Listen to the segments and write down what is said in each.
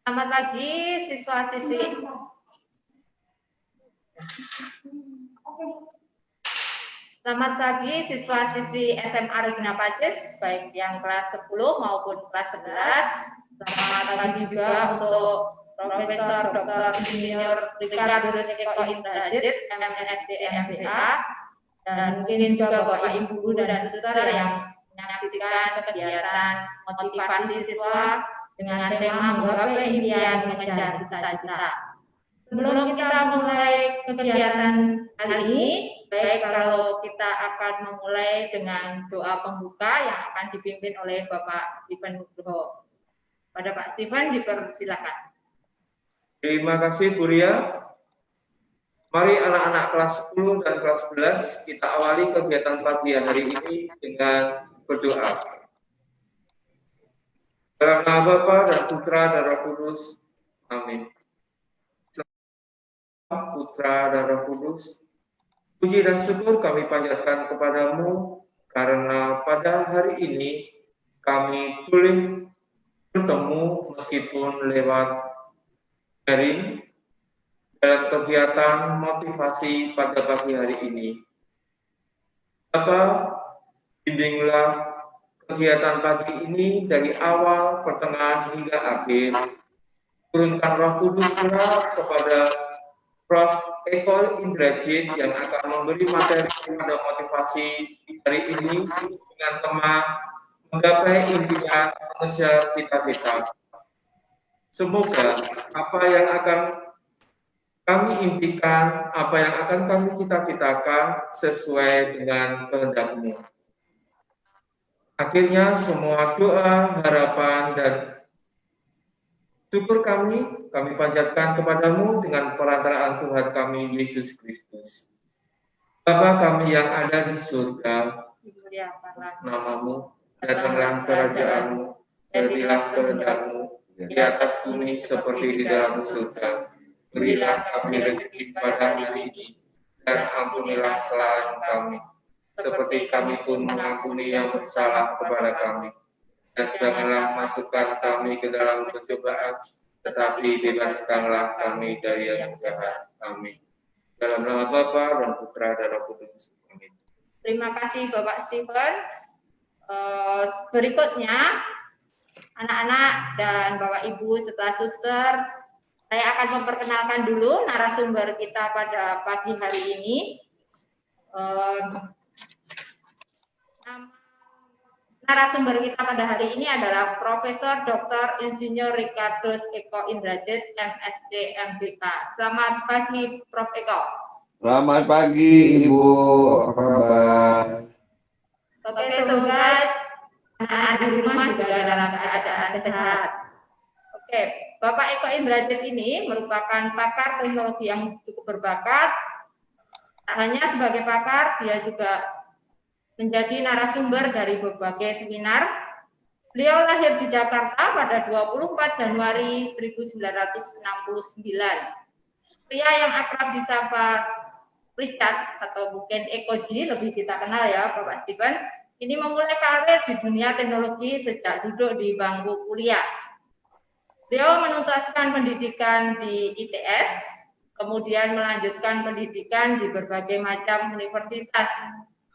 Selamat pagi siswa-siswi. Selamat pagi siswa-siswi SMA Regina Pacis, baik yang kelas 10 maupun kelas 11. Selamat pagi juga untuk Profesor Dr. Insinyur Ricardus Eko Indrajit, MSc MBA, dan mungkin juga Bapak Ibu guru dan suster yang menyaksikan kegiatan motivasi siswa dengan tema menggapai impian mengejar cita-cita. Sebelum kita mulai kegiatan kali ini, baik kalau kita akan memulai dengan doa pembuka yang akan dipimpin oleh Bapak Stephen Nugroho. Pada Pak Stephen dipersilakan. Terima kasih Bu Ria. Mari anak-anak kelas 10 dan kelas 11 kita awali kegiatan pagi hari ini dengan berdoa. Dalam nama Bapa dan Putra dan Roh Kudus. Amin. Putra dan Roh Kudus, puji dan syukur kami panjatkan kepadamu karena pada hari ini kami boleh bertemu meskipun lewat daring dalam kegiatan motivasi pada pagi hari ini. Bapa, bimbinglah kegiatan pagi ini dari awal, pertengahan hingga akhir. Turunkan Roh Kudus pula kepada Prof. Eko Indrajit yang akan memberi materi pada motivasi hari ini dengan tema menggapai impian mengejar cita-cita. Semoga apa yang akan kami impikan, apa yang akan kami cita-citakan sesuai dengan kehendak-Mu. Akhirnya semua doa, harapan, dan syukur kami panjatkan kepadamu dengan perantaraan Tuhan kami, Yesus Kristus. Bapa kami yang ada di surga, namamu, datanglah kerajaanmu, jadilah kehendak-Mu, di atas bumi seperti di dalam surga. Berilah kami rezeki pada hari ini, dan ampunilah kesalahan kami, seperti kami pun mengampuni yang bersalah kepada kami. Dan janganlah masukkan kami ke dalam pencobaan, tetapi bebaskanlah kami dari yang jahat. Amin. Dalam nama Bapa dan Putra dan Roh Kudus. Amin. Terima kasih Bapak Stephen. Berikutnya, anak-anak dan Bapak Ibu serta suster, saya akan memperkenalkan dulu narasumber kita pada pagi hari ini. Narasumber kita pada hari ini adalah Profesor Dr. Insinyur Ricardus Eko Indrajit, MSc MBK. Selamat pagi, Prof. Eko. Selamat pagi, Ibu. Apa kabar? Oke, semoga anak-anak di rumah juga dalam keadaan sehat. Oke, Bapak Eko Indrajit ini merupakan pakar teknologi yang cukup berbakat. Tak hanya sebagai pakar, dia juga menjadi narasumber dari berbagai seminar. Beliau lahir di Jakarta pada 24 Januari 1969. Pria yang akrab disapa Richard atau mungkin Eko G, lebih kita kenal ya Bapak Stephen, ini memulai karir di dunia teknologi sejak duduk di bangku kuliah. Beliau menuntaskan pendidikan di ITS, kemudian melanjutkan pendidikan di berbagai macam universitas,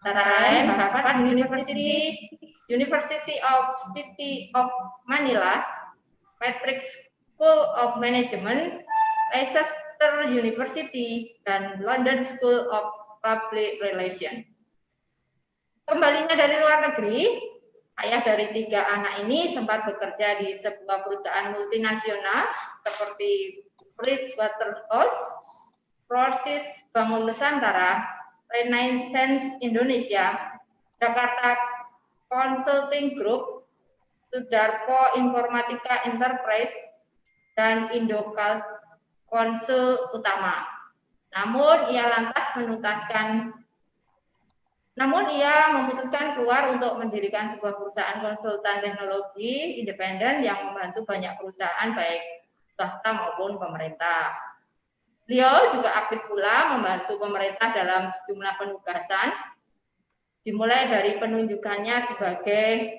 antara lain Harvard University, University of City of Manila, Patrick School of Management, Leicester University, dan London School of Public Relations. Kembalinya dari luar negeri, ayah dari 3 anak ini sempat bekerja di sebuah perusahaan multinasional seperti Price Waterhouse, Proses Bangun Nusantara, Renaissance Indonesia, Jakarta Consulting Group, Sudarpo Informatika Enterprise, dan Indokal Konsul Utama. Namun ia memutuskan keluar untuk mendirikan sebuah perusahaan konsultan teknologi independen yang membantu banyak perusahaan baik swasta maupun pemerintah. Beliau juga aktif pula membantu pemerintah dalam sejumlah penugasan, dimulai dari penunjukannya sebagai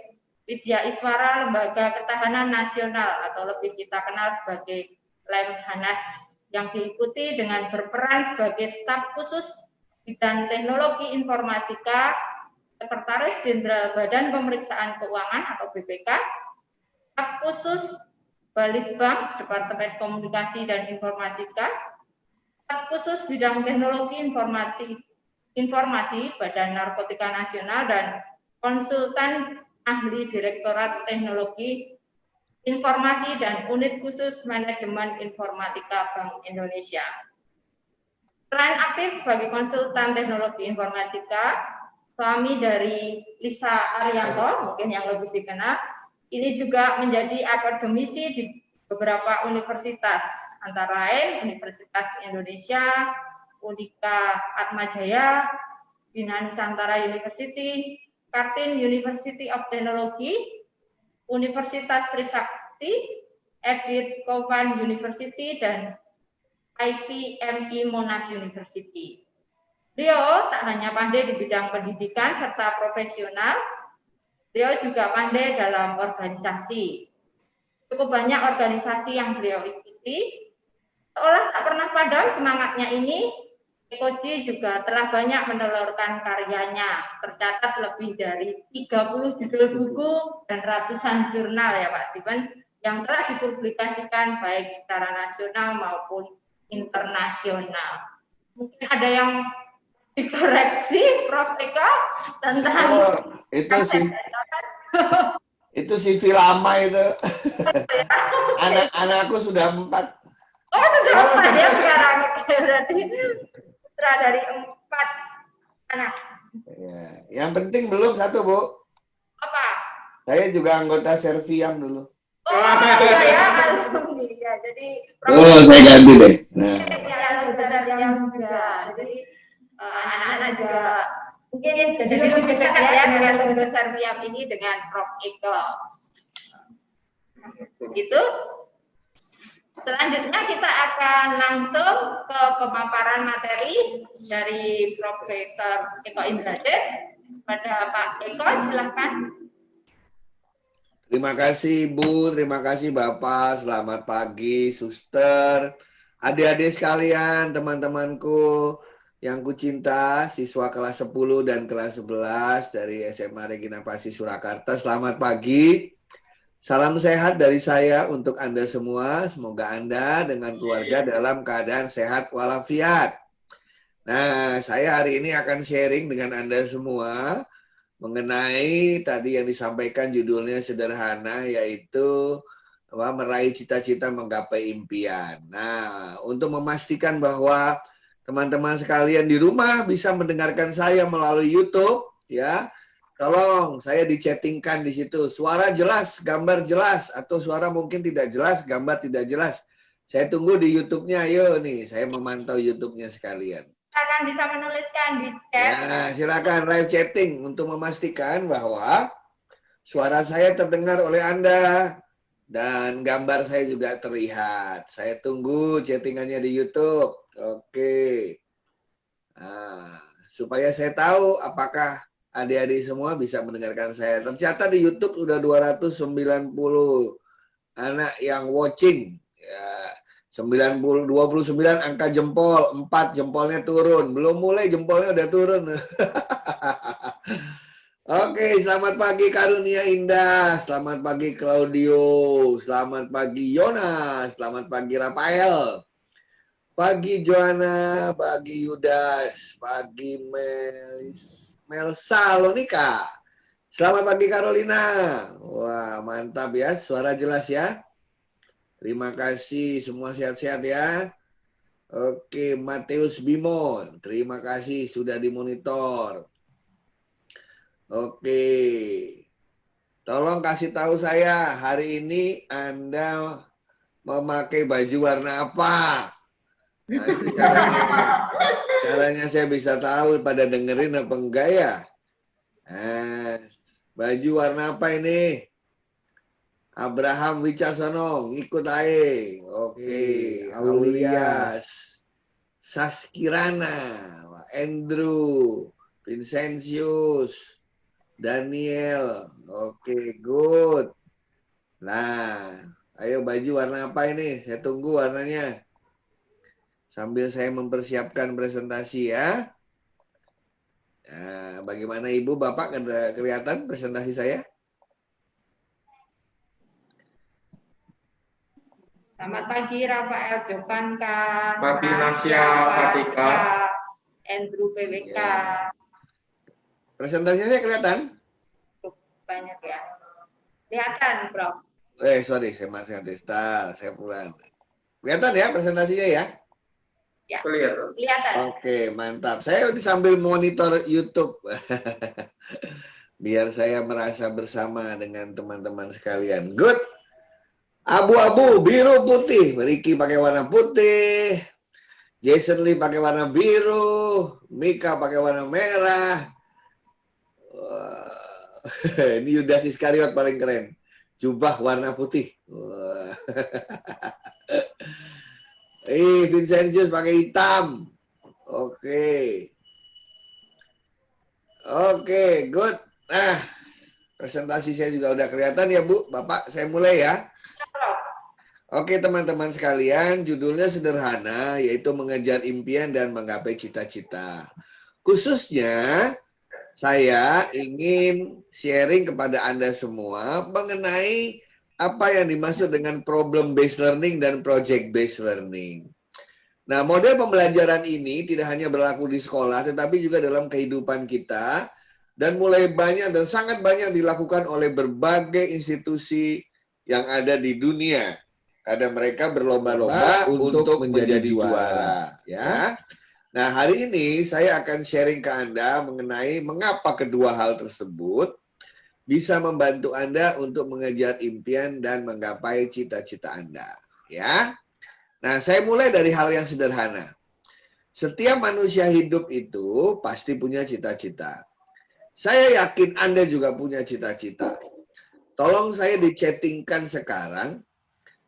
Widya Iswara Lembaga Ketahanan Nasional atau lebih kita kenal sebagai Lemhanas, yang diikuti dengan berperan sebagai staf khusus bidang teknologi informatika, Sekretaris Jenderal Badan Pemeriksaan Keuangan atau BPK, staf khusus Balitbank Departemen Komunikasi dan Informatika, staf khusus bidang teknologi informasi Badan Narkotika Nasional, dan konsultan ahli Direktorat Teknologi Informasi dan Unit Khusus Manajemen Informatika Bank Indonesia. Selain aktif sebagai konsultan teknologi informatika, suami dari Lisa Arianto, mungkin yang lebih dikenal, ini juga menjadi akademisi di beberapa universitas, antara lain Universitas Indonesia, Unika Atmajaya, Bina Nusantara University, Kartini University of Technology, Universitas Trisakti, Edith Cowan University, dan IPMI Monash University. Beliau tak hanya pandai di bidang pendidikan serta profesional, beliau juga pandai dalam organisasi. Cukup banyak organisasi yang beliau ikuti. Seolah tak pernah padam semangatnya ini, Ekoji juga telah banyak menelurkan karyanya, tercatat lebih dari 30 judul buku dan ratusan jurnal ya Pak Steven, yang telah dipublikasikan baik secara nasional maupun internasional. Mungkin ada yang dikoreksi, Prof. Eko, tentang itu CV lama itu. Anak-anakku sudah 4. Oh, sudah 4 ya sekarang. Berarti putra dari 4 anak. Ya. Yang penting belum 1, Bu. Apa? Saya juga anggota Serviam dulu. Oh, iya ya, alumni ya. Jadi saya ganti deh. Nah. Ya, anggota Serviam juga. Jadi anak-anak juga mungkin jadi lebih dekat ya dengan anggota Serviam ini dengan Prof. Eko. Gitu. Selanjutnya kita akan langsung ke pemaparan materi dari Profesor Eko Indrajit. Pada Pak Eko, silakan. Terima kasih Bu, terima kasih Bapak, selamat pagi Suster, adik-adik sekalian, teman-temanku yang kucinta, siswa kelas 10 dan kelas 11 dari SMA Regina Pacis Surakarta, selamat pagi. Salam sehat dari saya untuk Anda semua. Semoga Anda dengan keluarga dalam keadaan sehat walafiat. Nah, saya hari ini akan sharing dengan Anda semua mengenai tadi yang disampaikan judulnya sederhana, yaitu meraih cita-cita menggapai impian. Nah, untuk memastikan bahwa teman-teman sekalian di rumah bisa mendengarkan saya melalui YouTube, ya. Tolong saya dicetingkan di situ. Suara jelas, gambar jelas, atau suara mungkin tidak jelas, gambar tidak jelas. Saya tunggu di YouTube-nya. Ayo nih, saya memantau YouTube-nya sekalian. Silakan bisa menuliskan di chat. Nah, silakan live chatting untuk memastikan bahwa suara saya terdengar oleh Anda dan gambar saya juga terlihat. Saya tunggu chattingannya di YouTube. Oke. Nah, supaya saya tahu apakah adik-adik semua bisa mendengarkan saya. Tercatat di YouTube sudah 290 anak yang watching. Ya, 29 angka jempol, 4 jempolnya turun. Belum mulai jempolnya udah turun. Oke, selamat pagi Karunia Indah. Selamat pagi Claudio. Selamat pagi Yona. Selamat pagi Rafael. Pagi Joanna, pagi Yudas, pagi Melsa Lonika. Selamat pagi Carolina. Wah, mantap ya, suara jelas ya. Terima kasih, semua sehat-sehat ya. Oke, Mateus Bimo, terima kasih sudah dimonitor. Oke. Tolong kasih tahu saya, hari ini Anda memakai baju warna apa? Nah, itu caranya saya bisa tahu pada dengerin apa enggak ya. Nah, baju warna apa ini? Abraham Wicaksono, ikut aja. Oke, Aulias, Saskirana, Andrew, Vincentius, Daniel. Oke, good. Nah, ayo baju warna apa ini? Saya tunggu warnanya. Sambil saya mempersiapkan presentasi ya. Nah, bagaimana Ibu, Bapak, kelihatan presentasi saya? Selamat pagi Rafael Jovanka, Pagi Nasya Fatika, Andrew PWK. Ya. Presentasinya saya kelihatan? Banyak ya. Kelihatan, Prof. Sorry, saya masih ada saya pulang. Kelihatan ya presentasinya ya? Ya, kelihatan. kelihatan. Oke, mantap. Saya sambil monitor YouTube. Biar saya merasa bersama dengan teman-teman sekalian. Good. Abu-abu, biru, putih. Ricky pakai warna putih. Jason Lee pakai warna biru. Mika pakai warna merah. Ini Yudas Iskariot paling keren. Jubah warna putih. Vincentius pakai hitam. Oke, good. Nah, presentasi saya juga udah kelihatan ya, Bu. Bapak, saya mulai ya. Oke, teman-teman sekalian, judulnya sederhana, yaitu mengejar impian dan menggapai cita-cita. Khususnya, saya ingin sharing kepada Anda semua mengenai apa yang dimaksud dengan problem-based learning dan project-based learning. Nah, model pembelajaran ini tidak hanya berlaku di sekolah, tetapi juga dalam kehidupan kita, dan mulai banyak dan sangat banyak dilakukan oleh berbagai institusi yang ada di dunia. Karena mereka berlomba-lomba untuk menjadi juara. Ya. Nah, hari ini saya akan sharing ke Anda mengenai mengapa kedua hal tersebut bisa membantu Anda untuk mengejar impian dan menggapai cita-cita Anda. Ya. Nah, saya mulai dari hal yang sederhana. Setiap manusia hidup itu pasti punya cita-cita. Saya yakin Anda juga punya cita-cita. Tolong saya di-chattingkan sekarang,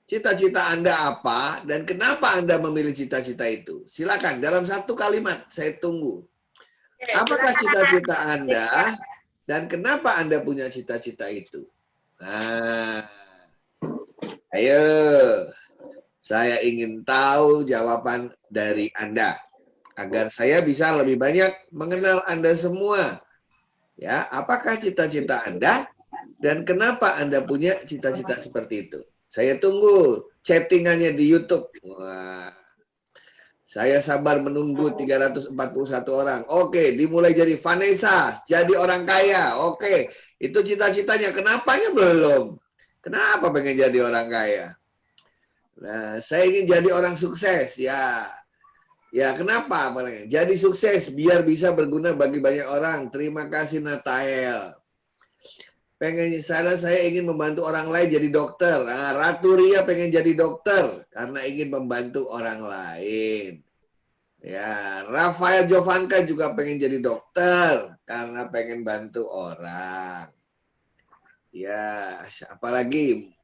cita-cita Anda apa dan kenapa Anda memilih cita-cita itu? Silakan, dalam satu kalimat, saya tunggu. Apakah cita-cita Anda dan kenapa Anda punya cita-cita itu? Nah, ayo. Saya ingin tahu jawaban dari Anda. Agar saya bisa lebih banyak mengenal Anda semua. Ya, apakah cita-cita Anda dan kenapa Anda punya cita-cita seperti itu? Saya tunggu chattingannya di YouTube. Wah. Saya sabar menunggu 341 orang. Oke, dimulai jadi Vanessa, jadi orang kaya. Oke, itu cita-citanya. Kenapanya belum? Kenapa pengen jadi orang kaya? Nah, saya ingin jadi orang sukses. Ya, kenapa? Jadi sukses biar bisa berguna bagi banyak orang. Terima kasih Natael. Saya ingin membantu orang lain jadi dokter. Nah, Ratu Ria pengen jadi dokter karena ingin membantu orang lain. Ya, Rafael Jovanka juga pengen jadi dokter karena pengen bantu orang. Ya, apalagi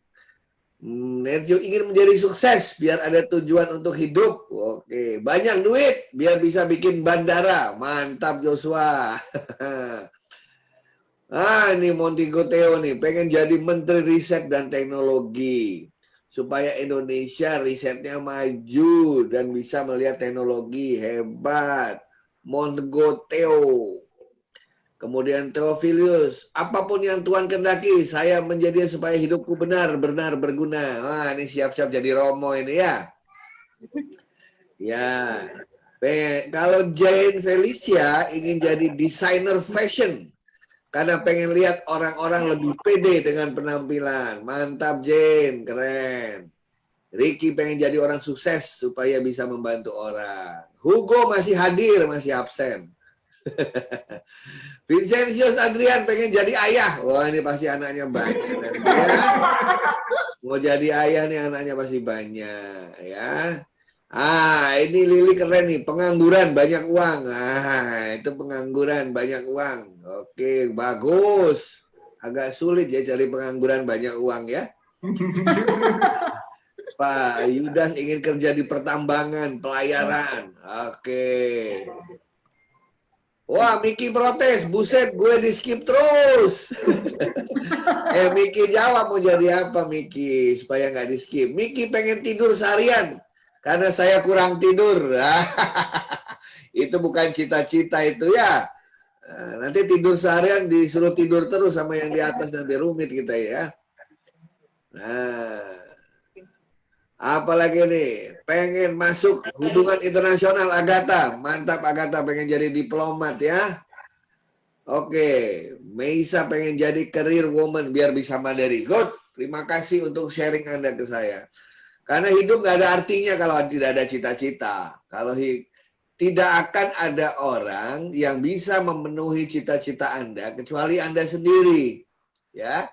Nerjo ingin menjadi sukses biar ada tujuan untuk hidup. Oke, banyak duit biar bisa bikin bandara. Mantap Joshua. Ini Montigo Theo nih, pengen jadi Menteri Riset dan Teknologi. Supaya Indonesia risetnya maju dan bisa melihat teknologi hebat. Montigo Theo. Kemudian Theophilus, apapun yang Tuhan kehendaki, saya menjadi supaya hidupku benar-benar berguna. Wah, ini siap-siap jadi Romo ini ya. Ya, kalau Jane Felicia ingin jadi desainer fashion. Karena pengen lihat orang-orang lebih pede dengan penampilan. Mantap Jane, keren. Ricky pengen jadi orang sukses supaya bisa membantu orang. Hugo masih hadir, masih absen. Vincentius Adrian pengen jadi ayah. Wah, ini pasti anaknya banyak. Ya. Mau jadi ayah nih anaknya pasti banyak. Ya. Ini Lili keren nih. Pengangguran banyak uang. Itu pengangguran banyak uang. Oke, bagus. Agak sulit ya cari pengangguran banyak uang ya. Pak Yudas ingin kerja di pertambangan, pelayaran. Oke. Wah, Miki protes, buset gue di skip terus. Miki jawab mau jadi apa Miki supaya nggak di skip. Miki pengen tidur seharian karena saya kurang tidur. Itu bukan cita-cita itu ya. Nanti tidur seharian disuruh tidur terus sama yang di atas, nanti rumit kita ya. Nah, apalagi nih, pengen masuk hubungan internasional Agatha. Mantap Agatha, pengen jadi diplomat ya. Oke, Meisa pengen jadi career woman biar bisa mandiri. Good, terima kasih untuk sharing Anda ke saya. Karena hidup nggak ada artinya kalau tidak ada cita-cita. Kalau tidak akan ada orang yang bisa memenuhi cita-cita Anda kecuali Anda sendiri. Ya,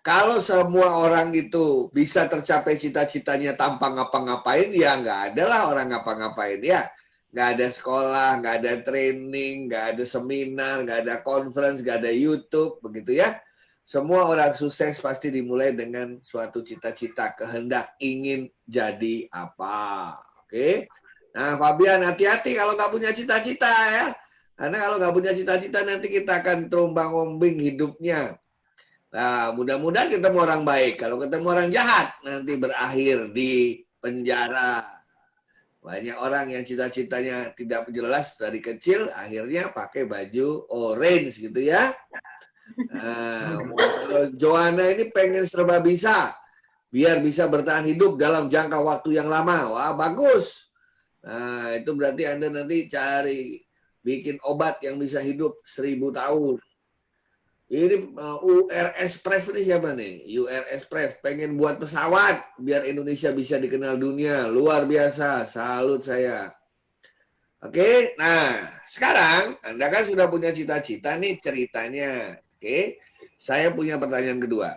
kalau semua orang itu bisa tercapai cita-citanya tanpa ngapa-ngapain, ya nggak ada lah orang ngapa-ngapain ya. Nggak ada sekolah, nggak ada training, nggak ada seminar, nggak ada conference, nggak ada YouTube, begitu ya. Semua orang sukses pasti dimulai dengan suatu cita-cita, kehendak, ingin jadi apa. Oke? Nah, Fabian, hati-hati kalau nggak punya cita-cita ya. Karena kalau nggak punya cita-cita nanti kita akan terombang-ambing hidupnya. Nah, mudah-mudahan ketemu orang baik. Kalau ketemu orang jahat, nanti berakhir di penjara. Banyak orang yang cita-citanya tidak jelas dari kecil, akhirnya pakai baju orange gitu ya. Nah, kalau Joanna ini pengen serba bisa, biar bisa bertahan hidup dalam jangka waktu yang lama. Wah, bagus. Nah, itu berarti Anda nanti cari bikin obat yang bisa hidup 1000 tahun. Ini URS Prev ini siapa nih? URS Prev pengen buat pesawat biar Indonesia bisa dikenal dunia. Luar biasa, salut saya. Oke, nah sekarang Anda kan sudah punya cita-cita nih ceritanya. Oke, saya punya pertanyaan kedua.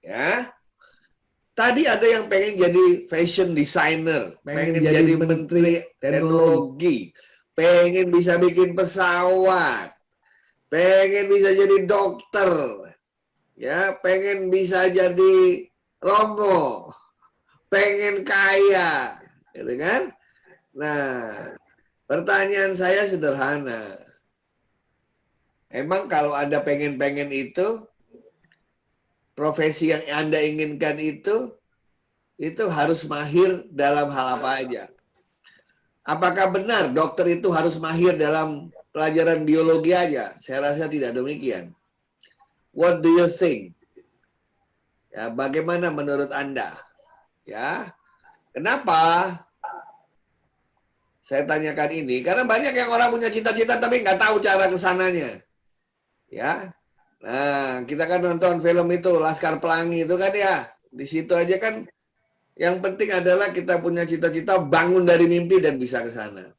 Ya, tadi ada yang pengen jadi fashion designer, pengen jadi menteri teknologi, pengen bisa bikin pesawat, pengen bisa jadi dokter, ya, pengen bisa jadi Romo, pengen kaya, gitu kan? Nah, pertanyaan saya sederhana. Emang kalau Anda pengen-pengen itu, profesi yang Anda inginkan itu harus mahir dalam hal apa aja? Apakah benar dokter itu harus mahir dalam pelajaran biologi aja? Saya rasa tidak demikian. What do you think? Ya, bagaimana menurut Anda? Ya, kenapa saya tanyakan ini? Karena banyak yang orang punya cita-cita tapi nggak tahu cara kesananya. Ya, nah kita kan nonton film itu Laskar Pelangi itu kan ya. Di situ aja kan yang penting adalah kita punya cita-cita, bangun dari mimpi dan bisa ke sana.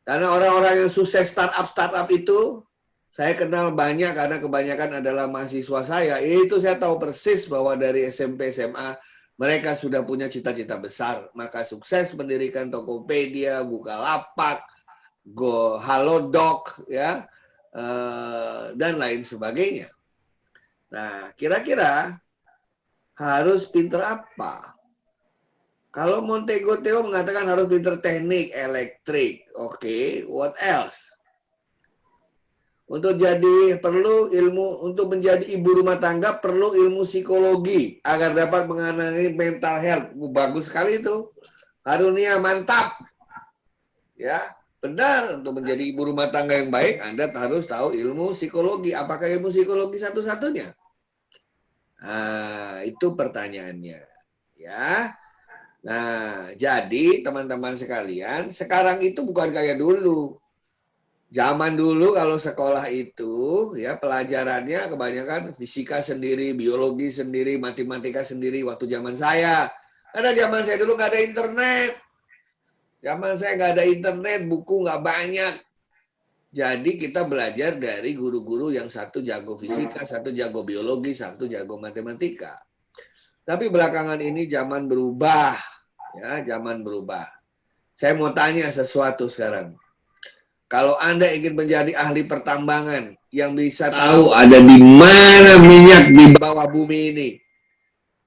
Karena orang-orang yang sukses startup itu, saya kenal banyak karena kebanyakan adalah mahasiswa saya. Itu saya tahu persis bahwa dari SMP, SMA, mereka sudah punya cita-cita besar. Maka sukses mendirikan Tokopedia, Bukalapak, Halodoc, ya, dan lain sebagainya. Nah, kira-kira harus pinter apa? Kalau Montego Theo mengatakan harus pinter teknik, elektrik. Oke, what else? Untuk menjadi ibu rumah tangga perlu ilmu psikologi agar dapat mengenali mental health. Bagus sekali itu. Karunia mantap. Ya, benar, untuk menjadi ibu rumah tangga yang baik Anda harus tahu ilmu psikologi. Apakah ilmu psikologi satu-satunya? Nah, itu pertanyaannya. Ya. Nah, jadi teman-teman sekalian, sekarang itu bukan kayak dulu. Zaman dulu kalau sekolah itu, ya pelajarannya kebanyakan fisika sendiri, biologi sendiri, matematika sendiri waktu zaman saya. Karena zaman saya dulu nggak ada internet. Zaman saya nggak ada internet, buku nggak banyak. Jadi kita belajar dari guru-guru yang satu jago fisika, satu jago biologi, satu jago matematika. Tapi belakangan ini zaman berubah. Ya, zaman berubah. Saya mau tanya sesuatu sekarang. Kalau Anda ingin menjadi ahli pertambangan yang bisa tahu ada di mana minyak di bawah bumi ini.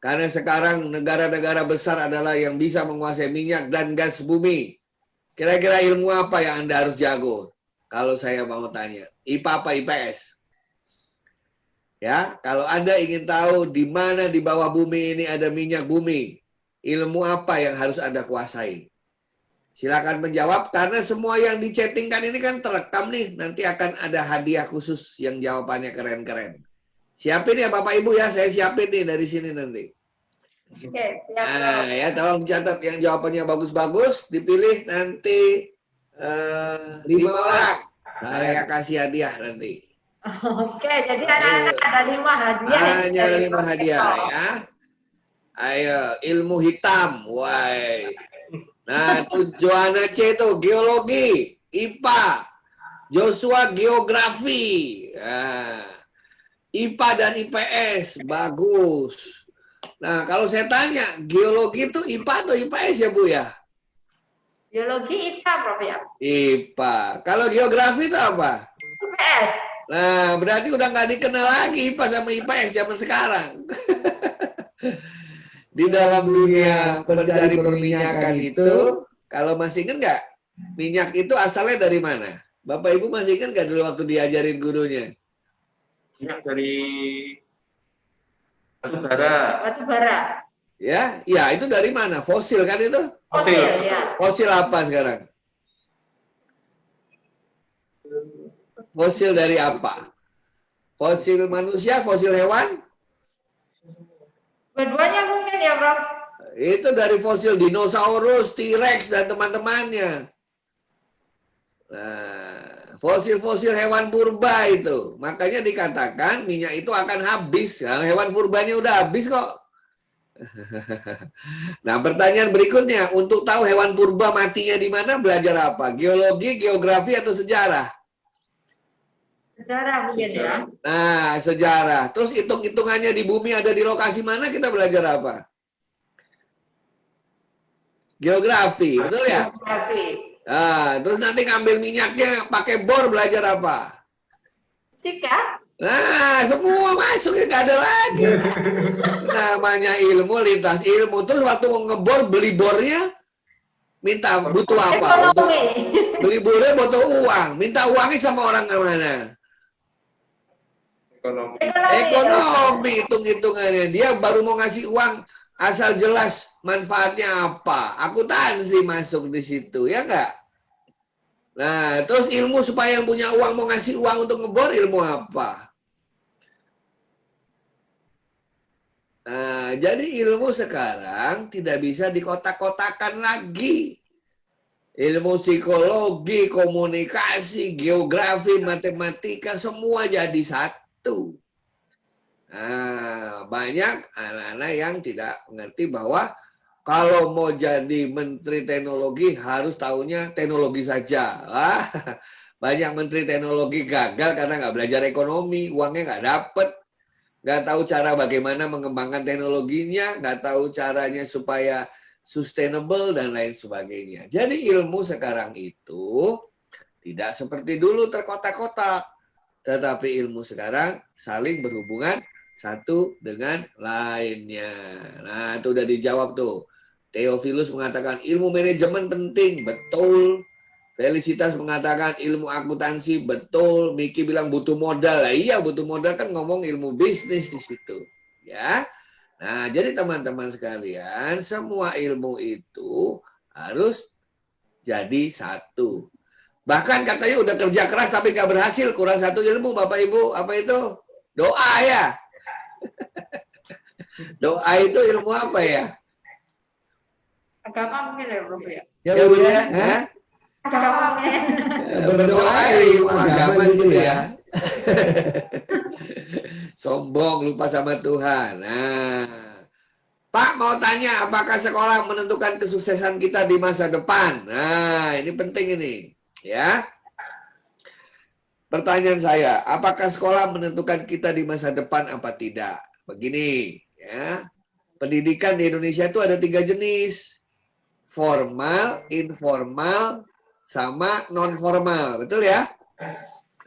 Karena sekarang negara-negara besar adalah yang bisa menguasai minyak dan gas bumi. Kira-kira ilmu apa yang Anda harus jago? Kalau saya mau tanya, IPA apa IPS? Ya, kalau Anda ingin tahu di mana di bawah bumi ini ada minyak bumi, ilmu apa yang harus Anda kuasai? Silakan menjawab, karena semua yang dichattingkan ini kan terekam nih. Nanti akan ada hadiah khusus yang jawabannya keren-keren. Siapin ya Bapak Ibu ya, saya siapin nih dari sini nanti. Oke, siap. Nah ya, tolong catat yang jawabannya bagus-bagus, dipilih nanti 5 orang. Saya kasih hadiah nanti. Oke, jadi anak-anak ada 5 hadiah. Hanya 5 hadiah ya. Ayo, ilmu hitam. Wah. Nah, itu Joanna C itu geologi, IPA. Joshua geografi. Nah, IPA dan IPS bagus. Nah, kalau saya tanya, geologi itu IPA atau IPS ya, Bu ya? Geologi IPA, Prof ya. IPA. Kalau geografi itu apa? IPS. Nah, berarti udah nggak dikenal lagi IPA sama IPS zaman sekarang. Di dalam dunia pencari perminyakan itu, kalau masih ingat nggak, minyak itu asalnya dari mana? Bapak Ibu masih ingat nggak dulu waktu diajarin gurunya? Minyak dari batu bara. Batu bara. Ya, ya itu dari mana? Fosil kan itu? Fosil. Ya. Fosil apa sekarang? Fosil dari apa? Fosil manusia, fosil hewan? Dua-duanya mungkin ya, Prof. Itu dari fosil dinosaurus, T-Rex, dan teman-temannya. Nah, fosil-fosil hewan purba itu. Makanya dikatakan minyak itu akan habis. Nah, hewan purbanya udah habis kok. Nah, pertanyaan berikutnya. Untuk tahu hewan purba matinya di mana, belajar apa? Geologi, geografi, atau sejarah? Sejarah mungkin ya. Nah, sejarah. Terus hitung-hitungannya di bumi ada di lokasi mana, kita belajar apa? Geografi, betul ya? Geografi. Nah, terus nanti ngambil minyaknya pakai bor, belajar apa? Fisika. Nah, semua masuk, nggak ada lagi. Namanya ilmu, lintas ilmu. Terus waktu mau ngebor, beli bornya, minta butuh apa? Untuk beli bornya butuh uang. Minta uangnya sama orang mana? Ekonomi, hitung-hitungannya. Dia baru mau ngasih uang, asal jelas manfaatnya apa. Akuntansi masuk di situ, ya nggak? Nah, terus ilmu supaya yang punya uang mau ngasih uang untuk ngebor, ilmu apa? Nah, jadi ilmu sekarang tidak bisa dikotak-kotakan lagi. Ilmu psikologi, komunikasi, geografi, matematika, semua jadi satu. Nah, banyak anak-anak yang tidak mengerti bahwa kalau mau jadi menteri teknologi harus tahunya teknologi saja. Banyak menteri teknologi gagal karena nggak belajar ekonomi, uangnya nggak dapet, nggak tahu cara bagaimana mengembangkan teknologinya, nggak tahu caranya supaya sustainable dan lain sebagainya. Jadi ilmu sekarang itu tidak seperti dulu terkotak-kotak, tetapi ilmu sekarang saling berhubungan satu dengan lainnya. Nah, itu udah dijawab tuh. Theophilus mengatakan ilmu manajemen penting, betul. Felicitas mengatakan ilmu akuntansi, betul. Miki bilang butuh modal. Lah iya, butuh modal kan ngomong ilmu bisnis di situ. Ya. Nah, jadi teman-teman sekalian, semua ilmu itu harus jadi satu. Bahkan katanya udah kerja keras tapi nggak berhasil, kurang satu ilmu, Bapak Ibu. Apa itu? Doa ya. Doa itu ilmu apa ya? Agama mungkin ya, Prof ya. Ya, Bu ya. Hah? Agama mungkin. Berdoa ilmu agama itu ya. Sombong, lupa sama Tuhan. Nah, Pak mau tanya, apakah sekolah menentukan kesuksesan kita di masa depan? Nah, ini penting ini, ya. Pertanyaan saya, apakah sekolah menentukan kita di masa depan apa tidak? Begini, ya. Pendidikan di Indonesia itu ada 3 jenis. Formal, informal, sama non-formal. Betul ya?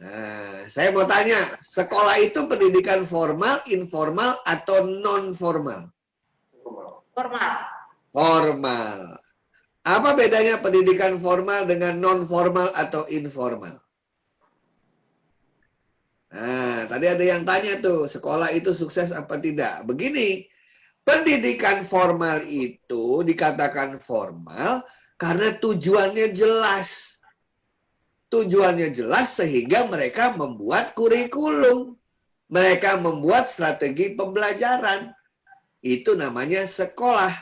Nah, saya mau tanya, sekolah itu pendidikan formal, informal, atau non-formal? Formal. Formal. Apa bedanya pendidikan formal dengan non-formal atau informal? Nah, tadi ada yang tanya tuh, sekolah itu sukses apa tidak? Begini, pendidikan formal itu dikatakan formal karena tujuannya jelas. Tujuannya jelas sehingga mereka membuat kurikulum. Mereka membuat strategi pembelajaran. Itu namanya sekolah.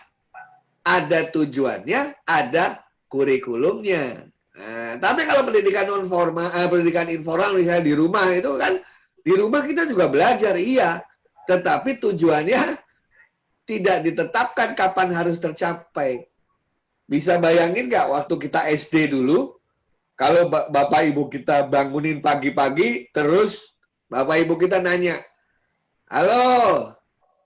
Ada tujuannya, ada kurikulumnya. Nah, tapi kalau pendidikan non formal, pendidikan informal misalnya di rumah itu kan, di rumah kita juga belajar, iya. Tetapi tujuannya tidak ditetapkan kapan harus tercapai. Bisa bayangin nggak waktu kita SD dulu, kalau bapak ibu kita bangunin pagi-pagi, terus bapak ibu kita nanya, halo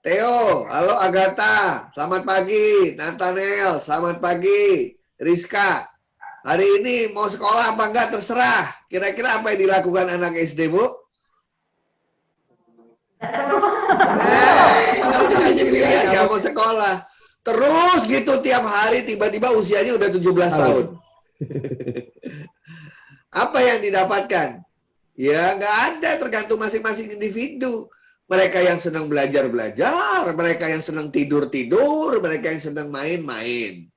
Theo, halo Agatha, selamat pagi. Nathaniel, selamat pagi. Rizka, hari ini mau sekolah apa enggak terserah. Kira-kira apa yang dilakukan anak SD, Bu? Kalau dikasih pilihan, nggak mau sekolah. Terus gitu tiap hari, tiba-tiba usianya udah 17 tahun. Apa yang didapatkan? Ya nggak ada, tergantung masing-masing individu. Mereka yang senang belajar-belajar, mereka yang senang tidur-tidur, mereka yang senang main-main.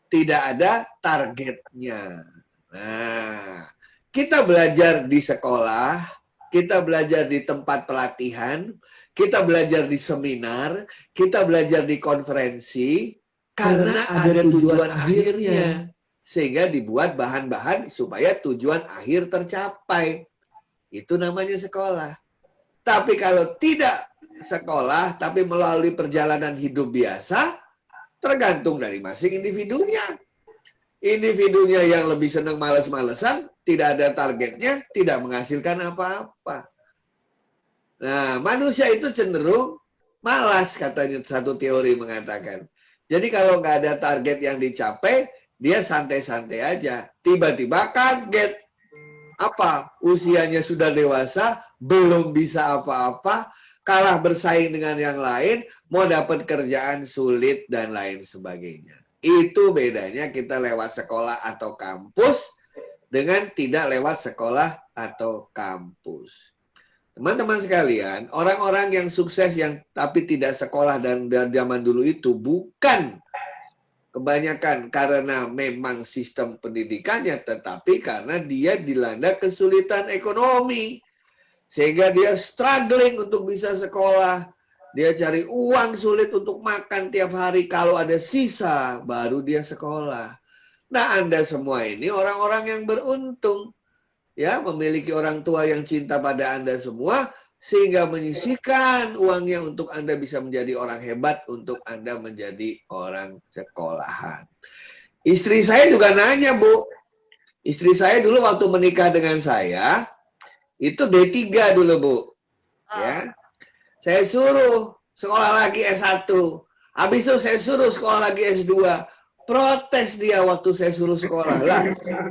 Tidak ada targetnya. Nah, kita belajar di sekolah, kita belajar di tempat pelatihan, kita belajar di seminar, kita belajar di konferensi, karena ada tujuan akhirnya. Sehingga dibuat bahan-bahan supaya tujuan akhir tercapai. Itu namanya sekolah. Tapi kalau tidak sekolah, tapi melalui perjalanan hidup biasa, tergantung dari masing individunya. Individunya yang lebih senang males-malesan, tidak ada targetnya, tidak menghasilkan apa-apa. Nah, manusia itu cenderung malas, katanya satu teori mengatakan. Jadi kalau nggak ada target yang dicapai, dia santai-santai aja. Tiba-tiba kaget. Apa? Usianya sudah dewasa, belum bisa apa-apa, kalah bersaing dengan yang lain, mau dapat kerjaan sulit dan lain sebagainya. Itu bedanya kita lewat sekolah atau kampus dengan tidak lewat sekolah atau kampus. Teman-teman sekalian, orang-orang yang sukses yang tapi tidak sekolah dan zaman dulu itu bukan kebanyakan karena memang sistem pendidikannya, tetapi karena dia dilanda kesulitan ekonomi. Sehingga dia struggling untuk bisa sekolah. Dia cari uang sulit untuk makan tiap hari. Kalau ada sisa, baru dia sekolah. Nah, Anda semua ini orang-orang yang beruntung. Ya, memiliki orang tua yang cinta pada Anda semua, sehingga menyisihkan uangnya untuk Anda bisa menjadi orang hebat, untuk Anda menjadi orang sekolahan. Istri saya juga nanya, Bu. Istri saya dulu waktu menikah dengan saya, itu D3 dulu, Bu. Ya. Saya suruh sekolah lagi S1. Habis itu saya suruh sekolah lagi S2. Protes dia waktu saya suruh sekolah. Lah,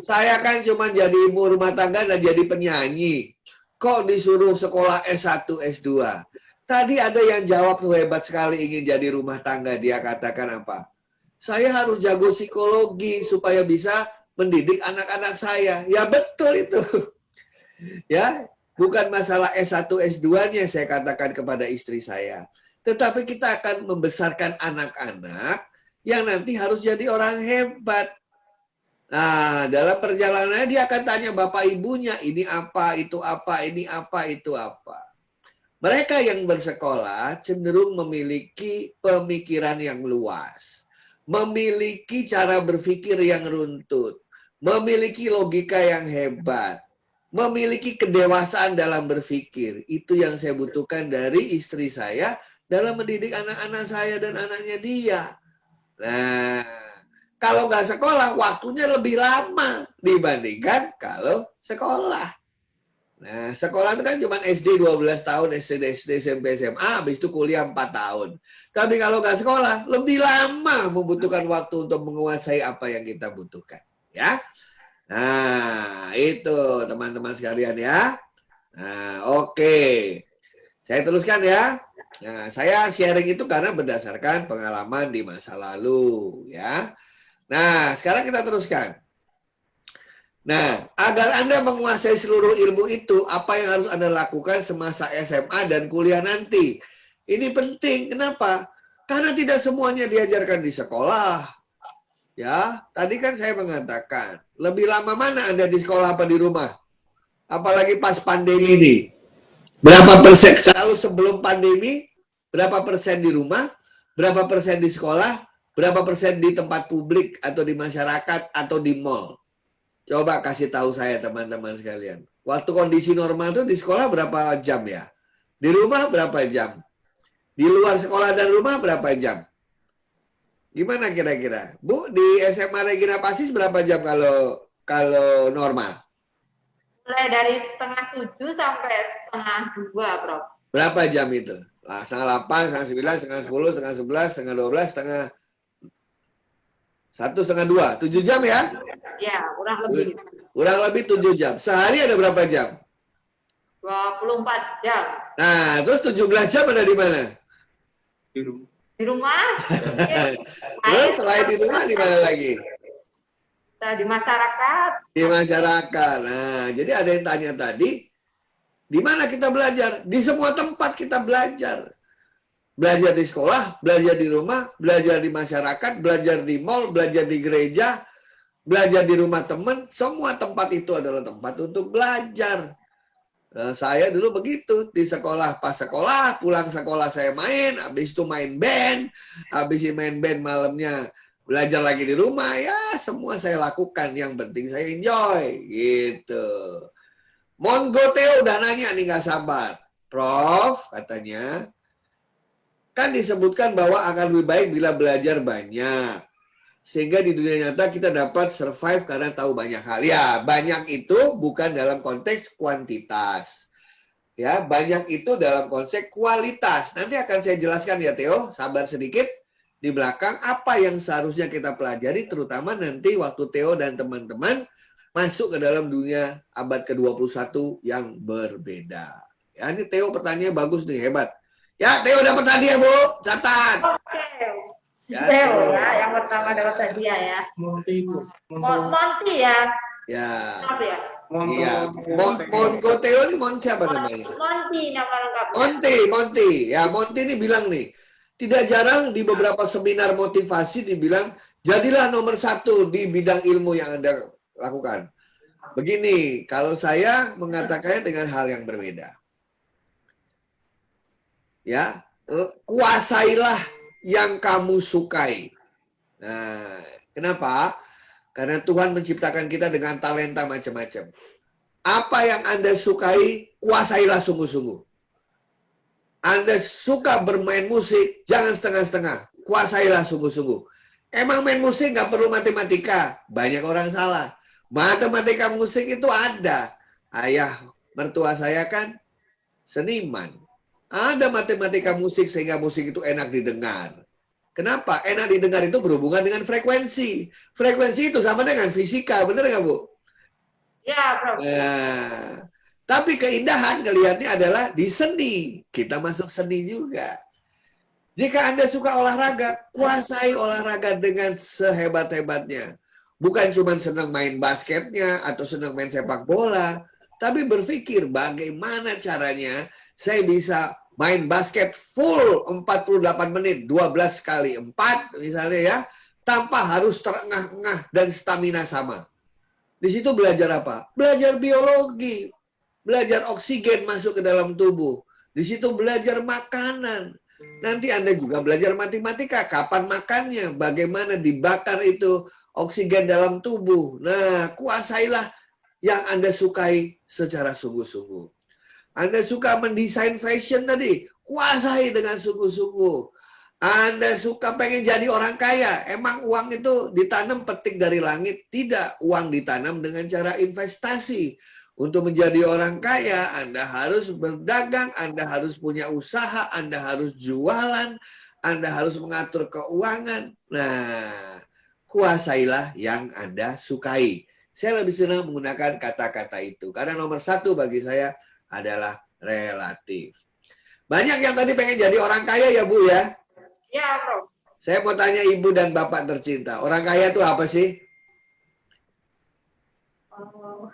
saya kan cuma jadi ibu rumah tangga dan jadi penyanyi. Kok disuruh sekolah S1, S2? Tadi ada yang jawab tuh hebat sekali ingin jadi rumah tangga. Dia katakan apa? Saya harus jago psikologi supaya bisa mendidik anak-anak saya. Ya betul itu. Ya, bukan masalah S1, S2-nya saya katakan kepada istri saya. Tetapi kita akan membesarkan anak-anak yang nanti harus jadi orang hebat. Nah, dalam perjalanannya dia akan tanya bapak ibunya, ini apa, itu apa, ini apa, itu apa. Mereka yang bersekolah cenderung memiliki pemikiran yang luas, memiliki cara berpikir yang runtut, memiliki logika yang hebat, memiliki kedewasaan dalam berpikir. Itu yang saya butuhkan dari istri saya dalam mendidik anak-anak saya dan anaknya dia. Nah, kalau nggak sekolah, waktunya lebih lama dibandingkan kalau sekolah. Nah, sekolah itu kan cuma SD 12 tahun, SD, SMP, SMA, habis itu kuliah 4 tahun. Tapi kalau nggak sekolah, lebih lama membutuhkan waktu untuk menguasai apa yang kita butuhkan. Ya. Nah, itu teman-teman sekalian ya. Nah, oke. Saya teruskan ya. Nah, saya sharing itu karena berdasarkan pengalaman di masa lalu ya. Nah, sekarang kita teruskan. Nah, agar Anda menguasai seluruh ilmu itu, apa yang harus Anda lakukan semasa SMA dan kuliah nanti? Ini penting. Kenapa? Karena tidak semuanya diajarkan di sekolah. Ya, tadi kan saya mengatakan, lebih lama mana Anda di sekolah apa di rumah? Apalagi pas pandemi ini. Berapa persen? Kalau sebelum pandemi, berapa persen di rumah? Berapa persen di sekolah? Berapa persen di tempat publik atau di masyarakat atau di mall? Coba kasih tahu saya teman-teman sekalian. Waktu kondisi normal itu di sekolah berapa jam ya? Di rumah berapa jam? Di luar sekolah dan rumah berapa jam? Gimana kira-kira? Bu, di SMA Regina Pasis berapa jam kalau normal? Mulai dari 6:30 sampai 1:30, Prof. Berapa jam itu? Lah, 7:30, 8:30, 9:30, 10:30, 11:30, 11:30, 1, 1:30, 2. 7 jam ya? Ya, kurang lebih. Kurang lebih 7 jam. Sehari ada berapa jam? 24 jam. Nah, terus 17 jam ada di mana? Di rumah. Di rumah. Terus selain di rumah di mana lagi? Di masyarakat. Di masyarakat. Nah, jadi ada yang tanya tadi, di mana kita belajar? Di semua tempat kita belajar. Belajar di sekolah, belajar di rumah, belajar di masyarakat, belajar di mall, belajar di gereja, belajar di rumah teman. Semua tempat itu adalah tempat untuk belajar. Nah, saya dulu begitu di sekolah, pas sekolah, pulang sekolah saya main, habis itu main band, habis itu main band malamnya belajar lagi di rumah, ya semua saya lakukan, yang penting saya enjoy, gitu. Mongo Theo udah nanya nih, nggak sabar. Prof, katanya, kan disebutkan bahwa akan lebih baik bila belajar banyak. Sehingga di dunia nyata kita dapat survive karena tahu banyak hal. Ya, banyak itu bukan dalam konteks kuantitas. Ya, banyak itu dalam konteks kualitas. Nanti akan saya jelaskan ya, Theo. Sabar sedikit. Di belakang apa yang seharusnya kita pelajari, terutama nanti waktu Theo dan teman-teman masuk ke dalam dunia abad ke-21 yang berbeda. Ya, ini Theo pertanyaannya bagus nih, hebat. Ya, Theo dapat hadiah, Bu. Catat. Oke. Ya, Theo ya, yang pertama dapat hadiah ya. Monty itu. Monty ya. Ya. Maaf ya. Iya. Mongo Theo ini Monty apa namanya? Monty nama lengkapnya. Monty. Ya, Monty ini bilang nih, tidak jarang di beberapa seminar motivasi dibilang, jadilah nomor 1 di bidang ilmu yang Anda lakukan. Begini, kalau saya mengatakannya dengan hal yang berbeda. Ya, kuasailah yang kamu sukai. Nah, kenapa? Karena Tuhan menciptakan kita dengan talenta macam-macam. Apa yang Anda sukai, kuasailah sungguh-sungguh. Anda suka bermain musik, jangan setengah-setengah. Kuasailah sungguh-sungguh. Emang main musik nggak perlu matematika? Banyak orang salah. Matematika musik itu ada. Ayah mertua saya kan seniman. Ada matematika musik sehingga musik itu enak didengar. Kenapa? Enak didengar itu berhubungan dengan frekuensi. Frekuensi itu sama dengan fisika, benar nggak, Bu? Ya, Prof. Nah, tapi keindahan ngelihatnya adalah di seni. Kita masuk seni juga. Jika Anda suka olahraga, kuasai olahraga dengan sehebat-hebatnya. Bukan cuma senang main basketnya atau senang main sepak bola, tapi berpikir bagaimana caranya saya bisa main basket full 48 menit, 12 kali 4 misalnya ya, tanpa harus terengah-engah dan stamina sama. Di situ belajar apa? Belajar biologi, belajar oksigen masuk ke dalam tubuh. Di situ belajar makanan. Nanti Anda juga belajar matematika, kapan makannya, bagaimana dibakar itu oksigen dalam tubuh. Nah, kuasailah yang Anda sukai secara sungguh-sungguh. Anda suka mendesain fashion tadi, kuasai dengan sungguh-sungguh. Anda suka pengen jadi orang kaya, emang uang itu ditanam petik dari langit? Tidak, uang ditanam dengan cara investasi. Untuk menjadi orang kaya, Anda harus berdagang, Anda harus punya usaha, Anda harus jualan, Anda harus mengatur keuangan. Nah, kuasailah yang Anda sukai. Saya lebih senang menggunakan kata-kata itu. Karena nomor 1 bagi saya adalah relatif. Banyak yang tadi pengen jadi orang kaya ya, Bu ya? Ya, Prof. Saya mau tanya Ibu dan Bapak tercinta. Orang kaya itu apa sih? Oh.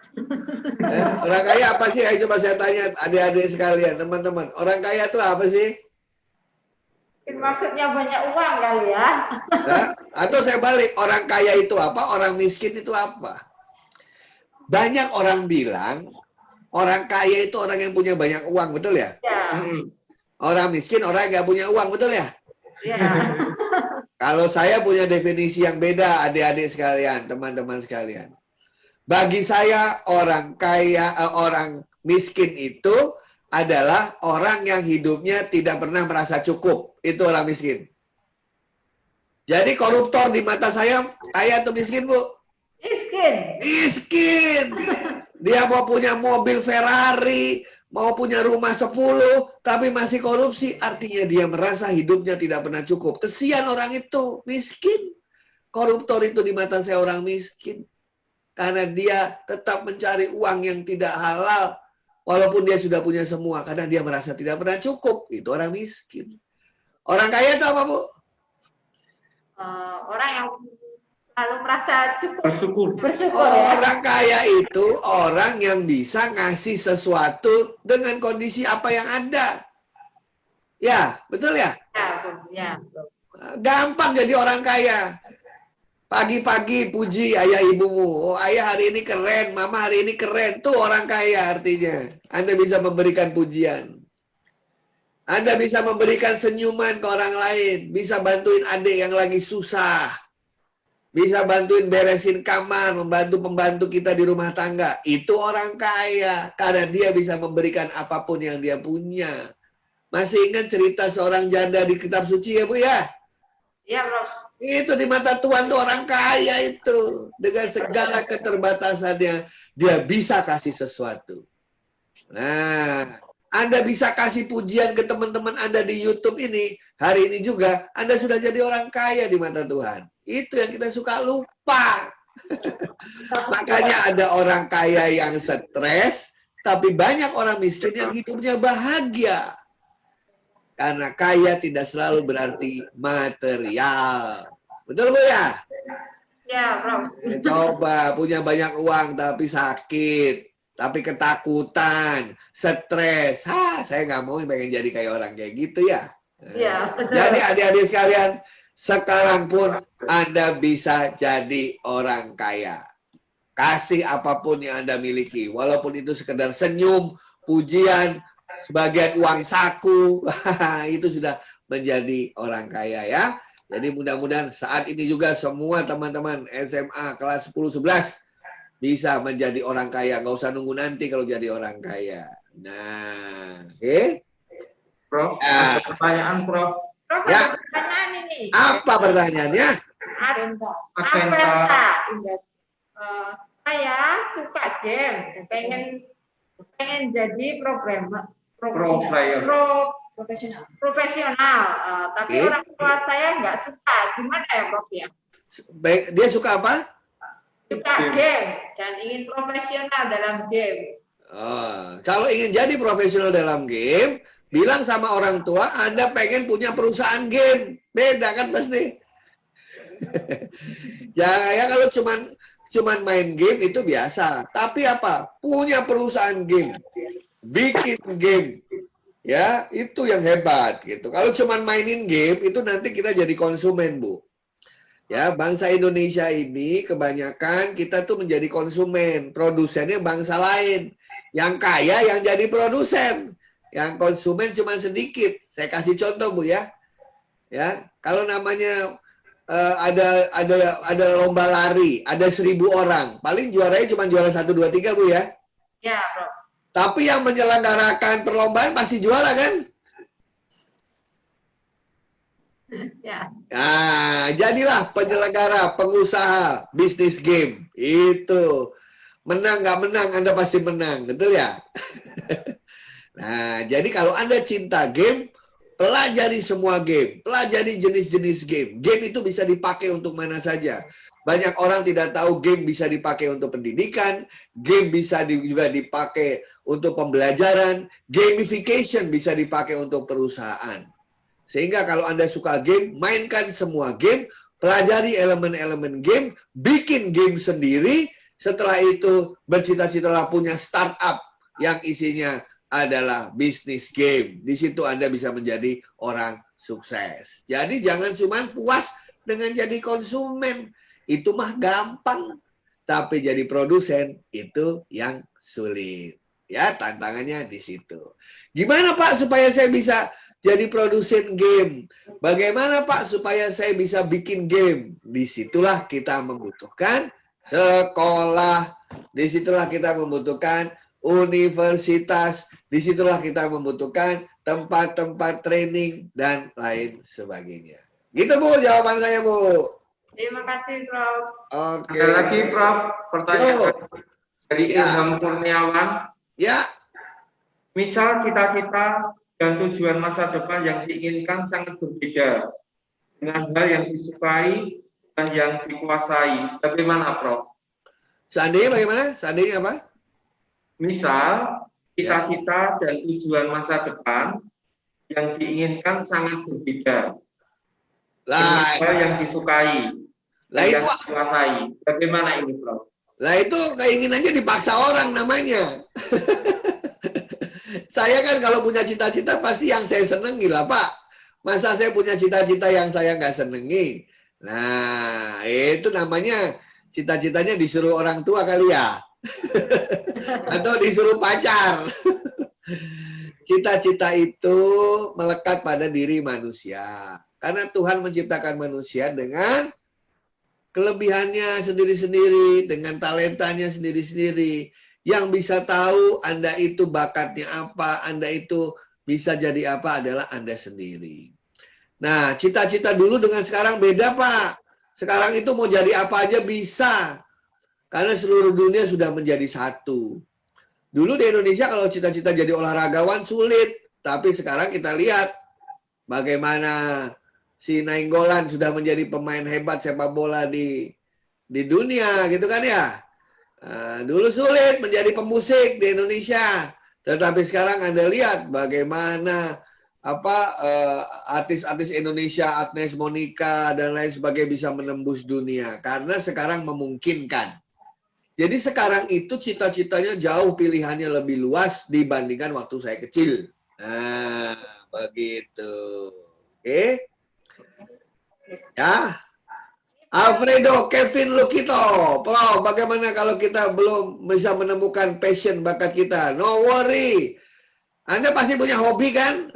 Orang kaya apa sih? Ayo coba saya tanya adik-adik sekalian, teman-teman. Orang kaya itu apa sih? Maksudnya banyak uang kali ya. Nah, atau saya balik, orang kaya itu apa? Orang miskin itu apa? Banyak orang bilang, orang kaya itu orang yang punya banyak uang, betul ya? Ya. Orang miskin orang yang nggak punya uang, betul ya? Ya. Kalau saya punya definisi yang beda, adik-adik sekalian, teman-teman sekalian. Bagi saya orang kaya, orang miskin itu adalah orang yang hidupnya tidak pernah merasa cukup. Itu orang miskin. Jadi koruptor di mata saya kaya atau miskin, Bu? Miskin. Miskin. Dia mau punya mobil Ferrari, mau punya rumah 10, tapi masih korupsi. Artinya dia merasa hidupnya tidak pernah cukup. Kesian orang itu, miskin. Koruptor itu di mata saya orang miskin. Karena dia tetap mencari uang yang tidak halal. Walaupun dia sudah punya semua. Karena dia merasa tidak pernah cukup. Itu orang miskin. Orang kaya itu apa, Bu? Orang yang selalu merasa cukup. Bersyukur. Ya. Orang kaya itu orang yang bisa ngasih sesuatu dengan kondisi apa yang ada. Ya, betul ya? Ya. Gampang jadi orang kaya. Pagi-pagi puji ayah ibumu. Oh, ayah hari ini keren, mama hari ini keren. Tuh orang kaya artinya. Anda bisa memberikan pujian. Anda bisa memberikan senyuman ke orang lain. Bisa bantuin adik yang lagi susah. Bisa bantuin beresin kamar, membantu pembantu kita di rumah tangga. Itu orang kaya. Karena dia bisa memberikan apapun yang dia punya. Masih ingat cerita seorang janda di kitab suci ya, Bu ya? Iya, Bro. Itu di mata Tuhan tuh orang kaya itu. Dengan segala keterbatasannya, dia bisa kasih sesuatu. Nah, Anda bisa kasih pujian ke teman-teman Anda di YouTube ini. Hari ini juga, Anda sudah jadi orang kaya di mata Tuhan. Itu yang kita suka lupa. Makanya ada orang kaya yang stres, tapi banyak orang miskin yang hidupnya bahagia. Karena kaya tidak selalu berarti material. Betul, Bu ya? Ya, Bro. Coba punya banyak uang tapi sakit, tapi ketakutan, stres. Saya nggak mau pengen jadi kayak orang kayak gitu ya. Iya. Jadi adik-adik sekalian, sekarang pun Anda bisa jadi orang kaya. Kasih apapun yang Anda miliki, walaupun itu sekedar senyum, pujian, sebagian uang saku, itu sudah menjadi orang kaya ya. Jadi mudah-mudahan saat ini juga semua teman-teman SMA kelas 10-11 bisa menjadi orang kaya. Nggak usah nunggu nanti kalau jadi orang kaya. Nah, oke? Prof, Ya. ada pertanyaan, Prof. Prof, Ya. ada pertanyaan ini. Apa pertanyaannya? Adenta. Saya suka game, pengen jadi profesional, tapi Oke. orang tua saya nggak suka. Gimana ya, Prof ya? Baik, dia suka apa? Suka game dan ingin profesional dalam game. Kalau ingin jadi profesional dalam game, bilang sama orang tua, Anda pengen punya perusahaan game. Beda kan pasti. Ya kalau cuman main game itu biasa. Tapi apa? Punya perusahaan game. Bikin game. Ya, itu yang hebat gitu. Kalau cuman mainin game itu nanti kita jadi konsumen, Bu. Ya, bangsa Indonesia ini kebanyakan kita tuh menjadi konsumen. Produsennya bangsa lain. Yang kaya yang jadi produsen. Yang konsumen cuma sedikit. Saya kasih contoh, Bu ya. Ya, kalau namanya ada lomba lari, ada 1.000 orang. Paling juaranya cuma juara 1, 2, 3, Bu ya. Ya, Bro. Tapi yang menyelenggarakan perlombaan pasti juara kan? Ya. Nah, jadilah penyelenggara, pengusaha, bisnis game. Itu. Menang nggak menang, Anda pasti menang. Betul ya? Nah, jadi kalau Anda cinta game, pelajari semua game. Pelajari jenis-jenis game. Game itu bisa dipakai untuk mana saja. Banyak orang tidak tahu game bisa dipakai untuk pendidikan, game bisa juga dipakai untuk pembelajaran, gamification bisa dipakai untuk perusahaan. Sehingga kalau Anda suka game, mainkan semua game, pelajari elemen-elemen game, bikin game sendiri, Setelah itu bercita-citalah punya startup yang isinya adalah bisnis game. Di situ Anda bisa menjadi orang sukses. Jadi jangan cuma puas dengan jadi konsumen. Itu mah gampang. Tapi jadi produsen itu yang sulit. Ya, tantangannya di situ. Gimana Pak supaya saya bisa jadi produsen game? Bagaimana Pak supaya saya bisa bikin game? Disitulah kita membutuhkan sekolah. Disitulah kita membutuhkan universitas. Disitulah kita membutuhkan tempat-tempat training dan lain sebagainya. Gitu Bu, jawaban saya Bu. Terima kasih, Prof. Oke. Ada lagi Prof, pertanyaan dari Ya. Ilham Kurniawan. Ya, Misal cita-cita dan tujuan masa depan yang diinginkan sangat berbeda dengan hal yang disukai dan yang dikuasai. Bagaimana, Prof? seandainya bagaimana? Seandainya apa? Misal cita-cita dan tujuan masa depan yang diinginkan sangat berbeda dengan Lah, hal yang disukai lah dan yang itu, dikuasai. Bagaimana ini, Prof? lah itu keinginannya dipaksa orang namanya. Saya kan kalau punya cita-cita pasti yang saya senengi lah Pak. Masa saya punya cita-cita yang saya nggak senengi? Nah, itu namanya cita-citanya disuruh orang tua kali ya. Atau disuruh pacar. Cita-cita itu melekat pada diri manusia. Karena Tuhan menciptakan manusia dengan kelebihannya sendiri-sendiri, dengan talentanya sendiri-sendiri. Yang bisa tahu Anda itu bakatnya apa, Anda itu bisa jadi apa adalah Anda sendiri. Nah, cita-cita dulu dengan sekarang beda, Pak. Sekarang itu mau jadi apa aja bisa. Karena seluruh dunia sudah menjadi satu. Dulu di Indonesia kalau cita-cita jadi olahragawan sulit. Tapi sekarang kita lihat bagaimana si Nainggolan sudah menjadi pemain hebat sepak bola di dunia gitu kan ya. Dulu sulit menjadi pemusik di Indonesia, tetapi sekarang Anda lihat bagaimana artis-artis Indonesia, Agnes Monica dan lain sebagainya bisa menembus dunia karena sekarang memungkinkan. Jadi sekarang itu cita-citanya jauh pilihannya lebih luas dibandingkan waktu saya kecil. Nah, begitu. Oke. Ya. Alfredo Kevin Lukito, Prof, bagaimana kalau kita belum bisa menemukan passion bakat kita? No worry, Anda pasti punya hobi kan?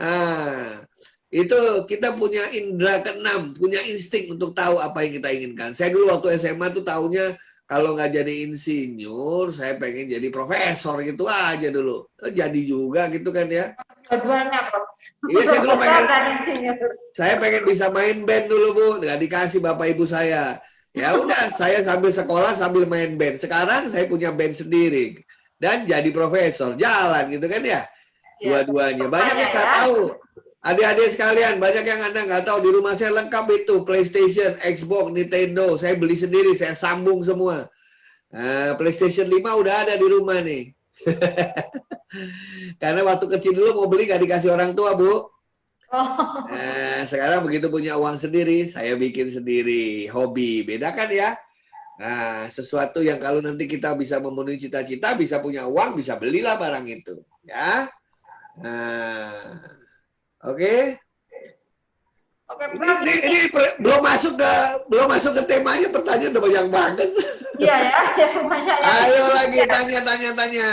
Itu kita punya indera keenam, punya insting untuk tahu apa yang kita inginkan. Saya dulu waktu SMA tuh taunya kalau nggak jadi insinyur, saya pengen jadi profesor gitu aja dulu. Jadi juga gitu kan ya? Keduanya, Prof. Iya, saya pengen bisa main band dulu Bu, nggak dikasih bapak ibu saya. Ya udah, saya sambil sekolah sambil main band. Sekarang saya punya band sendiri dan jadi profesor, jalan gitu kan ya. Dua-duanya. Banyak yang nggak tahu. Adik-adik sekalian, banyak yang Anda nggak tahu. Di rumah saya lengkap itu, PlayStation, Xbox, Nintendo. Saya beli sendiri, saya sambung semua. PlayStation 5 udah ada di rumah nih. Karena waktu kecil dulu mau beli nggak dikasih orang tua, Bu. Sekarang begitu punya uang sendiri, saya bikin sendiri. Hobi, beda kan ya? Nah, sesuatu yang kalau nanti kita bisa memenuhi cita-cita, bisa punya uang, bisa belilah barang itu. Ya. Oke. Ini belum masuk ke temanya, pertanyaan udah banyak banget. Iya ya, banyak ya. Ayo lagi tanya.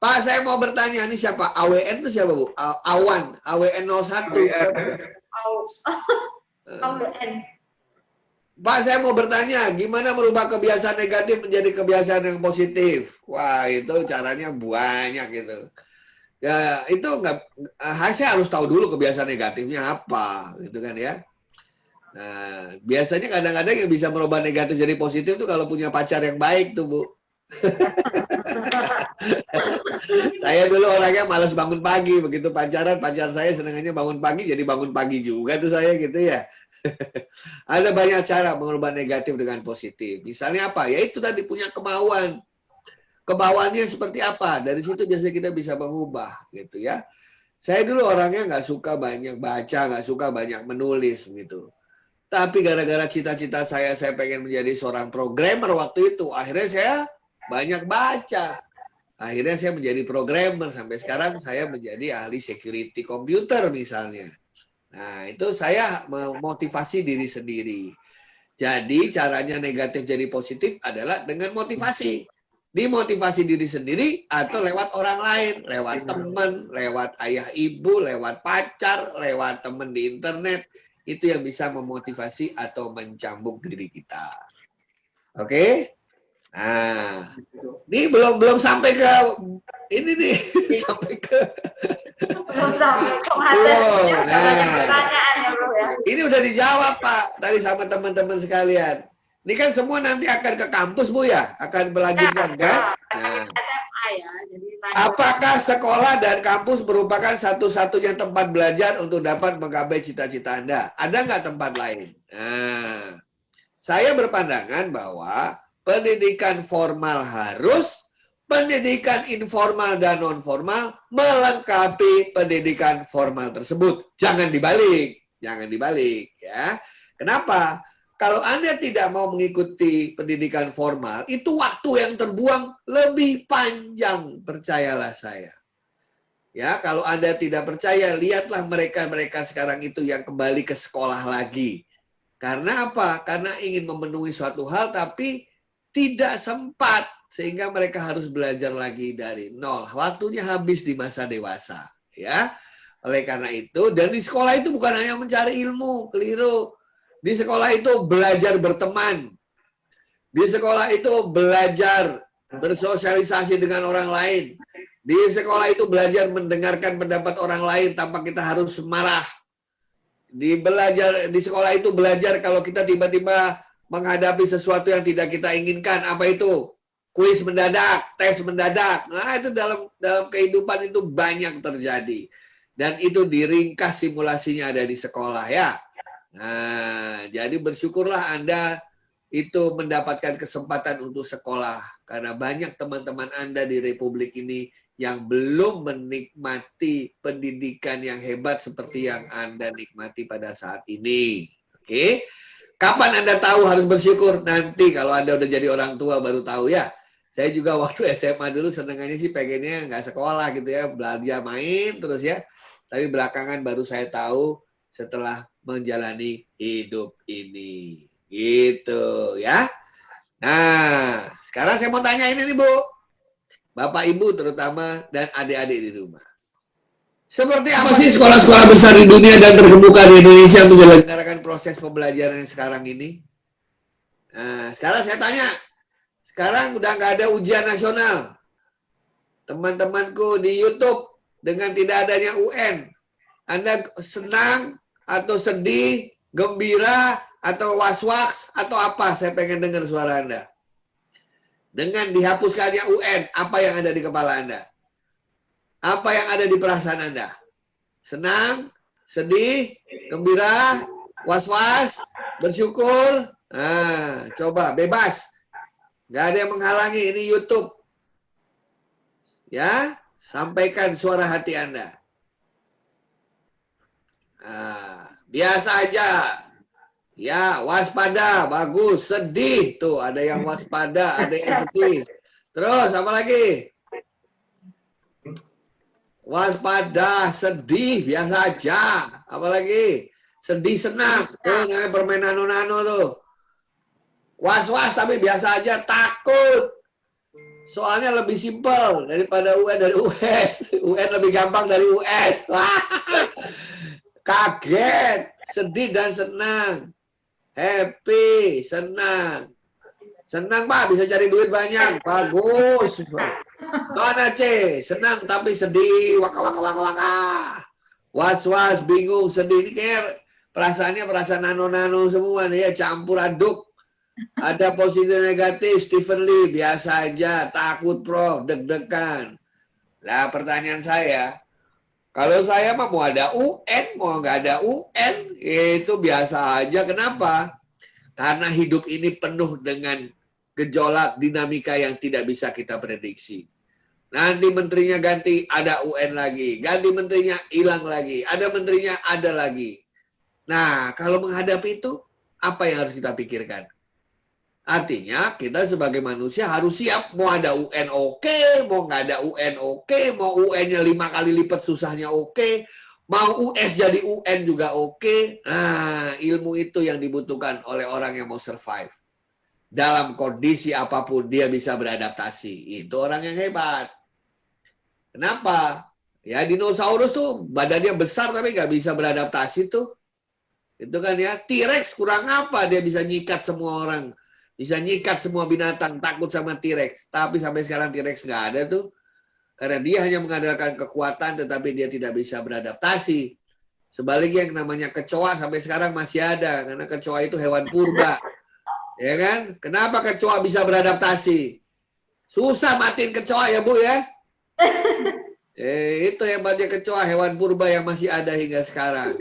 Pak, saya mau bertanya, ini siapa? AWN itu siapa, Bu? Awan, AWN 01. AWN. Pak, saya mau bertanya, gimana merubah kebiasaan negatif menjadi kebiasaan yang positif? Wah, itu caranya banyak gitu. Ya, itu saya harus tahu dulu kebiasaan negatifnya apa, gitu kan ya. Nah, biasanya kadang-kadang yang bisa merubah negatif jadi positif tuh kalau punya pacar yang baik tuh, Bu. Saya dulu orangnya malas bangun pagi, begitu pacaran, pacar saya senangannya bangun pagi, jadi bangun pagi juga tuh saya gitu ya. Ada banyak cara mengubah negatif dengan positif. Misalnya apa? Ya itu tadi punya kemauan. Kemauannya seperti apa? Dari situ biasanya kita bisa mengubah gitu ya. Saya dulu orangnya nggak suka banyak baca, nggak suka banyak menulis gitu. Tapi gara-gara cita-cita saya pengen menjadi seorang programmer waktu itu, akhirnya saya banyak baca. Akhirnya saya menjadi programmer, sampai sekarang saya menjadi ahli security komputer misalnya. Nah, itu saya memotivasi diri sendiri. Jadi caranya negatif jadi positif adalah dengan motivasi. Dimotivasi diri sendiri atau lewat orang lain, lewat teman, lewat ayah ibu, lewat pacar, lewat teman di internet. Itu yang bisa memotivasi atau mencambuk diri kita. Oke? Nah, ini belum sampai ke ini nih, sampai ke Belum sampai penghasilnya, banyak pertanyaan ya bro ya. Ini udah dijawab Pak tadi sama teman-teman sekalian. Ini kan semua nanti akan ke kampus Bu ya, akan melanjutkan kan? Nah, SMA ya, jadi apakah sekolah dan kampus merupakan satu-satunya tempat belajar untuk dapat menggapai cita-cita Anda? Ada nggak tempat lain? Nah, saya berpandangan bahwa pendidikan formal harus, pendidikan informal dan non-formal melengkapi pendidikan formal tersebut. Jangan dibalik ya. Kenapa? Kalau Anda tidak mau mengikuti pendidikan formal, itu waktu yang terbuang lebih panjang, percayalah saya. Ya, kalau Anda tidak percaya, lihatlah mereka sekarang itu yang kembali ke sekolah lagi. Karena apa? Karena ingin memenuhi suatu hal tapi tidak sempat, sehingga mereka harus belajar lagi dari nol. Waktunya habis di masa dewasa, ya. Oleh karena itu, dan di sekolah itu bukan hanya mencari ilmu, keliru. Di sekolah itu belajar berteman. Di sekolah itu belajar bersosialisasi dengan orang lain. Di sekolah itu belajar mendengarkan pendapat orang lain tanpa kita harus marah. Di sekolah itu belajar kalau kita tiba-tiba menghadapi sesuatu yang tidak kita inginkan. Apa itu? Kuis mendadak, tes mendadak. Nah, itu dalam kehidupan itu banyak terjadi. Dan itu diringkas simulasinya ada di sekolah ya. Nah, jadi bersyukurlah Anda itu mendapatkan kesempatan untuk sekolah. Karena banyak teman-teman Anda di Republik ini yang belum menikmati pendidikan yang hebat seperti yang Anda nikmati pada saat ini. Oke? Kapan Anda tahu harus bersyukur? Nanti kalau Anda udah jadi orang tua baru tahu ya. Saya juga waktu SMA dulu senengannya sih pengennya nggak sekolah gitu ya. Belajar main terus ya. Tapi belakangan baru saya tahu setelah menjalani hidup ini. Gitu ya. Nah, sekarang saya mau tanya ini nih Bu. Bapak Ibu terutama dan adik-adik di rumah. Seperti apa sih sekolah-sekolah besar di dunia dan terkemuka di Indonesia menyelenggarakan proses pembelajaran sekarang ini? Nah, sekarang saya tanya. Sekarang udah nggak ada ujian nasional. Teman-temanku di YouTube dengan tidak adanya UN. Anda senang atau sedih, gembira, atau was-was, atau apa? Saya pengen dengar suara Anda. Dengan dihapuskannya UN, apa yang ada di kepala Anda? Apa yang ada di perasaan Anda? Senang, sedih, gembira, was-was, bersyukur? Nah, coba, bebas. Nggak ada yang menghalangi, ini YouTube. Ya, sampaikan suara hati Anda. Nah, biasa aja. Ya, waspada, bagus. Sedih, tuh ada yang waspada, ada yang sedih. Terus, apa lagi? Waspada, sedih, biasa aja. Apa lagi? Sedih, senang. Tuh, namanya permen nano-nano tuh. Was-was, tapi biasa aja. Takut. Soalnya lebih simpel daripada UN dari US. UN lebih gampang dari US. Kaget, sedih dan senang. Happy, senang. Senang Pak, bisa cari duit banyak. Bagus. Mana C? Senang tapi sedih. Waka waka waka waka. Was-was, bingung, sedih. Ini kayak perasaannya perasaan nano-nano semua nih ya, campur aduk. Ada positif negatif, Stephen Lee, biasa aja, takut Prof, deg-degan. Nah pertanyaan saya, kalau saya mah mau ada UN, mau nggak ada UN, itu biasa aja. Kenapa? Karena hidup ini penuh dengan gejolak dinamika yang tidak bisa kita prediksi. Nanti menterinya ganti, ada UN lagi. Ganti menterinya, hilang lagi. Ada menterinya, ada lagi. Nah, kalau menghadapi itu, apa yang harus kita pikirkan? Artinya kita sebagai manusia harus siap, mau ada UN oke, mau nggak ada UN oke, mau UN-nya 5 kali lipat susahnya oke, mau US jadi UN juga oke. Nah, ilmu itu yang dibutuhkan oleh orang yang mau survive. Dalam kondisi apapun dia bisa beradaptasi. Itu orang yang hebat. Kenapa? Ya dinosaurus tuh badannya besar tapi nggak bisa beradaptasi tuh. Itu kan ya, T-Rex kurang apa? Dia bisa nyikat semua orang. Bisa nyikat semua binatang, takut sama T-Rex. Tapi sampai sekarang T-Rex nggak ada tuh. Karena dia hanya mengandalkan kekuatan, tetapi dia tidak bisa beradaptasi. Sebaliknya yang namanya kecoa sampai sekarang masih ada. Karena kecoa itu hewan purba. Ya kan? Kenapa kecoa bisa beradaptasi? Susah matiin kecoa ya Bu ya. Itu hebatnya kecoa, hewan purba yang masih ada hingga sekarang.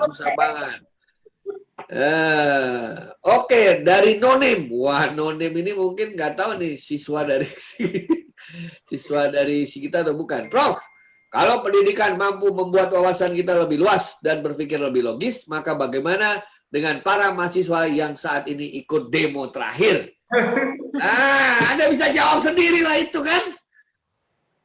Susah banget. Oke, dari Nonim. Wah, Nonim ini mungkin nggak tahu nih siswa dari si kita atau bukan. Prof, kalau pendidikan mampu membuat wawasan kita lebih luas dan berpikir lebih logis, maka bagaimana dengan para mahasiswa yang saat ini ikut demo terakhir? Anda bisa jawab sendiri lah itu kan.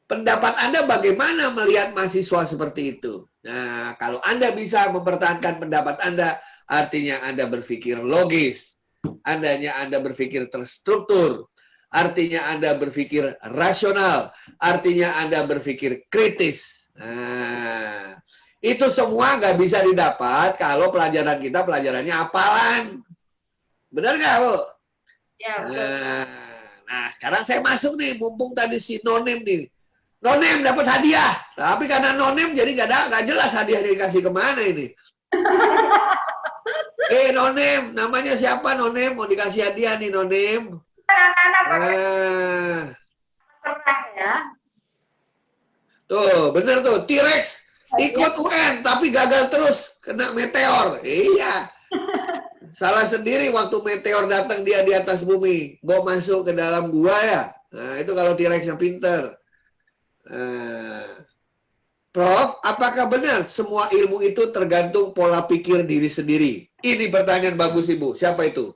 Pendapat Anda bagaimana melihat mahasiswa seperti itu? Nah, kalau Anda bisa mempertahankan pendapat Anda, artinya Anda berpikir logis. Anda berpikir terstruktur. Artinya Anda berpikir rasional. Artinya Anda berpikir kritis. Nah, itu semua nggak bisa didapat kalau pelajaran kita pelajarannya hafalan. Benar nggak, Bu? Ya, betul. Nah, sekarang saya masuk nih, mumpung tadi si Nonim nih. Nonem dapat hadiah, tapi karena Nonem jadi nggak jelas hadiah dikasih kemana ini. Nonem, namanya siapa Nonem? Mau dikasih hadiah nih Nonem. Terang ya. Tuh, bener tuh. T-Rex ikut UN, tapi gagal terus kena meteor. Iya. Salah sendiri waktu meteor datang dia di atas bumi. Bawa masuk ke dalam gua ya. Nah, itu kalau T-Rex yang pinter. Prof, apakah benar semua ilmu itu tergantung pola pikir diri sendiri? Ini pertanyaan bagus Ibu. Siapa itu?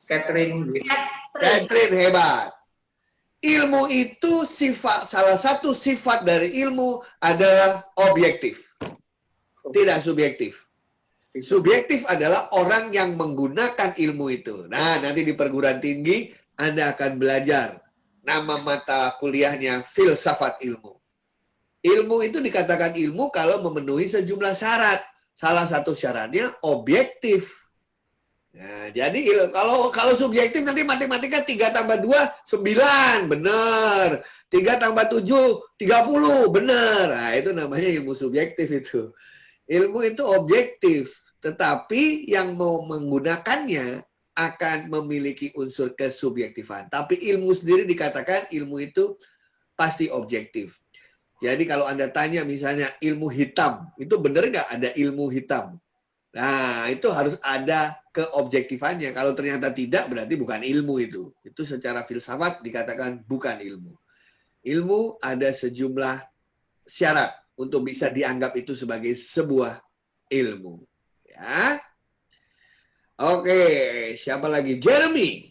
Catherine. Catherine hebat. Ilmu itu salah satu sifat dari ilmu adalah objektif. Tidak subjektif. Subjektif adalah orang yang menggunakan ilmu itu. Nah, nanti di perguruan tinggi Anda akan belajar. Nama mata kuliahnya filsafat ilmu. Ilmu itu dikatakan ilmu kalau memenuhi sejumlah syarat. Salah satu syaratnya objektif. Nah, jadi kalau subjektif nanti matematika 3 tambah 2, 9. Benar. 3 tambah 7, 30. Benar. Nah, itu namanya ilmu subjektif itu. Ilmu itu objektif. Tetapi yang mau menggunakannya akan memiliki unsur kesubjektifan. Tapi ilmu sendiri dikatakan ilmu itu pasti objektif. Jadi kalau Anda tanya misalnya ilmu hitam, itu benar nggak ada ilmu hitam? Nah, itu harus ada keobjektifannya. Kalau ternyata tidak, berarti bukan ilmu itu. Itu secara filsafat dikatakan bukan ilmu. Ilmu ada sejumlah syarat untuk bisa dianggap itu sebagai sebuah ilmu. Ya. Oke, siapa lagi? Jeremy.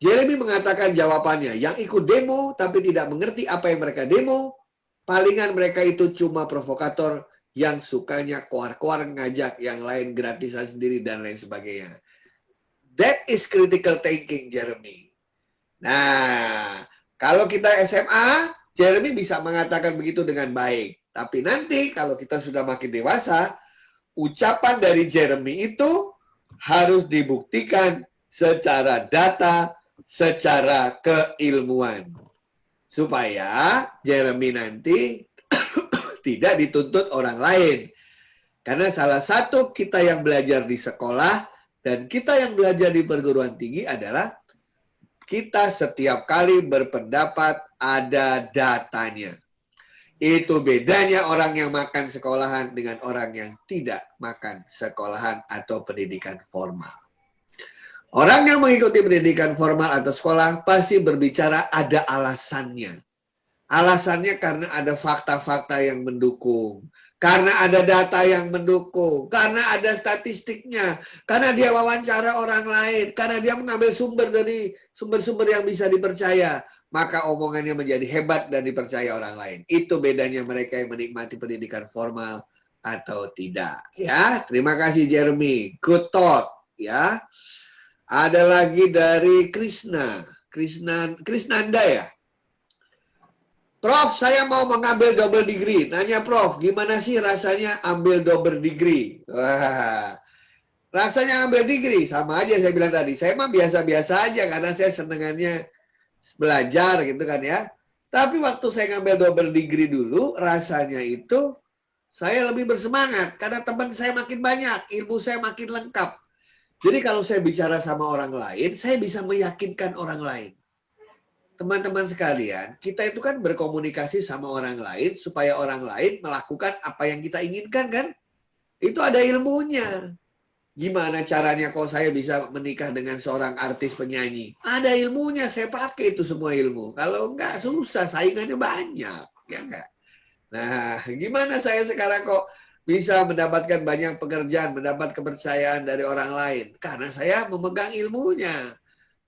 Jeremy mengatakan jawabannya, yang ikut demo tapi tidak mengerti apa yang mereka demo, palingan mereka itu cuma provokator yang sukanya koar-koar ngajak yang lain gratisan sendiri dan lain sebagainya. That is critical thinking, Jeremy. Nah, kalau kita SMA, Jeremy bisa mengatakan begitu dengan baik. Tapi nanti kalau kita sudah makin dewasa, ucapan dari Jeremy itu harus dibuktikan secara data, secara keilmuan. Supaya Jeremy nanti tidak dituntut orang lain. Karena salah satu kita yang belajar di sekolah dan kita yang belajar di perguruan tinggi adalah kita setiap kali berpendapat ada datanya. Itu bedanya orang yang makan sekolahan dengan orang yang tidak makan sekolahan atau pendidikan formal. Orang yang mengikuti pendidikan formal atau sekolah pasti berbicara ada alasannya. Alasannya karena ada fakta-fakta yang mendukung. Karena ada data yang mendukung, karena ada statistiknya, karena dia wawancara orang lain, karena dia mengambil sumber dari sumber-sumber yang bisa dipercaya, maka omongannya menjadi hebat dan dipercaya orang lain. Itu bedanya mereka yang menikmati pendidikan formal atau tidak. Ya, terima kasih Jeremy. Good thought. Ya, ada lagi dari Krisnanda ya. Prof, saya mau mengambil double degree. Nanya Prof, gimana sih rasanya ambil double degree? Wah, rasanya ambil degree sama aja saya bilang tadi. Saya mah biasa-biasa aja karena saya senengannya belajar gitu kan ya. Tapi waktu saya ngambil double degree dulu, rasanya itu saya lebih bersemangat karena teman saya makin banyak, ilmu saya makin lengkap. Jadi kalau saya bicara sama orang lain, saya bisa meyakinkan orang lain. Teman-teman sekalian, kita itu kan berkomunikasi sama orang lain supaya orang lain melakukan apa yang kita inginkan kan? Itu ada ilmunya. Gimana caranya kalau saya bisa menikah dengan seorang artis penyanyi? Ada ilmunya, saya pakai itu semua ilmu. Kalau enggak, susah, saingannya banyak. Ya enggak? Nah, gimana saya sekarang kok bisa mendapatkan banyak pekerjaan, mendapat kepercayaan dari orang lain? Karena saya memegang ilmunya.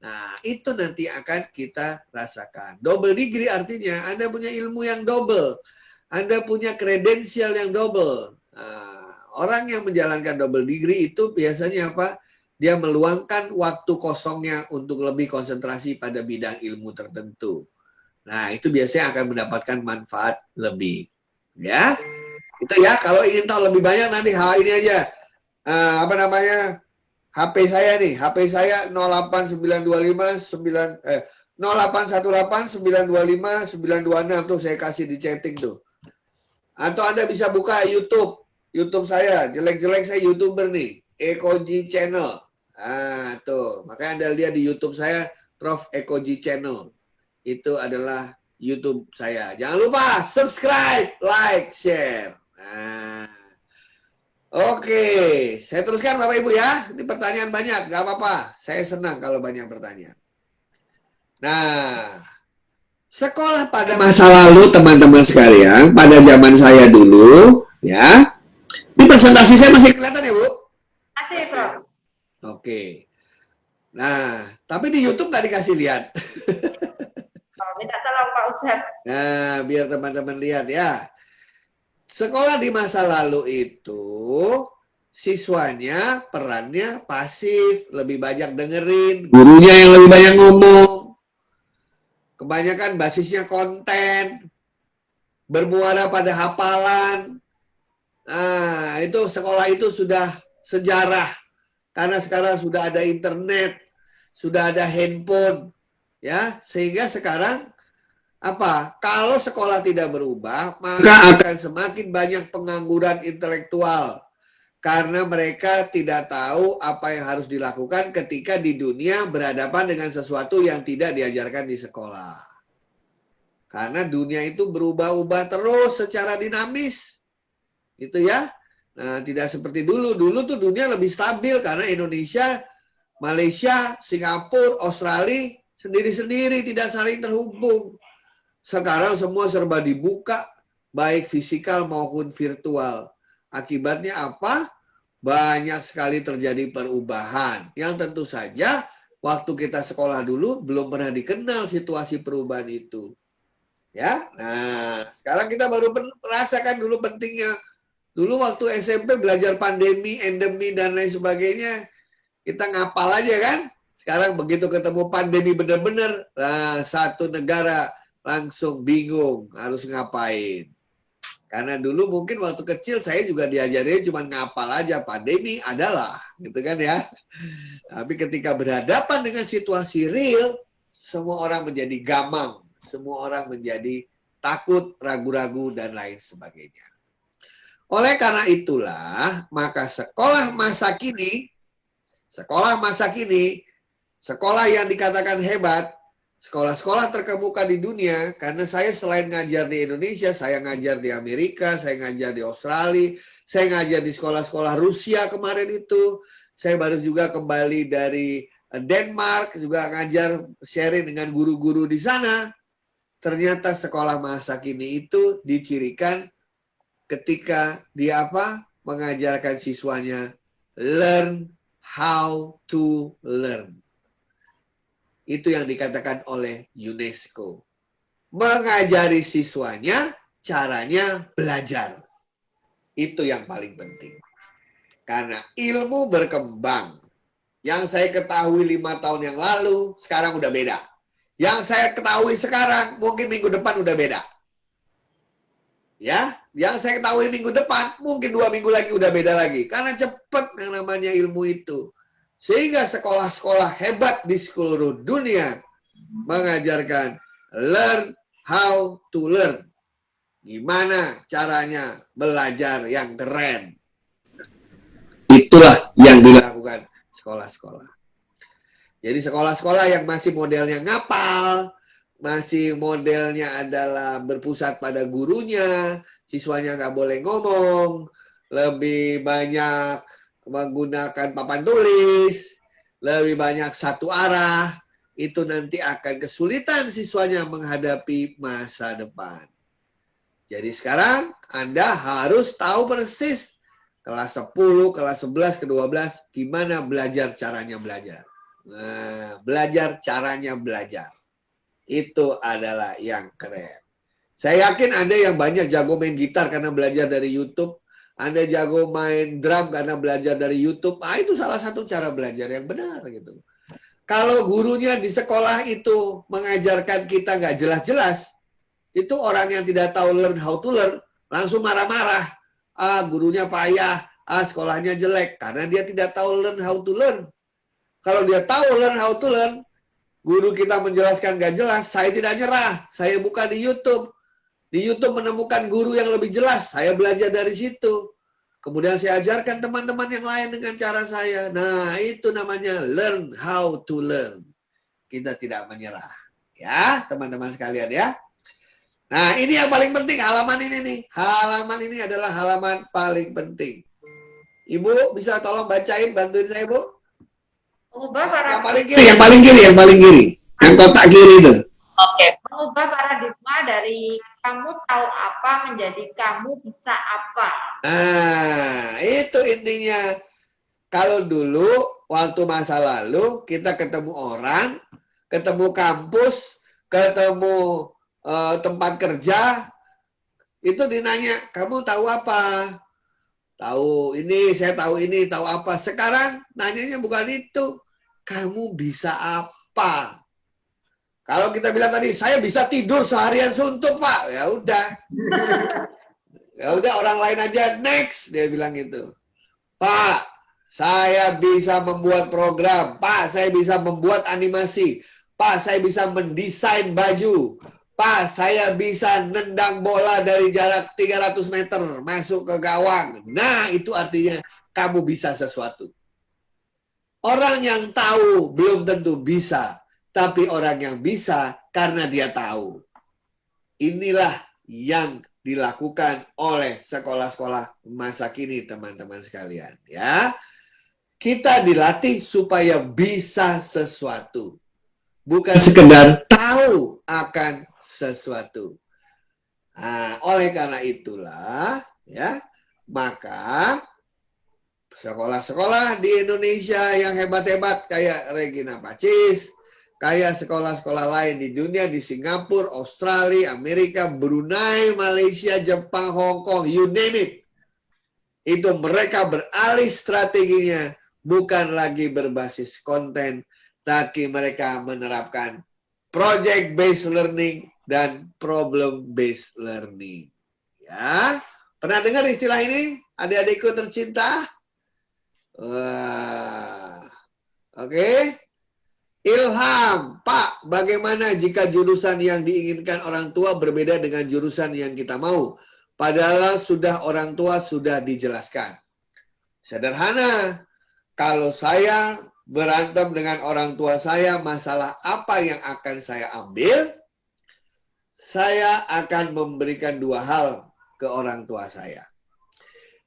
Nah, itu nanti akan kita rasakan. Double degree artinya Anda punya ilmu yang double. Anda punya kredensial yang double. Nah, orang yang menjalankan double degree itu biasanya apa? Dia meluangkan waktu kosongnya untuk lebih konsentrasi pada bidang ilmu tertentu. Nah, itu biasanya akan mendapatkan manfaat lebih. Ya, itu ya. Kalau ingin tahu lebih banyak nanti ini aja. Apa namanya? HP saya nih, HP saya 08925 0818 925 926 tuh saya kasih di chatting tuh. Atau Anda bisa buka YouTube saya, jelek-jelek saya YouTuber nih, Ekoji Channel. Ah, tuh, makanya Anda lihat di YouTube saya Prof Ekoji Channel. Itu adalah YouTube saya. Jangan lupa subscribe, like, share. Nah. Oke, saya teruskan Bapak Ibu ya. Ini pertanyaan banyak, nggak apa-apa. Saya senang kalau banyak pertanyaan. Nah, sekolah pada masa lalu teman-teman sekalian, pada zaman saya dulu, ya. Ini presentasi saya masih kelihatan ya Bu? Masih, Prof. Oke. Nah, tapi di YouTube nggak dikasih lihat. Minta tolong Pak Ustaz. Nah, biar teman-teman lihat ya. Sekolah di masa lalu itu siswanya perannya pasif, lebih banyak dengerin, gurunya yang lebih banyak ngomong. Kebanyakan basisnya konten, bermuara pada hafalan. Nah, itu sekolah itu sudah sejarah. Karena sekarang sudah ada internet, sudah ada handphone, ya, sehingga sekarang apa? Kalau sekolah tidak berubah, maka akan semakin banyak pengangguran intelektual. Karena mereka tidak tahu apa yang harus dilakukan ketika di dunia berhadapan dengan sesuatu yang tidak diajarkan di sekolah. Karena dunia itu berubah-ubah terus secara dinamis. Gitu ya. Nah, tidak seperti dulu. Dulu tuh dunia lebih stabil karena Indonesia, Malaysia, Singapura, Australia sendiri-sendiri tidak saling terhubung. Sekarang semua serba dibuka, baik fisikal maupun virtual. Akibatnya apa? Banyak sekali terjadi perubahan. Yang tentu saja waktu kita sekolah dulu belum pernah dikenal situasi perubahan itu. Ya, nah sekarang kita baru merasakan dulu pentingnya. Dulu waktu SMP belajar pandemi, endemi dan lain sebagainya, kita ngapal aja kan. Sekarang begitu ketemu pandemi benar-benar, nah, satu negara langsung bingung harus ngapain. Karena dulu mungkin waktu kecil saya juga diajarin cuma ngapal aja, pandemi adalah, gitu kan ya. Tapi ketika berhadapan dengan situasi real, semua orang menjadi gamang, semua orang menjadi takut, ragu-ragu dan lain sebagainya. Oleh karena itulah, maka sekolah masa kini, sekolah yang dikatakan hebat, sekolah-sekolah terkemuka di dunia, karena saya selain ngajar di Indonesia, saya ngajar di Amerika, saya ngajar di Australia, saya ngajar di sekolah-sekolah Rusia kemarin itu, saya baru juga kembali dari Denmark, juga ngajar sharing dengan guru-guru di sana. Ternyata sekolah masa kini itu dicirikan ketika dia apa? Mengajarkan siswanya learn how to learn. Itu yang dikatakan oleh UNESCO. Mengajari siswanya caranya belajar. Itu yang paling penting. Karena ilmu berkembang. Yang saya ketahui 5 tahun yang lalu, sekarang udah beda. Yang saya ketahui sekarang, mungkin minggu depan udah beda. Ya, yang saya ketahui minggu depan, mungkin 2 minggu lagi udah beda lagi. Karena cepat yang namanya ilmu itu. Sehingga sekolah-sekolah hebat di seluruh dunia mengajarkan learn how to learn. Gimana caranya belajar yang keren. Itulah yang dilakukan sekolah-sekolah. Jadi sekolah-sekolah yang masih modelnya ngapal, masih modelnya adalah berpusat pada gurunya, siswanya nggak boleh ngomong, lebih banyak menggunakan papan tulis, lebih banyak satu arah, itu nanti akan kesulitan siswanya menghadapi masa depan. Jadi sekarang Anda harus tahu persis kelas 10, kelas 11, ke 12, gimana belajar caranya belajar. Nah, belajar caranya belajar. Itu adalah yang keren. Saya yakin Anda yang banyak jago main gitar karena belajar dari YouTube. Anda jago main drum karena belajar dari YouTube. Ah, itu salah satu cara belajar yang benar gitu. Kalau gurunya di sekolah itu mengajarkan kita nggak jelas-jelas, itu orang yang tidak tahu learn how to learn, langsung marah-marah. Ah, gurunya payah, ah, sekolahnya jelek, karena dia tidak tahu learn how to learn. Kalau dia tahu learn how to learn, guru kita menjelaskan nggak jelas, saya tidak nyerah. Saya buka di YouTube. Di YouTube menemukan guru yang lebih jelas, saya belajar dari situ. Kemudian saya ajarkan teman-teman yang lain dengan cara saya. Nah, itu namanya learn how to learn. Kita tidak menyerah. Ya, teman-teman sekalian ya. Nah, ini yang paling penting, halaman ini nih. Halaman ini adalah halaman paling penting. Ibu, bisa tolong bacain, bantuin saya, Bu? Mengubah Yang paling kiri. Yang kotak kiri itu. Oke, mengubah paradigma dari kamu tahu apa menjadi kamu bisa apa. Nah, itu intinya. Kalau dulu, waktu masa lalu, kita ketemu orang, ketemu kampus, ketemu tempat kerja, itu dinanya, kamu tahu apa? Tahu ini, saya tahu ini, tahu apa. Sekarang nanyanya bukan itu. Kamu bisa apa? Kalau kita bilang tadi, saya bisa tidur seharian suntuk, Pak. Ya udah. Ya udah, orang lain aja next, dia bilang gitu. Pak, saya bisa membuat program. Pak, saya bisa membuat animasi. Pak, saya bisa mendesain baju. Pak, saya bisa nendang bola dari jarak 300 meter masuk ke gawang. Nah, itu artinya kamu bisa sesuatu. Orang yang tahu belum tentu bisa. Tapi orang yang bisa karena dia tahu. Inilah yang dilakukan oleh sekolah-sekolah masa kini, teman-teman sekalian. Ya, kita dilatih supaya bisa sesuatu. Bukan sekedar tahu akan sesuatu. Nah, oleh karena itulah, ya, maka sekolah-sekolah di Indonesia yang hebat-hebat kayak Regina Pacis, kayak sekolah-sekolah lain di dunia, di Singapura, Australia, Amerika, Brunei, Malaysia, Jepang, Hong Kong, you name it. Itu mereka beralih strateginya, bukan lagi berbasis konten, tapi mereka menerapkan project-based learning dan problem-based learning. Ya, pernah dengar istilah ini, adik-adikku tercinta? Wah, oke. Ilham, Pak, bagaimana jika jurusan yang diinginkan orang tua berbeda dengan jurusan yang kita mau? Padahal orang tua sudah dijelaskan. Sederhana, kalau saya berantem dengan orang tua saya, masalah apa yang akan saya ambil? Saya akan memberikan 2 hal ke orang tua saya.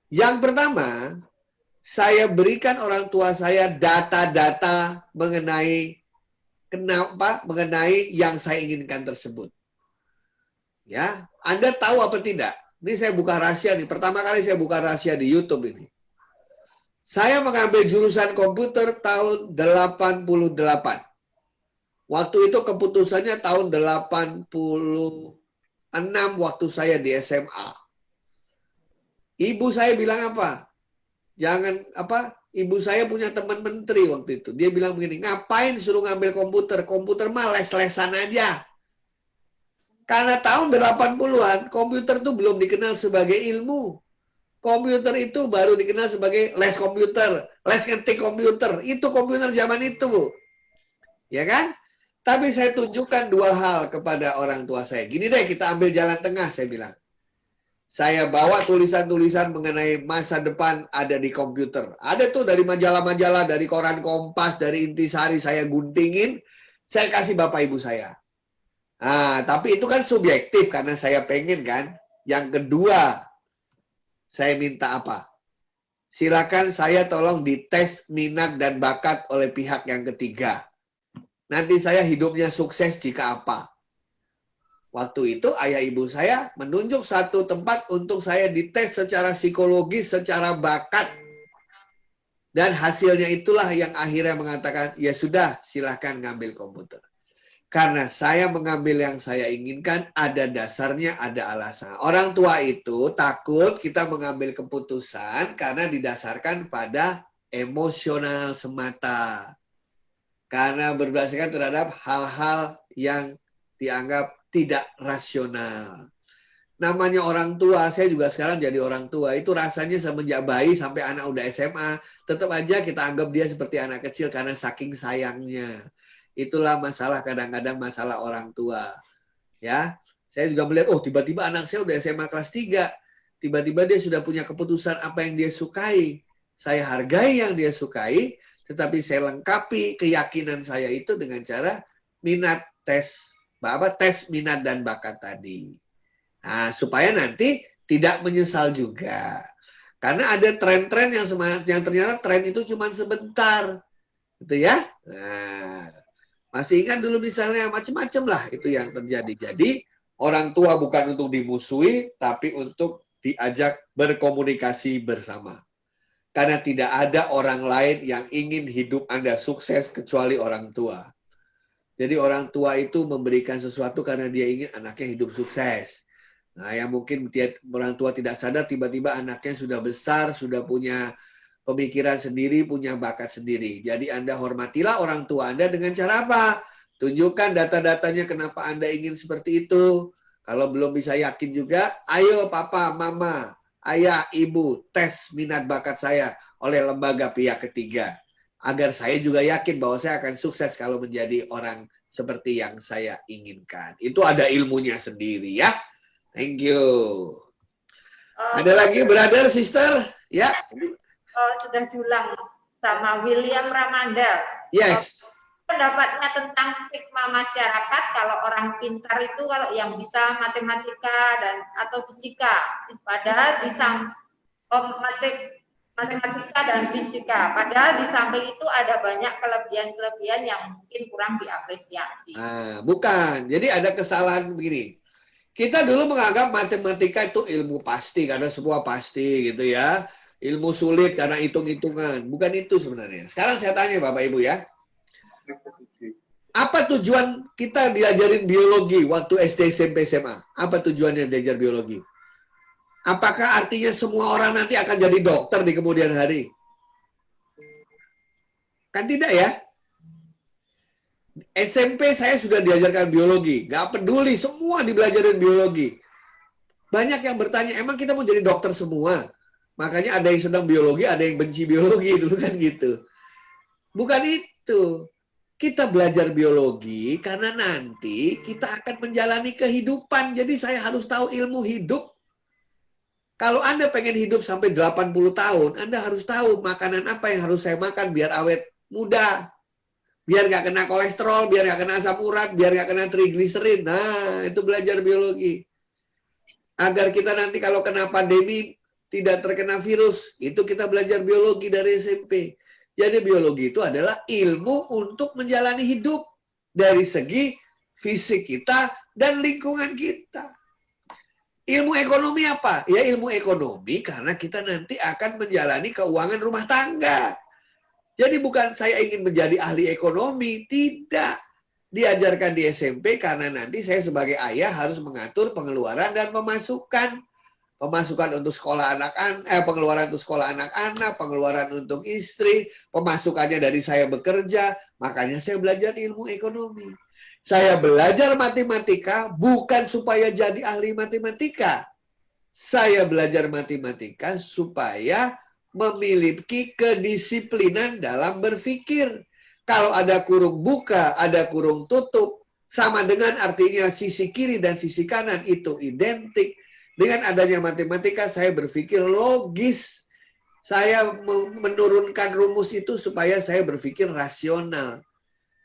Yang pertama, saya berikan orang tua saya data-data mengenai yang saya inginkan tersebut. Ya, Anda tahu apa tidak? Ini saya buka rahasia nih. Pertama kali saya buka rahasia di YouTube ini. Saya mengambil jurusan komputer tahun 88. Waktu itu keputusannya tahun 86 waktu saya di SMA. Ibu saya bilang apa? Jangan apa? Ibu saya punya teman menteri waktu itu. Dia bilang begini, ngapain suruh ngambil komputer? Komputer mah les-lesan aja. Karena tahun 80-an, komputer tuh belum dikenal sebagai ilmu. Komputer itu baru dikenal sebagai les komputer, les ngetik komputer. Itu komputer zaman itu, Bu. Ya kan? Tapi saya tunjukkan dua hal kepada orang tua saya. Gini deh, kita ambil jalan tengah, saya bilang. Saya bawa tulisan-tulisan mengenai masa depan ada di komputer. Ada tuh dari majalah-majalah, dari koran Kompas, dari Intisari, saya guntingin. Saya kasih bapak ibu saya. Nah, tapi itu kan subjektif karena saya pengen kan. Yang kedua, saya minta apa? Silakan saya tolong dites minat dan bakat oleh pihak yang ketiga. Nanti saya hidupnya sukses jika apa? Waktu itu ayah ibu saya menunjuk satu tempat untuk saya dites secara psikologis, secara bakat. Dan hasilnya itulah yang akhirnya mengatakan, ya sudah silahkan ngambil komputer. Karena saya mengambil yang saya inginkan, ada dasarnya, ada alasan. Orang tua itu takut kita mengambil keputusan karena didasarkan pada emosional semata. Karena berdasarkan terhadap hal-hal yang dianggap tidak rasional. Namanya orang tua, saya juga sekarang jadi orang tua, itu rasanya semenjak bayi sampai anak udah SMA, tetap aja kita anggap dia seperti anak kecil karena saking sayangnya. Itulah masalah kadang-kadang masalah orang tua. Ya, saya juga melihat, oh tiba-tiba anak saya udah SMA kelas 3. Tiba-tiba dia sudah punya keputusan apa yang dia sukai. Saya hargai yang dia sukai, tetapi saya lengkapi keyakinan saya itu dengan cara minat tes minat dan bakat tadi. Nah, supaya nanti tidak menyesal juga. Karena ada tren-tren yang ternyata tren itu cuma sebentar. Gitu ya. Nah, masih ingat dulu misalnya macam-macam lah itu yang terjadi. Jadi orang tua bukan untuk dimusuhi, tapi untuk diajak berkomunikasi bersama. Karena tidak ada orang lain yang ingin hidup Anda sukses kecuali orang tua. Jadi orang tua itu memberikan sesuatu karena dia ingin anaknya hidup sukses. Nah, yang mungkin orang tua tidak sadar tiba-tiba anaknya sudah besar, sudah punya pemikiran sendiri, punya bakat sendiri. Jadi Anda hormatilah orang tua Anda dengan cara apa? Tunjukkan data-datanya kenapa Anda ingin seperti itu. Kalau belum bisa yakin juga, ayo papa, mama, ayah, ibu, tes minat bakat saya oleh lembaga pihak ketiga. Agar saya juga yakin bahwa saya akan sukses kalau menjadi orang seperti yang saya inginkan. Itu ada ilmunya sendiri ya. Thank you. Ada lagi brother, sister? Ya. Sudah diulang sama William Ramanda. Yes. Pendapatnya tentang stigma masyarakat kalau orang pintar itu kalau yang bisa matematika dan atau fisika, padahal di matematika dan fisika, padahal di samping itu ada banyak kelebihan-kelebihan yang mungkin kurang diapresiasi. Bukan. Jadi ada kesalahan begini. Kita dulu menganggap matematika itu ilmu pasti karena semua pasti gitu ya. Ilmu sulit karena hitung-hitungan. Bukan itu sebenarnya. Sekarang saya tanya Bapak Ibu ya. Apa tujuan kita diajarin biologi waktu SD, SMP, SMA? Apa tujuannya diajar biologi? Apakah artinya semua orang nanti akan jadi dokter di kemudian hari? Kan tidak ya? SMP saya sudah diajarkan biologi. Gak peduli, semua dibelajarin biologi. Banyak yang bertanya, emang kita mau jadi dokter semua? Makanya ada yang senang biologi, ada yang benci biologi, dulu kan gitu. Bukan itu. Kita belajar biologi karena nanti kita akan menjalani kehidupan. Jadi saya harus tahu ilmu hidup. Kalau Anda pengen hidup sampai 80 tahun, Anda harus tahu makanan apa yang harus saya makan biar awet muda. Biar nggak kena kolesterol, biar nggak kena asam urat, biar nggak kena trigliserid. Nah, itu belajar biologi. Agar kita nanti kalau kena pandemi, tidak terkena virus. Itu kita belajar biologi dari SMP. Jadi biologi itu adalah ilmu untuk menjalani hidup dari segi fisik kita dan lingkungan kita. Ilmu ekonomi apa? Ya ilmu ekonomi karena kita nanti akan menjalani keuangan rumah tangga. Jadi bukan saya ingin menjadi ahli ekonomi, tidak. Diajarkan di SMP karena nanti saya sebagai ayah harus mengatur pengeluaran dan pemasukan. Pemasukan untuk sekolah pengeluaran untuk sekolah anak-anak, pengeluaran untuk istri, pemasukannya dari saya bekerja. Makanya saya belajar ilmu ekonomi. Saya belajar matematika bukan supaya jadi ahli matematika. Saya belajar matematika supaya memiliki kedisiplinan dalam berpikir. Kalau ada kurung buka, ada kurung tutup, sama dengan artinya sisi kiri dan sisi kanan itu identik. Dengan adanya matematika, saya berpikir logis. Saya menurunkan rumus itu supaya saya berpikir rasional.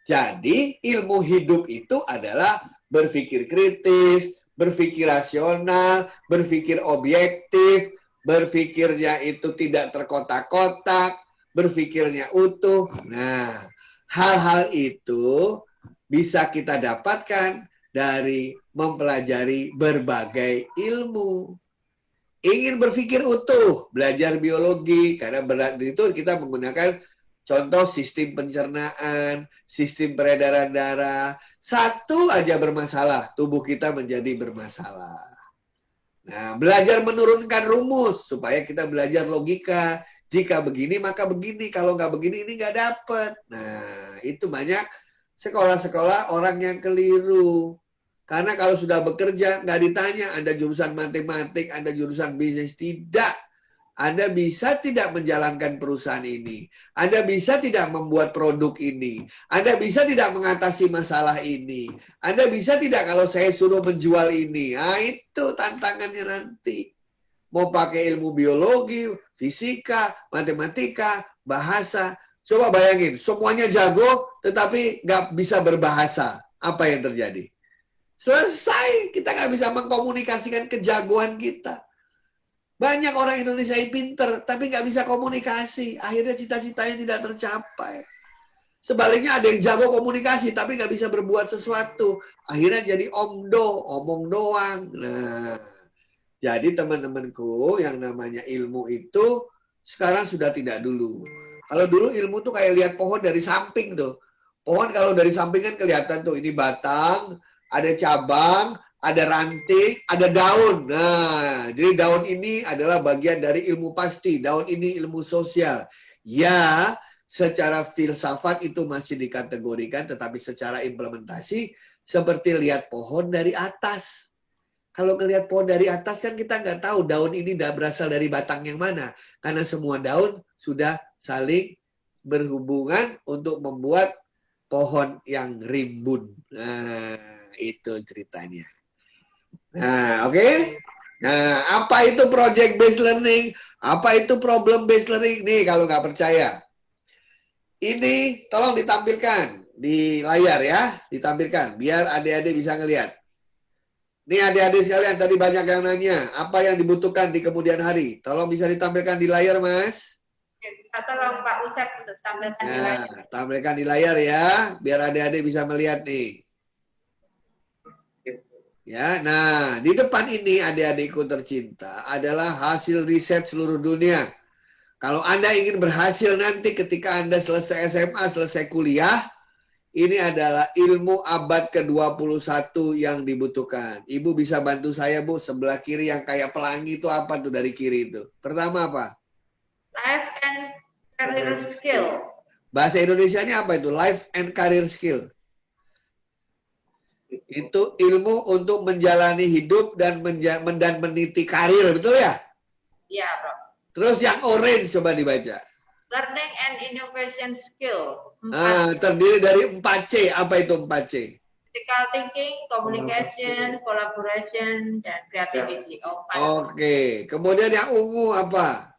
Jadi ilmu hidup itu adalah berpikir kritis, berpikir rasional, berpikir objektif, berpikirnya itu tidak terkotak-kotak, berpikirnya utuh. Nah, hal-hal itu bisa kita dapatkan dari mempelajari berbagai ilmu. Ingin berpikir utuh, belajar biologi, karena berarti itu kita menggunakan contoh sistem pencernaan, sistem peredaran darah. Satu aja bermasalah, tubuh kita menjadi bermasalah. Nah, belajar menurunkan rumus supaya kita belajar logika. Jika begini maka begini, kalau nggak begini ini nggak dapet. Nah, itu banyak sekolah-sekolah orang yang keliru. Karena kalau sudah bekerja nggak ditanya ada jurusan matematik, ada jurusan bisnis, tidak. Anda bisa tidak menjalankan perusahaan ini. Anda bisa tidak membuat produk ini. Anda bisa tidak mengatasi masalah ini. Anda bisa tidak kalau saya suruh menjual ini. Nah, itu tantangannya nanti. Mau pakai ilmu biologi, fisika, matematika, bahasa. Coba bayangin, semuanya jago tetapi nggak bisa berbahasa. Apa yang terjadi? Selesai, kita nggak bisa mengkomunikasikan kejagoan kita. Banyak orang Indonesia yang pinter, tapi nggak bisa komunikasi. Akhirnya cita-citanya tidak tercapai. Sebaliknya ada yang jago komunikasi, tapi nggak bisa berbuat sesuatu. Akhirnya jadi omdo, omong doang. Nah, jadi teman-temanku yang namanya ilmu itu sekarang sudah tidak dulu. Kalau dulu ilmu tuh kayak lihat pohon dari samping tuh. Pohon kalau dari samping kan kelihatan tuh, ini batang, ada cabang, ada ranting, ada daun. Nah, jadi daun ini adalah bagian dari ilmu pasti. Daun ini ilmu sosial. Ya, secara filsafat itu masih dikategorikan, tetapi secara implementasi seperti lihat pohon dari atas. Kalau ngelihat pohon dari atas kan kita nggak tahu daun ini berasal dari batang yang mana. Karena semua daun sudah saling berhubungan untuk membuat pohon yang rimbun. Nah, itu ceritanya. Nah, oke. Nah, apa itu project based learning? Apa itu problem based learning? Nih, kalau nggak percaya. Ini tolong ditampilkan di layar ya. Ditampilkan, biar adik-adik bisa ngelihat. Nih adik-adik sekalian, tadi banyak yang nanya. Apa yang dibutuhkan di kemudian hari? Tolong bisa ditampilkan di layar, Mas. Tolong Pak Ucap untuk tampilkan di layar. Tampilkan di layar ya, biar adik-adik bisa melihat nih. Ya, nah di depan ini adik-adikku tercinta adalah hasil riset seluruh dunia. Kalau Anda ingin berhasil nanti ketika Anda selesai SMA, selesai kuliah, ini adalah ilmu abad ke-21 yang dibutuhkan. Ibu bisa bantu saya, Bu, sebelah kiri yang kayak pelangi itu apa tuh dari kiri itu? Pertama apa? Life and career skill. Bahasa Indonesianya apa itu? Life and career skill. Itu ilmu untuk menjalani hidup dan meniti karir, betul ya? Iya, Bro. Terus yang orange coba dibaca. Learning and innovation skill. Terdiri dari 4C. Apa itu 4C? Critical thinking, communication, collaboration, dan creativity. Oke. Kemudian yang ungu apa?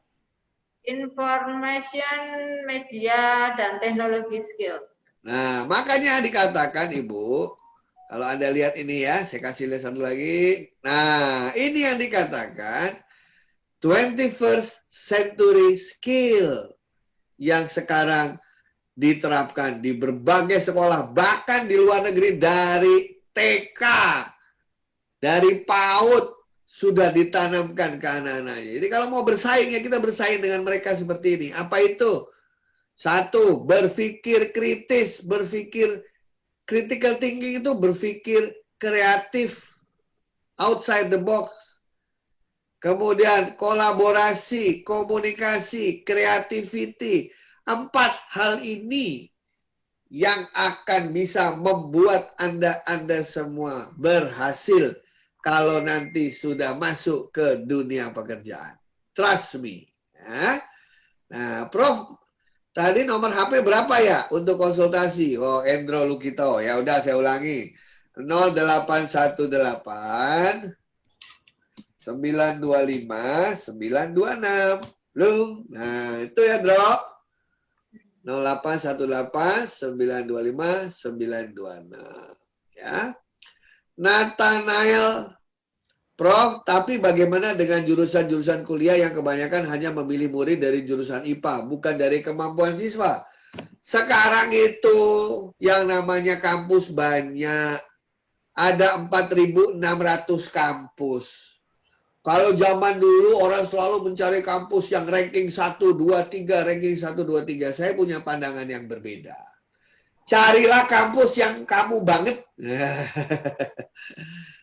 Information, media, dan teknologi skill. Nah, makanya dikatakan, Ibu, kalau Anda lihat ini ya, saya kasih lihat satu lagi. Nah, ini yang dikatakan 21st century skill yang sekarang diterapkan di berbagai sekolah, bahkan di luar negeri dari TK, dari PAUD sudah ditanamkan ke anak-anaknya. Jadi kalau mau bersaing, ya kita bersaing dengan mereka seperti ini. Apa itu? Satu, berpikir kritis, berpikir critical thinking itu berpikir kreatif, outside the box. Kemudian kolaborasi, komunikasi, creativity. 4 hal ini yang akan bisa membuat Anda semua berhasil kalau nanti sudah masuk ke dunia pekerjaan. Trust me. Ya. Nah, Prof, tadi nomor HP berapa ya untuk konsultasi? Oh, Endro Lukito. Ya udah saya ulangi. 0818 925 926. Belum? Nah, itu ya, Bro. 0818 925 926. Ya. Nathanael, Prof, tapi bagaimana dengan jurusan-jurusan kuliah yang kebanyakan hanya memilih murid dari jurusan IPA, bukan dari kemampuan siswa? Sekarang itu yang namanya kampus banyak. Ada 4.600 kampus. Kalau zaman dulu orang selalu mencari kampus yang ranking 1, 2, 3, ranking 1, 2, 3. Saya punya pandangan yang berbeda. Carilah kampus yang kamu banget.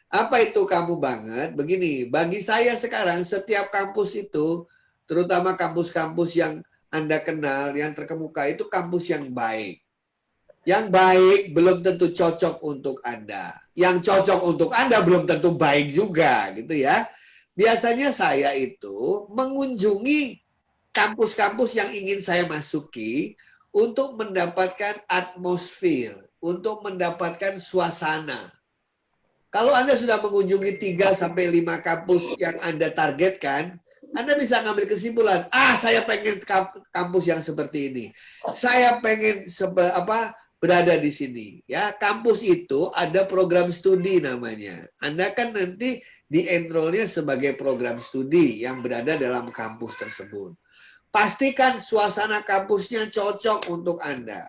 Apa itu kamu banget? Begini, bagi saya sekarang setiap kampus itu, terutama kampus-kampus yang Anda kenal, yang terkemuka, itu kampus yang baik. Yang baik belum tentu cocok untuk Anda. Yang cocok untuk Anda belum tentu baik juga, gitu ya. Biasanya saya itu mengunjungi kampus-kampus yang ingin saya masuki untuk mendapatkan atmosfer, untuk mendapatkan suasana. Kalau Anda sudah mengunjungi 3-5 kampus yang Anda targetkan, Anda bisa ngambil kesimpulan, saya pengen kampus yang seperti ini. Saya pengen berada di sini. Ya, kampus itu ada program studi namanya. Anda kan nanti di-enroll-nya sebagai program studi yang berada dalam kampus tersebut. Pastikan suasana kampusnya cocok untuk Anda.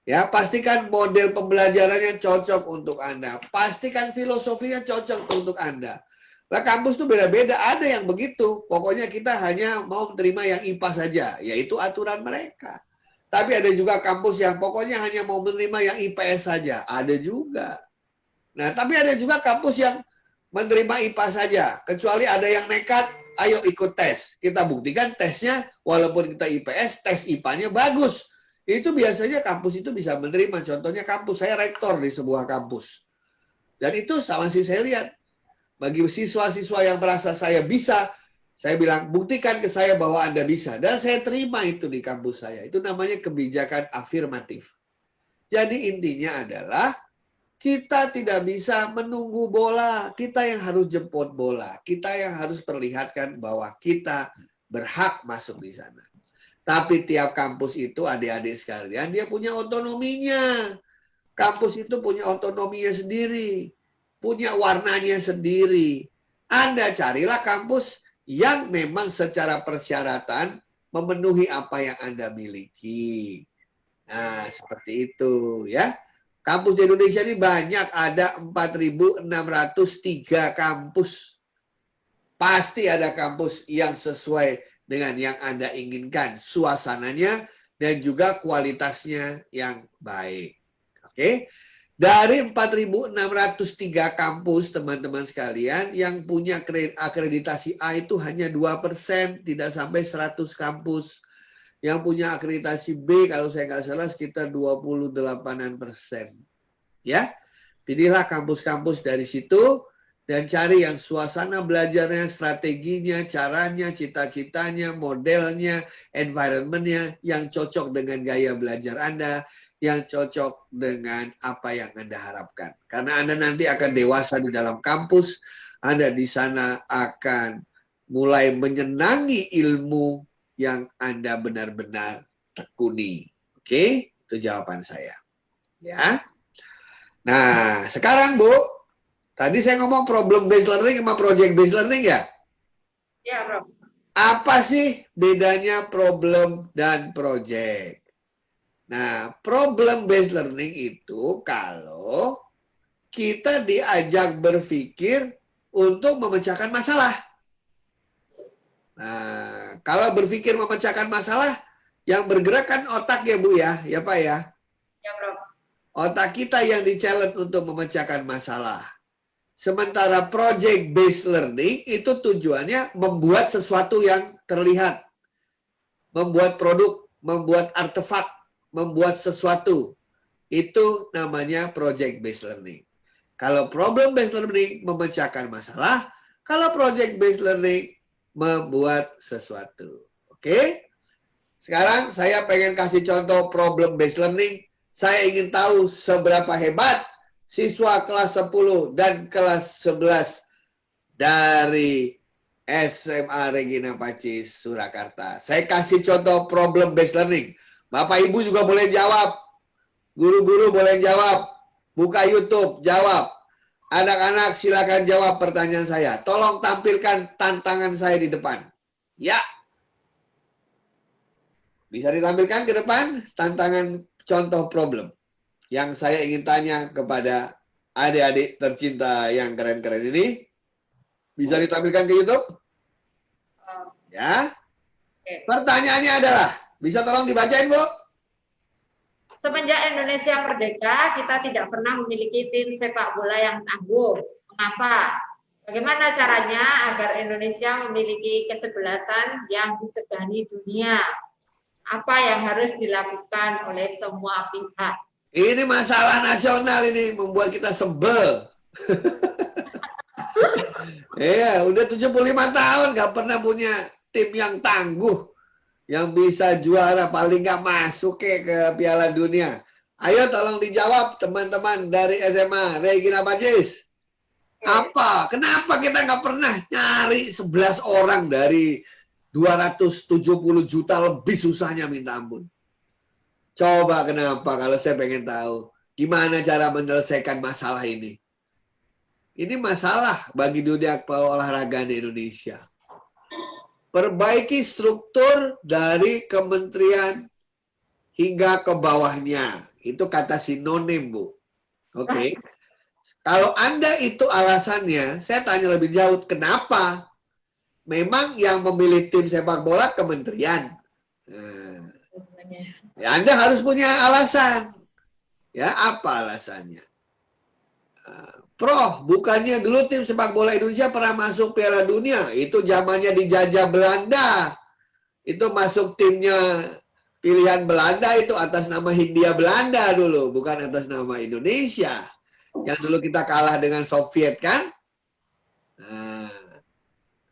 Ya, pastikan model pembelajarannya cocok untuk Anda. Pastikan filosofinya cocok untuk Anda. Lah kampus itu beda-beda, ada yang begitu. Pokoknya kita hanya mau menerima yang IPA saja, yaitu aturan mereka. Tapi ada juga kampus yang pokoknya hanya mau menerima yang IPS saja, ada juga. Nah, tapi ada juga kampus yang menerima IPA saja, kecuali ada yang nekat, ayo ikut tes. Kita buktikan tesnya, walaupun kita IPS, tes IPA-nya bagus. Itu biasanya kampus itu bisa menerima. Contohnya kampus, saya rektor di sebuah kampus. Dan itu sama sih saya lihat. Bagi siswa-siswa yang merasa saya bisa, saya bilang, buktikan ke saya bahwa Anda bisa. Dan saya terima itu di kampus saya. Itu namanya kebijakan afirmatif. Jadi intinya adalah, kita tidak bisa menunggu bola. Kita yang harus jemput bola. Kita yang harus perlihatkan bahwa kita berhak masuk di sana. Tapi tiap kampus itu, adik-adik sekalian, dia punya otonominya. Kampus itu punya otonominya sendiri. Punya warnanya sendiri. Anda carilah kampus yang memang secara persyaratan memenuhi apa yang Anda miliki. Nah, seperti itu ya. Kampus di Indonesia ini banyak, ada 4.603 kampus. Pasti ada kampus yang sesuai dengan yang Anda inginkan. Suasananya dan juga kualitasnya yang baik. Oke. Dari 4.603 kampus, teman-teman sekalian, yang punya akreditasi A itu hanya 2%, tidak sampai 100 kampus. Yang punya akreditasi B, kalau saya nggak salah, sekitar 28%. Ya, pilihlah kampus-kampus dari situ, dan cari yang suasana belajarnya, strateginya, caranya, cita-citanya, modelnya, environment-nya, yang cocok dengan gaya belajar Anda, yang cocok dengan apa yang Anda harapkan. Karena Anda nanti akan dewasa di dalam kampus, Anda di sana akan mulai menyenangi ilmu yang Anda benar-benar tekuni. Oke, itu jawaban saya. Ya. Nah, sekarang Bu, tadi saya ngomong problem based learning sama project based learning ya? Ya, Bro. Apa sih bedanya problem dan project? Nah, problem based learning itu kalau kita diajak berpikir untuk memecahkan masalah. Nah, kalau berpikir memecahkan masalah, yang bergerak kan otak ya Bu ya Pak ya. Ya, Bro. Otak kita yang di-challenge untuk memecahkan masalah. Sementara project based learning itu tujuannya membuat sesuatu yang terlihat. Membuat produk, membuat artefak, membuat sesuatu. Itu namanya project based learning. Kalau problem based learning memecahkan masalah, kalau project based learning membuat sesuatu. Oke? Sekarang saya pengen kasih contoh problem based learning. Saya ingin tahu seberapa hebat siswa kelas 10 dan kelas 11 dari SMA Regina Pacis Surakarta. Saya kasih contoh problem based learning. Bapak Ibu juga boleh jawab. Guru-guru boleh jawab. Buka YouTube, jawab. Anak-anak silakan jawab pertanyaan saya. Tolong tampilkan tantangan saya di depan. Ya. Bisa ditampilkan ke depan tantangan contoh problem yang saya ingin tanya kepada adik-adik tercinta yang keren-keren ini. Bisa ditampilkan ke YouTube? Ya. Pertanyaannya adalah, bisa tolong dibacain, Bu? Semenjak Indonesia merdeka, kita tidak pernah memiliki tim sepak bola yang tangguh. Mengapa? Bagaimana caranya agar Indonesia memiliki kesebelasan yang disegani dunia? Apa yang harus dilakukan oleh semua pihak? Ini masalah nasional ini, membuat kita sebel. Iya, udah 75 tahun gak pernah punya tim yang tangguh. Yang bisa juara, paling nggak masuk ke Piala Dunia. Ayo tolong dijawab teman-teman dari SMA Regina Pacis. Apa? Kenapa kita nggak pernah nyari 11 orang dari 270 juta lebih susahnya minta ampun. Coba kenapa kalau saya pengen tahu. Gimana cara menyelesaikan masalah ini? Ini masalah bagi dunia olahraga di Indonesia. Perbaiki struktur dari kementerian hingga ke bawahnya. Itu kata sinonim, Bu. Oke. Kalau Anda itu alasannya, saya tanya lebih jauh, kenapa? Memang yang memilih tim sepak bola kementerian. Nah, ya Anda harus punya alasan. Ya, apa alasannya? Prof, bukannya dulu tim sepak bola Indonesia pernah masuk Piala Dunia. Itu zamannya dijajah Belanda. Itu masuk timnya pilihan Belanda itu atas nama Hindia Belanda dulu. Bukan atas nama Indonesia. Yang dulu kita kalah dengan Soviet kan? Nah,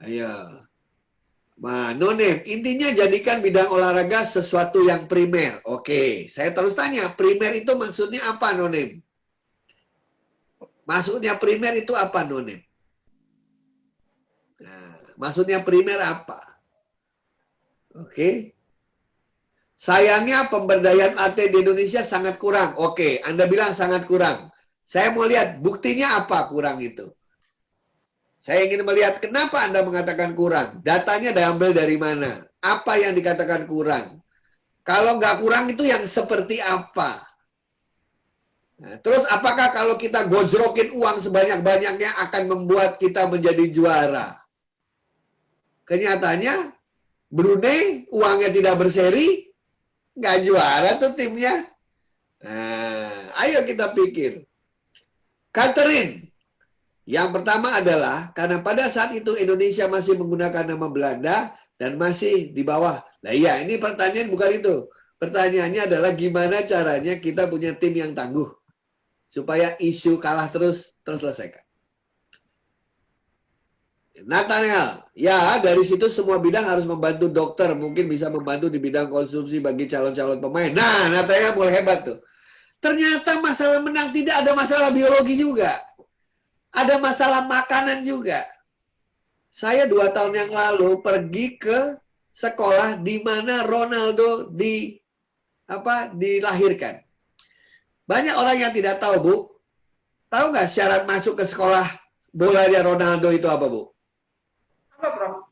ayo. Nah, Nonem, intinya jadikan bidang olahraga sesuatu yang primer. Oke, saya terus tanya, primer itu maksudnya apa, Nonem? Maksudnya primer itu apa, Nonem? Nah, maksudnya primer apa? Oke. Sayangnya pemberdayaan atlet di Indonesia sangat kurang. Oke, Anda bilang sangat kurang. Saya mau lihat buktinya apa kurang itu. Saya ingin melihat kenapa Anda mengatakan kurang. Datanya diambil dari mana? Apa yang dikatakan kurang? Kalau nggak kurang itu yang seperti apa? Nah, terus apakah kalau kita gojrokin uang sebanyak-banyaknya akan membuat kita menjadi juara? Kenyataannya Brunei uangnya tidak berseri, nggak juara tuh timnya. Nah, ayo kita pikir. Catherine, yang pertama adalah karena pada saat itu Indonesia masih menggunakan nama Belanda dan masih di bawah. Nah iya, ini pertanyaan bukan itu. Pertanyaannya adalah gimana caranya kita punya tim yang tangguh supaya isu kalah terus terselesaikan. Nathaniel, ya dari situ semua bidang harus membantu dokter, mungkin bisa membantu di bidang konsumsi bagi calon-calon pemain. Nah, Nathaniel mulai hebat tuh. Ternyata masalah menang tidak ada masalah biologi juga. Ada masalah makanan juga. Saya 2 tahun yang lalu pergi ke sekolah di mana Ronaldo dilahirkan. Banyak orang yang tidak tahu, Bu. Tahu nggak syarat masuk ke sekolah bolanya Ronaldo itu apa, Bu? Apa, Bro?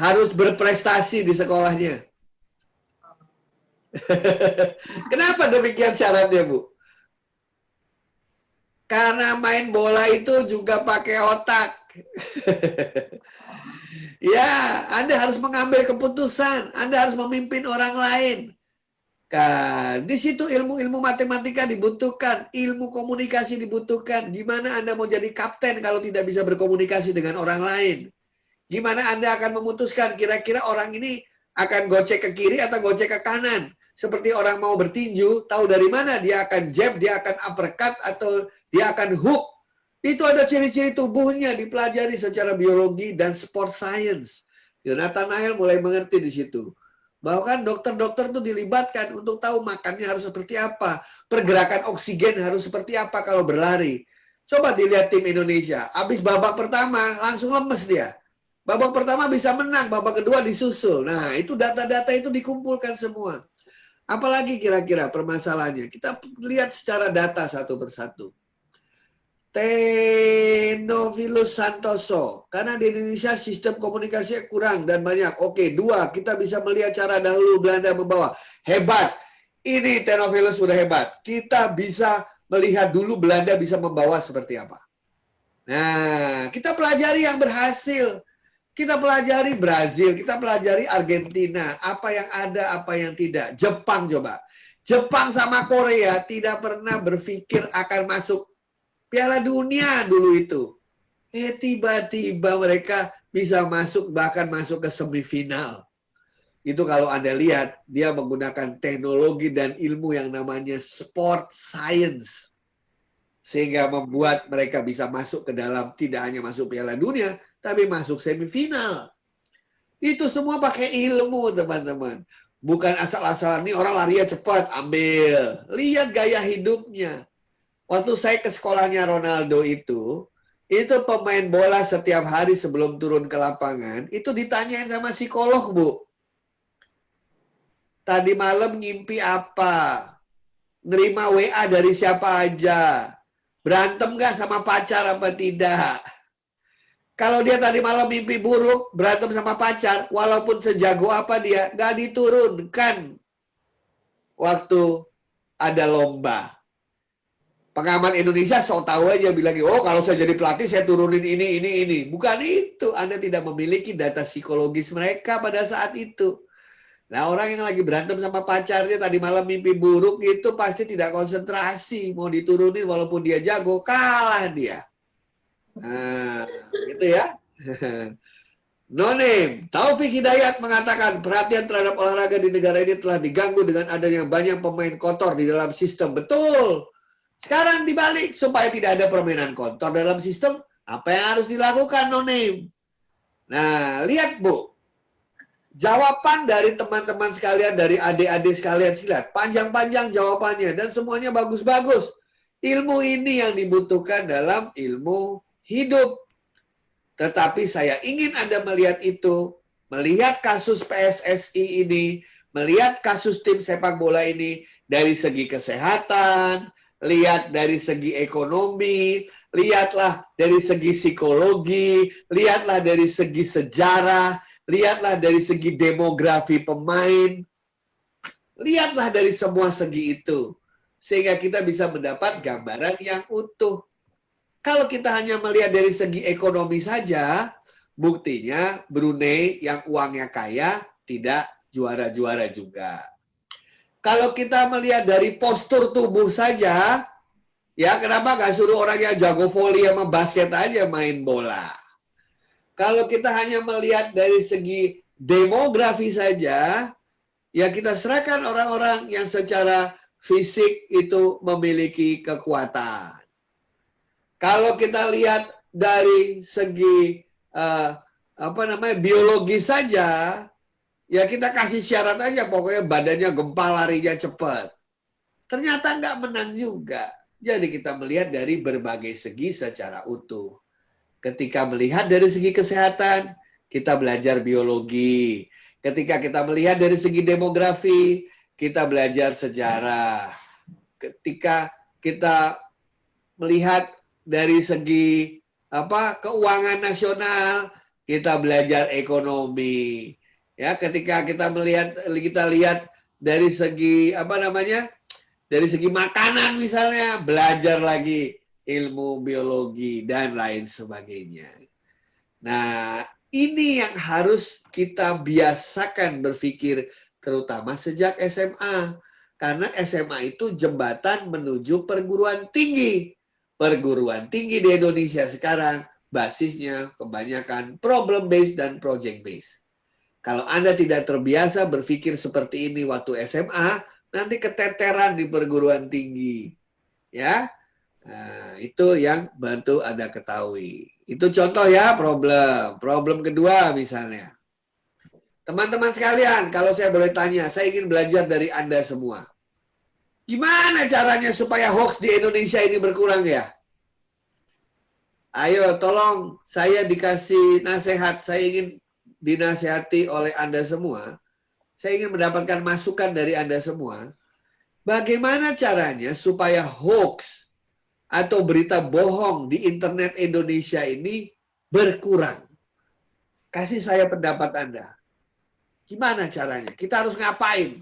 Harus berprestasi di sekolahnya. Kenapa demikian syaratnya, Bu? Karena main bola itu juga pakai otak. Ya, Anda harus mengambil keputusan. Anda harus memimpin orang lain. Kan, di situ ilmu-ilmu matematika dibutuhkan, ilmu komunikasi dibutuhkan. Gimana Anda mau jadi kapten kalau tidak bisa berkomunikasi dengan orang lain? Gimana Anda akan memutuskan kira-kira orang ini akan gocek ke kiri atau gocek ke kanan? Seperti orang mau bertinju, tahu dari mana dia akan jab, dia akan uppercut, atau dia akan hook. Itu ada ciri-ciri tubuhnya, dipelajari secara biologi dan sport science. Nathanael mulai mengerti di situ. Bahkan dokter-dokter itu dilibatkan untuk tahu makannya harus seperti apa. Pergerakan oksigen harus seperti apa kalau berlari. Coba dilihat tim Indonesia. Habis babak pertama, langsung lemes dia. Babak pertama bisa menang, babak kedua disusul. Nah, itu data-data itu dikumpulkan semua. Apalagi kira-kira permasalahannya? Kita lihat secara data satu persatu. Theophilus Santoso. Karena di Indonesia sistem komunikasinya kurang dan banyak. Oke, 2. Kita bisa melihat cara dahulu Belanda membawa. Hebat. Ini Theophilus sudah hebat. Kita bisa melihat dulu Belanda bisa membawa seperti apa. Nah, kita pelajari yang berhasil. Kita pelajari Brazil, kita pelajari Argentina. Apa yang ada, apa yang tidak. Jepang coba. Jepang sama Korea tidak pernah berpikir akan masuk Piala Dunia dulu itu. Tiba-tiba mereka bisa masuk, bahkan masuk ke semifinal. Itu kalau Anda lihat, dia menggunakan teknologi dan ilmu yang namanya sport science. Sehingga membuat mereka bisa masuk ke dalam, tidak hanya masuk Piala Dunia, tapi masuk semifinal. Itu semua pakai ilmu, teman-teman. Bukan asal-asalan, nih orang larinya cepat, ambil. Lihat gaya hidupnya. Waktu saya ke sekolahnya Ronaldo itu pemain bola setiap hari sebelum turun ke lapangan, itu ditanyain sama psikolog, Bu. Tadi malam ngimpi apa? Nerima WA dari siapa aja? Berantem nggak sama pacar apa tidak? Kalau dia tadi malam mimpi buruk, berantem sama pacar, walaupun sejago apa dia, nggak diturunkan waktu ada lomba. Pengamat Indonesia sok tahu aja bilang, oh kalau saya jadi pelatih saya turunin ini. Bukan itu, Anda tidak memiliki data psikologis mereka pada saat itu. Nah, orang yang lagi berantem sama pacarnya tadi malam mimpi buruk itu pasti tidak konsentrasi. Mau diturunin walaupun dia jago, kalah dia. Nah, gitu ya. No name. Taufik Hidayat mengatakan perhatian terhadap olahraga di negara ini telah diganggu dengan adanya banyak pemain kotor di dalam sistem. Betul. Sekarang dibalik, supaya tidak ada permainan kotor dalam sistem, apa yang harus dilakukan, No Name? Nah, lihat Bu. Jawaban dari teman-teman sekalian, dari adik-adik sekalian, lihat. Panjang-panjang jawabannya, dan semuanya bagus-bagus. Ilmu ini yang dibutuhkan dalam ilmu hidup. Tetapi saya ingin Anda melihat itu, melihat kasus PSSI ini, melihat kasus tim sepak bola ini, dari segi kesehatan, lihat dari segi ekonomi, lihatlah dari segi psikologi, lihatlah dari segi sejarah, lihatlah dari segi demografi pemain, lihatlah dari semua segi itu. Sehingga kita bisa mendapat gambaran yang utuh. Kalau kita hanya melihat dari segi ekonomi saja, buktinya Brunei yang uangnya kaya tidak juara-juara juga. Kalau kita melihat dari postur tubuh saja, ya kenapa nggak suruh orang yang jago voli sama basket aja main bola? Kalau kita hanya melihat dari segi demografi saja, ya kita serahkan orang-orang yang secara fisik itu memiliki kekuatan. Kalau kita lihat dari segi biologi saja, ya kita kasih syarat aja, pokoknya badannya gempal, larinya cepat. Ternyata nggak menang juga. Jadi kita melihat dari berbagai segi secara utuh. Ketika melihat dari segi kesehatan, kita belajar biologi. Ketika kita melihat dari segi demografi, kita belajar sejarah. Ketika kita melihat dari segi keuangan nasional, kita belajar ekonomi. Ya, ketika kita lihat dari segi dari segi makanan misalnya, belajar lagi ilmu biologi, dan lain sebagainya. Nah, ini yang harus kita biasakan berpikir, terutama sejak SMA. Karena SMA itu jembatan menuju perguruan tinggi. Perguruan tinggi di Indonesia sekarang basisnya kebanyakan problem based dan project based. Kalau Anda tidak terbiasa berpikir seperti ini waktu SMA, nanti keteteran di perguruan tinggi. Ya, nah, itu yang bantu Anda ketahui. Itu contoh ya problem. Problem kedua misalnya. Teman-teman sekalian, kalau saya boleh tanya, saya ingin belajar dari Anda semua. Gimana caranya supaya hoax di Indonesia ini berkurang ya? Ayo, tolong saya dikasih nasihat. Saya ingin dinasihati oleh Anda semua. Saya ingin mendapatkan masukan dari Anda semua. Bagaimana caranya supaya hoax atau berita bohong di internet Indonesia ini berkurang? Kasih saya pendapat Anda. Gimana caranya? Kita harus ngapain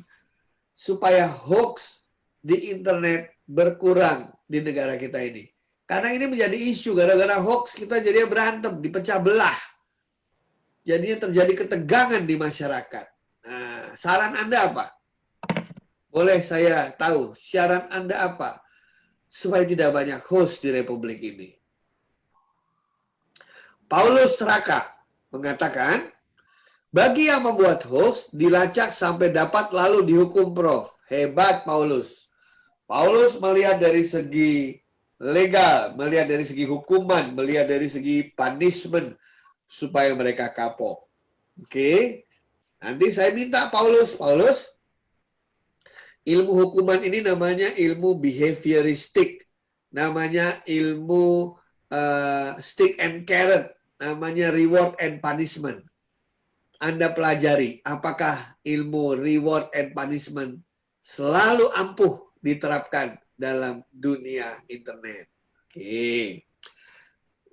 supaya hoax di internet berkurang di negara kita ini? Karena ini menjadi isu, gara-gara hoax kita jadinya berantem, dipecah belah. Jadinya terjadi ketegangan di masyarakat. Nah, saran Anda apa? Boleh saya tahu, saran Anda apa? Supaya tidak banyak hoax di Republik ini. Paulus Raka mengatakan, bagi yang membuat hoax, dilacak sampai dapat lalu dihukum, Prof. Hebat Paulus. Paulus melihat dari segi legal, melihat dari segi hukuman, melihat dari segi punishment, supaya mereka kapok. Oke. Nanti saya minta Paulus, ilmu hukuman ini namanya ilmu behavioristik. Namanya ilmu stick and carrot. Namanya reward and punishment. Anda pelajari apakah ilmu reward and punishment selalu ampuh diterapkan dalam dunia internet. Oke.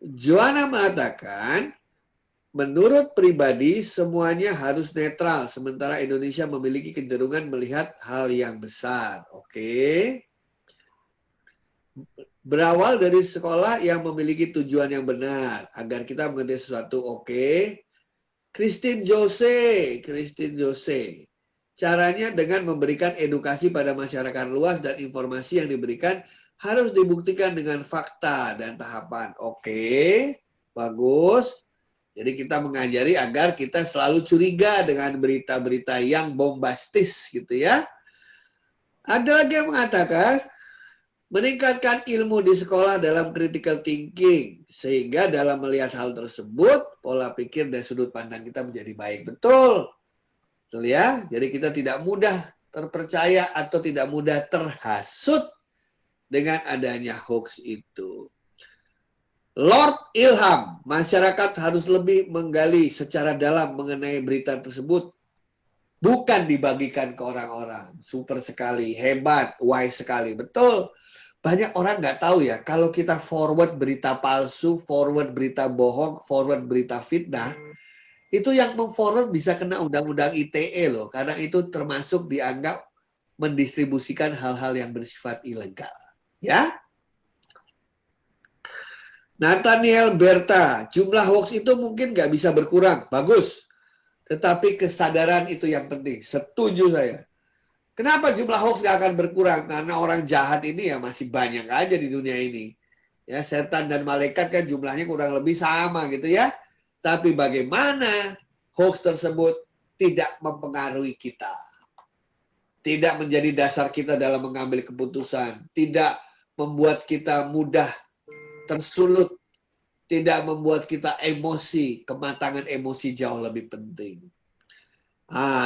Joanna mengatakan, menurut pribadi semuanya harus netral, sementara Indonesia memiliki kecenderungan melihat hal yang besar. Oke. Berawal dari sekolah yang memiliki tujuan yang benar agar kita mengerti sesuatu. Oke. Christine Jose. Caranya dengan memberikan edukasi pada masyarakat luas dan informasi yang diberikan harus dibuktikan dengan fakta dan tahapan. Oke, bagus. Jadi kita mengajari agar kita selalu curiga dengan berita-berita yang bombastis gitu ya. Ada lagi yang mengatakan meningkatkan ilmu di sekolah dalam critical thinking. Sehingga dalam melihat hal tersebut, pola pikir dan sudut pandang kita menjadi baik. Betul. Betul ya? Jadi kita tidak mudah terpercaya atau tidak mudah terhasut dengan adanya hoax itu. Lord Ilham, masyarakat harus lebih menggali secara dalam mengenai berita tersebut. Bukan dibagikan ke orang-orang. Super sekali, hebat, wise sekali. Betul. Banyak orang nggak tahu ya, kalau kita forward berita palsu, forward berita bohong, forward berita fitnah, itu yang memforward bisa kena undang-undang ITE loh, karena itu termasuk dianggap mendistribusikan hal-hal yang bersifat ilegal. Ya? Nathaniel Berta, jumlah hoax itu mungkin nggak bisa berkurang, bagus. Tetapi kesadaran itu yang penting, setuju saya. Kenapa jumlah hoax gak akan berkurang? Karena orang jahat ini ya masih banyak aja di dunia ini. Ya, setan dan malaikat kan jumlahnya kurang lebih sama gitu ya. Tapi bagaimana hoax tersebut tidak mempengaruhi kita. Tidak menjadi dasar kita dalam mengambil keputusan. Tidak membuat kita mudah tersulut. Tidak membuat kita emosi. Kematangan emosi jauh lebih penting.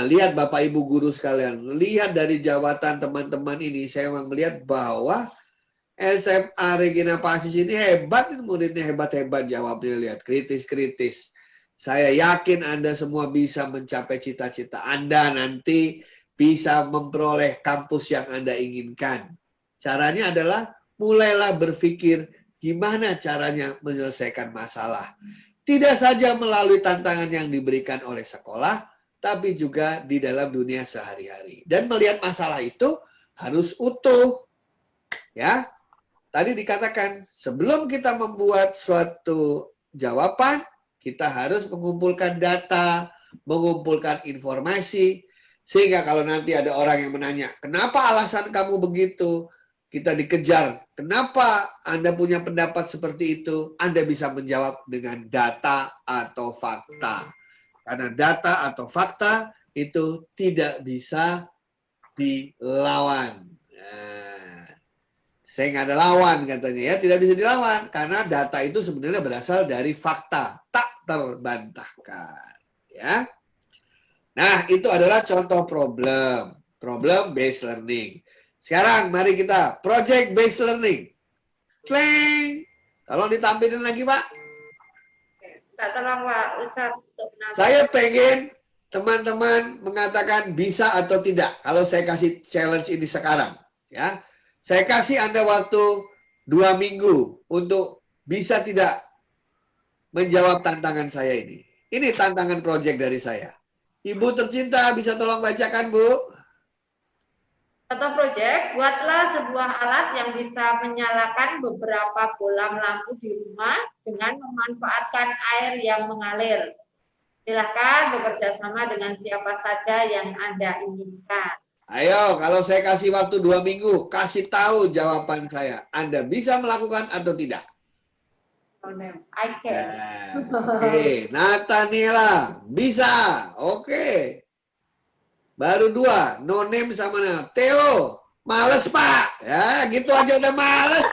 Lihat Bapak Ibu guru sekalian, lihat dari jawatan teman-teman ini, saya memang melihat bahwa SMA Regina Pacis ini hebat, muridnya hebat-hebat jawabnya, lihat kritis-kritis. Saya yakin Anda semua bisa mencapai cita-cita Anda nanti, bisa memperoleh kampus yang Anda inginkan. Caranya adalah mulailah berpikir gimana caranya menyelesaikan masalah. Tidak saja melalui tantangan yang diberikan oleh sekolah, tapi juga di dalam dunia sehari-hari. Dan melihat masalah itu harus utuh. Ya. tadi dikatakan sebelum kita membuat suatu jawaban, kita harus mengumpulkan data, mengumpulkan informasi, sehingga kalau nanti ada orang yang menanya, kenapa alasan kamu begitu? Kita dikejar, kenapa Anda punya pendapat seperti itu? Anda bisa menjawab dengan data atau fakta. Karena data atau fakta itu tidak bisa dilawan. Nah, saya nggak ada lawan katanya ya, tidak bisa dilawan. Karena data itu sebenarnya berasal dari fakta, tak terbantahkan. Ya. Nah, itu adalah contoh problem based learning. Sekarang mari kita project based learning. Kleng. Tolong ditampilkan lagi, Pak. Tak tolong Pak Ustadz untuk menambah. Saya pengen teman-teman mengatakan bisa atau tidak. Kalau saya kasih challenge ini sekarang, ya, saya kasih Anda waktu 2 minggu untuk bisa tidak menjawab tantangan saya ini. Ini tantangan project dari saya. Ibu tercinta, bisa tolong bacakan, Bu? Contoh proyek, buatlah sebuah alat yang bisa menyalakan beberapa bolam lampu di rumah dengan memanfaatkan air yang mengalir. Silakan bekerja sama dengan siapa saja yang Anda inginkan. Ayo, kalau saya kasih waktu 2 minggu, kasih tahu jawaban saya. Anda bisa melakukan atau tidak? I can. Oke, Nathaniela, bisa. Oke. Baru 2, no name sama Theo. Males, Pak. Ya, gitu aja udah males.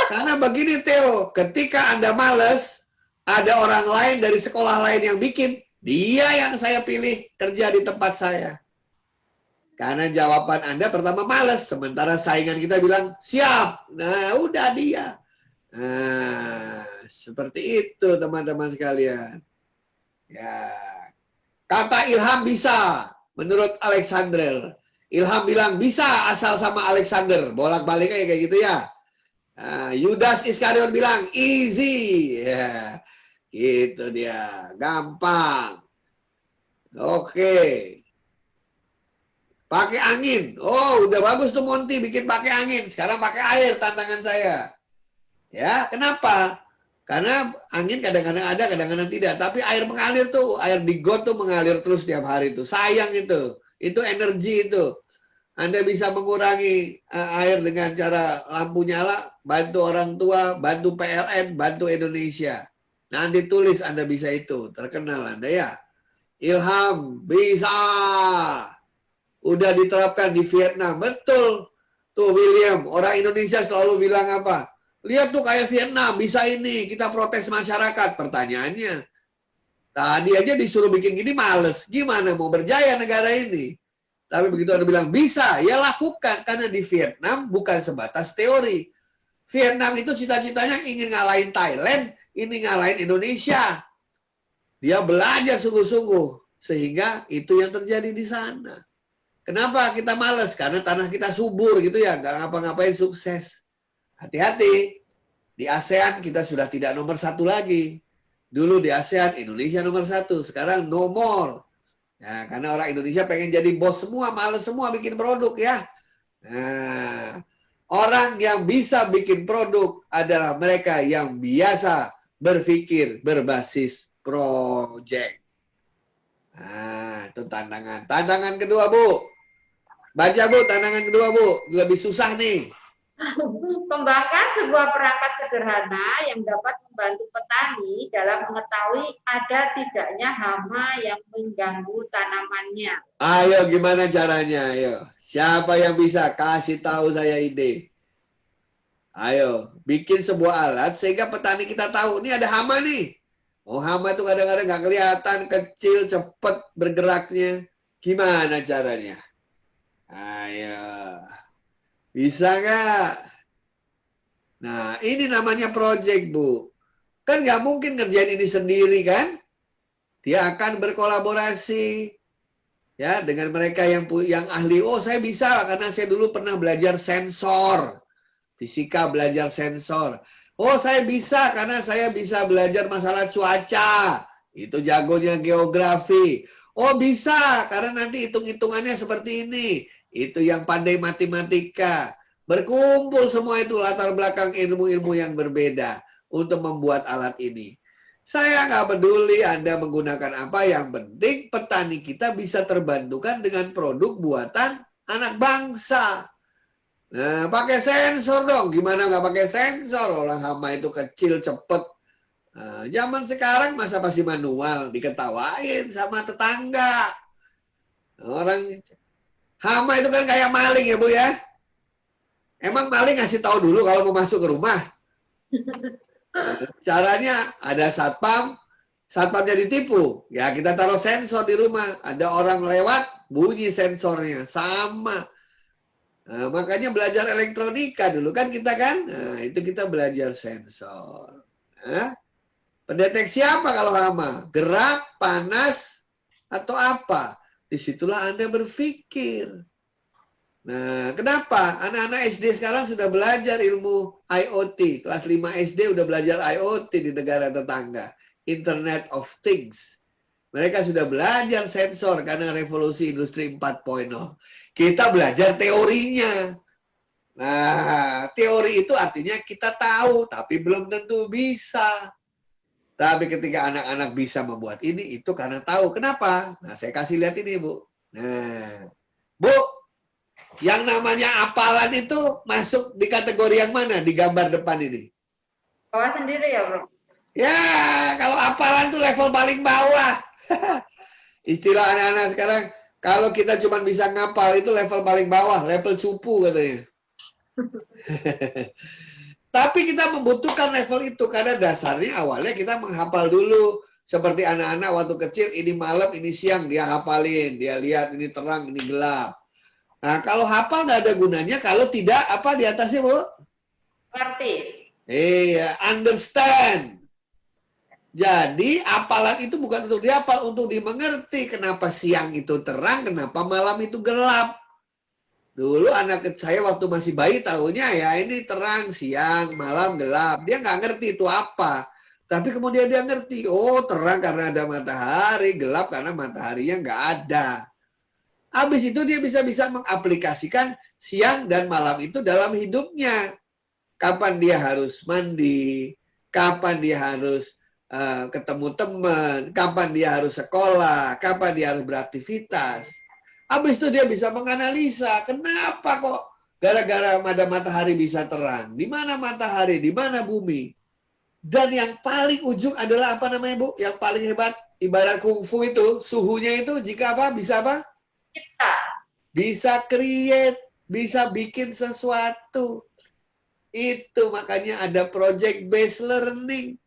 Karena begini, Theo, ketika Anda males, ada orang lain dari sekolah lain yang bikin, dia yang saya pilih kerja di tempat saya. Karena jawaban Anda pertama males, sementara saingan kita bilang siap. Nah, udah dia. Nah, seperti itu teman-teman sekalian. Ya. Kata Ilham bisa, menurut Alexander. Ilham bilang bisa asal sama Alexander. Bolak-baliknya kayak gitu ya. Nah, Yudas Iskariot bilang easy. Ya. Gitu dia. Gampang. Oke. Pakai angin. Oh, udah bagus tuh Monty bikin pakai angin. Sekarang pakai air tantangan saya. Ya, kenapa? Karena angin kadang-kadang ada, kadang-kadang tidak. Tapi air mengalir tuh, air di got tuh mengalir terus tiap hari tuh. Sayang itu. Itu energi itu. Anda bisa mengurangi air dengan cara lampu nyala, bantu orang tua, bantu PLN, bantu Indonesia. Nanti tulis Anda bisa itu. Terkenal Anda ya. Ilham, bisa. Udah diterapkan di Vietnam. Betul. Tuh William, orang Indonesia selalu bilang apa? Lihat tuh kayak Vietnam, bisa ini. Kita protes masyarakat. Pertanyaannya, tadi aja disuruh bikin gini males. Gimana mau berjaya negara ini? Tapi begitu ada bilang, bisa, ya lakukan. Karena di Vietnam bukan sebatas teori. Vietnam itu cita-citanya ingin ngalahin Thailand, ini ngalahin Indonesia. Dia belajar sungguh-sungguh. Sehingga itu yang terjadi di sana. Kenapa kita males? Karena tanah kita subur gitu ya. Nggak ngapa-ngapain sukses. Hati-hati, di ASEAN kita sudah tidak nomor 1 lagi. Dulu di ASEAN Indonesia nomor 1, sekarang no more. Ya, karena orang Indonesia pengen jadi bos semua, males semua bikin produk ya. Nah, orang yang bisa bikin produk adalah mereka yang biasa berpikir berbasis project. Nah, itu tantangan. Tantangan kedua, Bu. Baca, Bu, tantangan kedua, Bu. Lebih susah nih. Kembangkan sebuah perangkat sederhana yang dapat membantu petani dalam mengetahui ada tidaknya hama yang mengganggu tanamannya. Ayo, gimana caranya? Ayo, siapa yang bisa kasih tahu saya ide? Ayo, bikin sebuah alat sehingga petani kita tahu, ini ada hama nih. Oh, hama itu kadang-kadang nggak kelihatan, kecil, cepat bergeraknya. Gimana caranya? Ayo. Bisa nggak? Nah, ini namanya project, Bu. Kan nggak mungkin ngerjain ini sendiri, kan? Dia akan berkolaborasi ya dengan mereka yang ahli. Oh, saya bisa karena saya dulu pernah belajar sensor. Fisika belajar sensor. Oh, saya bisa karena saya bisa belajar masalah cuaca. Itu jagonya geografi. Oh, bisa karena nanti hitung-hitungannya seperti ini. Itu yang pandai matematika. Berkumpul semua itu latar belakang ilmu-ilmu yang berbeda untuk membuat alat ini. Saya nggak peduli Anda menggunakan apa, yang penting petani kita bisa terbantukan dengan produk buatan anak bangsa. Nah, pakai sensor dong. Gimana nggak pakai sensor? Orang hama itu kecil, cepet. Nah, zaman sekarang masa masih manual, diketawain sama tetangga. Orang hama itu kan kayak maling ya Bu ya. Emang maling ngasih tahu dulu kalau mau masuk ke rumah? Caranya ada satpam, satpamnya ditipu. Ya kita taruh sensor di rumah. Ada orang lewat, bunyi sensornya. Sama. Nah, makanya belajar elektronika dulu kan kita kan. Nah, itu kita belajar sensor. Nah, pendeteksi apa kalau hama? Gerak, panas, atau apa? Disitulah Anda berpikir. Nah, kenapa? Anak-anak SD sekarang sudah belajar ilmu IoT. Kelas 5 SD udah belajar IoT di negara tetangga. Internet of Things. Mereka sudah belajar sensor karena revolusi industri 4.0. Kita belajar teorinya. Nah, teori itu artinya kita tahu, tapi belum tentu bisa. Tapi ketika anak-anak bisa membuat ini, itu karena tahu. Kenapa? Nah, saya kasih lihat ini, Bu. Nah, Bu, yang namanya hafalan itu masuk di kategori yang mana di gambar depan ini? Bawah sendiri ya, Bro? Ya, kalau hafalan itu level paling bawah. Istilah anak-anak sekarang, kalau kita cuma bisa ngapal itu level paling bawah, level cupu katanya. Tapi kita membutuhkan level itu karena dasarnya awalnya kita menghafal dulu. Seperti anak-anak waktu kecil, ini malam, ini siang, dia hafalin. Dia lihat ini terang, ini gelap. Nah, kalau hafal nggak ada gunanya kalau tidak apa di atasnya, Bu? Ngerti. Iya, understand. Jadi, hafalan itu bukan untuk dihafal, untuk dimengerti. Kenapa siang itu terang, kenapa malam itu gelap. Dulu anak saya waktu masih bayi tahunya ya ini terang, siang, malam, gelap. Dia nggak ngerti itu apa. Tapi kemudian dia ngerti, oh terang karena ada matahari, gelap karena mataharinya nggak ada. Habis itu dia bisa mengaplikasikan siang dan malam itu dalam hidupnya. Kapan dia harus mandi, kapan dia harus ketemu teman, kapan dia harus sekolah, kapan dia harus beraktivitas. Habis itu dia bisa menganalisa, kenapa kok gara-gara ada matahari bisa terang? Di mana matahari, di mana bumi? Dan yang paling ujung adalah apa namanya, Bu? Yang paling hebat, ibarat kungfu itu, suhunya itu jika apa? Bisa apa? Kita. Bisa create, bisa bikin sesuatu. Itu makanya ada project based learning.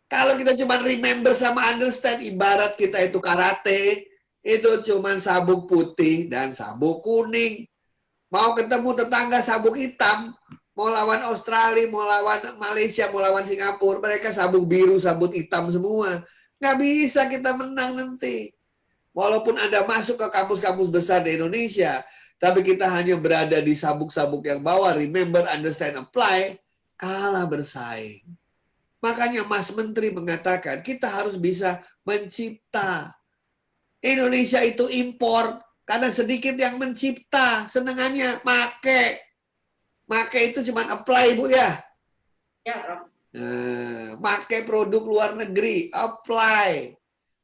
Kalau kita cuma remember sama understand, ibarat kita itu karate, itu cuma sabuk putih dan sabuk kuning. Mau ketemu tetangga sabuk hitam, mau lawan Australia, mau lawan Malaysia, mau lawan Singapura, mereka sabuk biru, sabuk hitam semua. Nggak bisa kita menang nanti. Walaupun Anda masuk ke kampus-kampus besar di Indonesia, tapi kita hanya berada di sabuk-sabuk yang bawah, remember, understand, apply, kalah bersaing. Makanya Mas Menteri mengatakan kita harus bisa mencipta. Indonesia itu impor karena sedikit yang mencipta, senengannya make. Make itu cuma apply, Bu ya. Ya, Bro. Nah, make produk luar negeri, apply.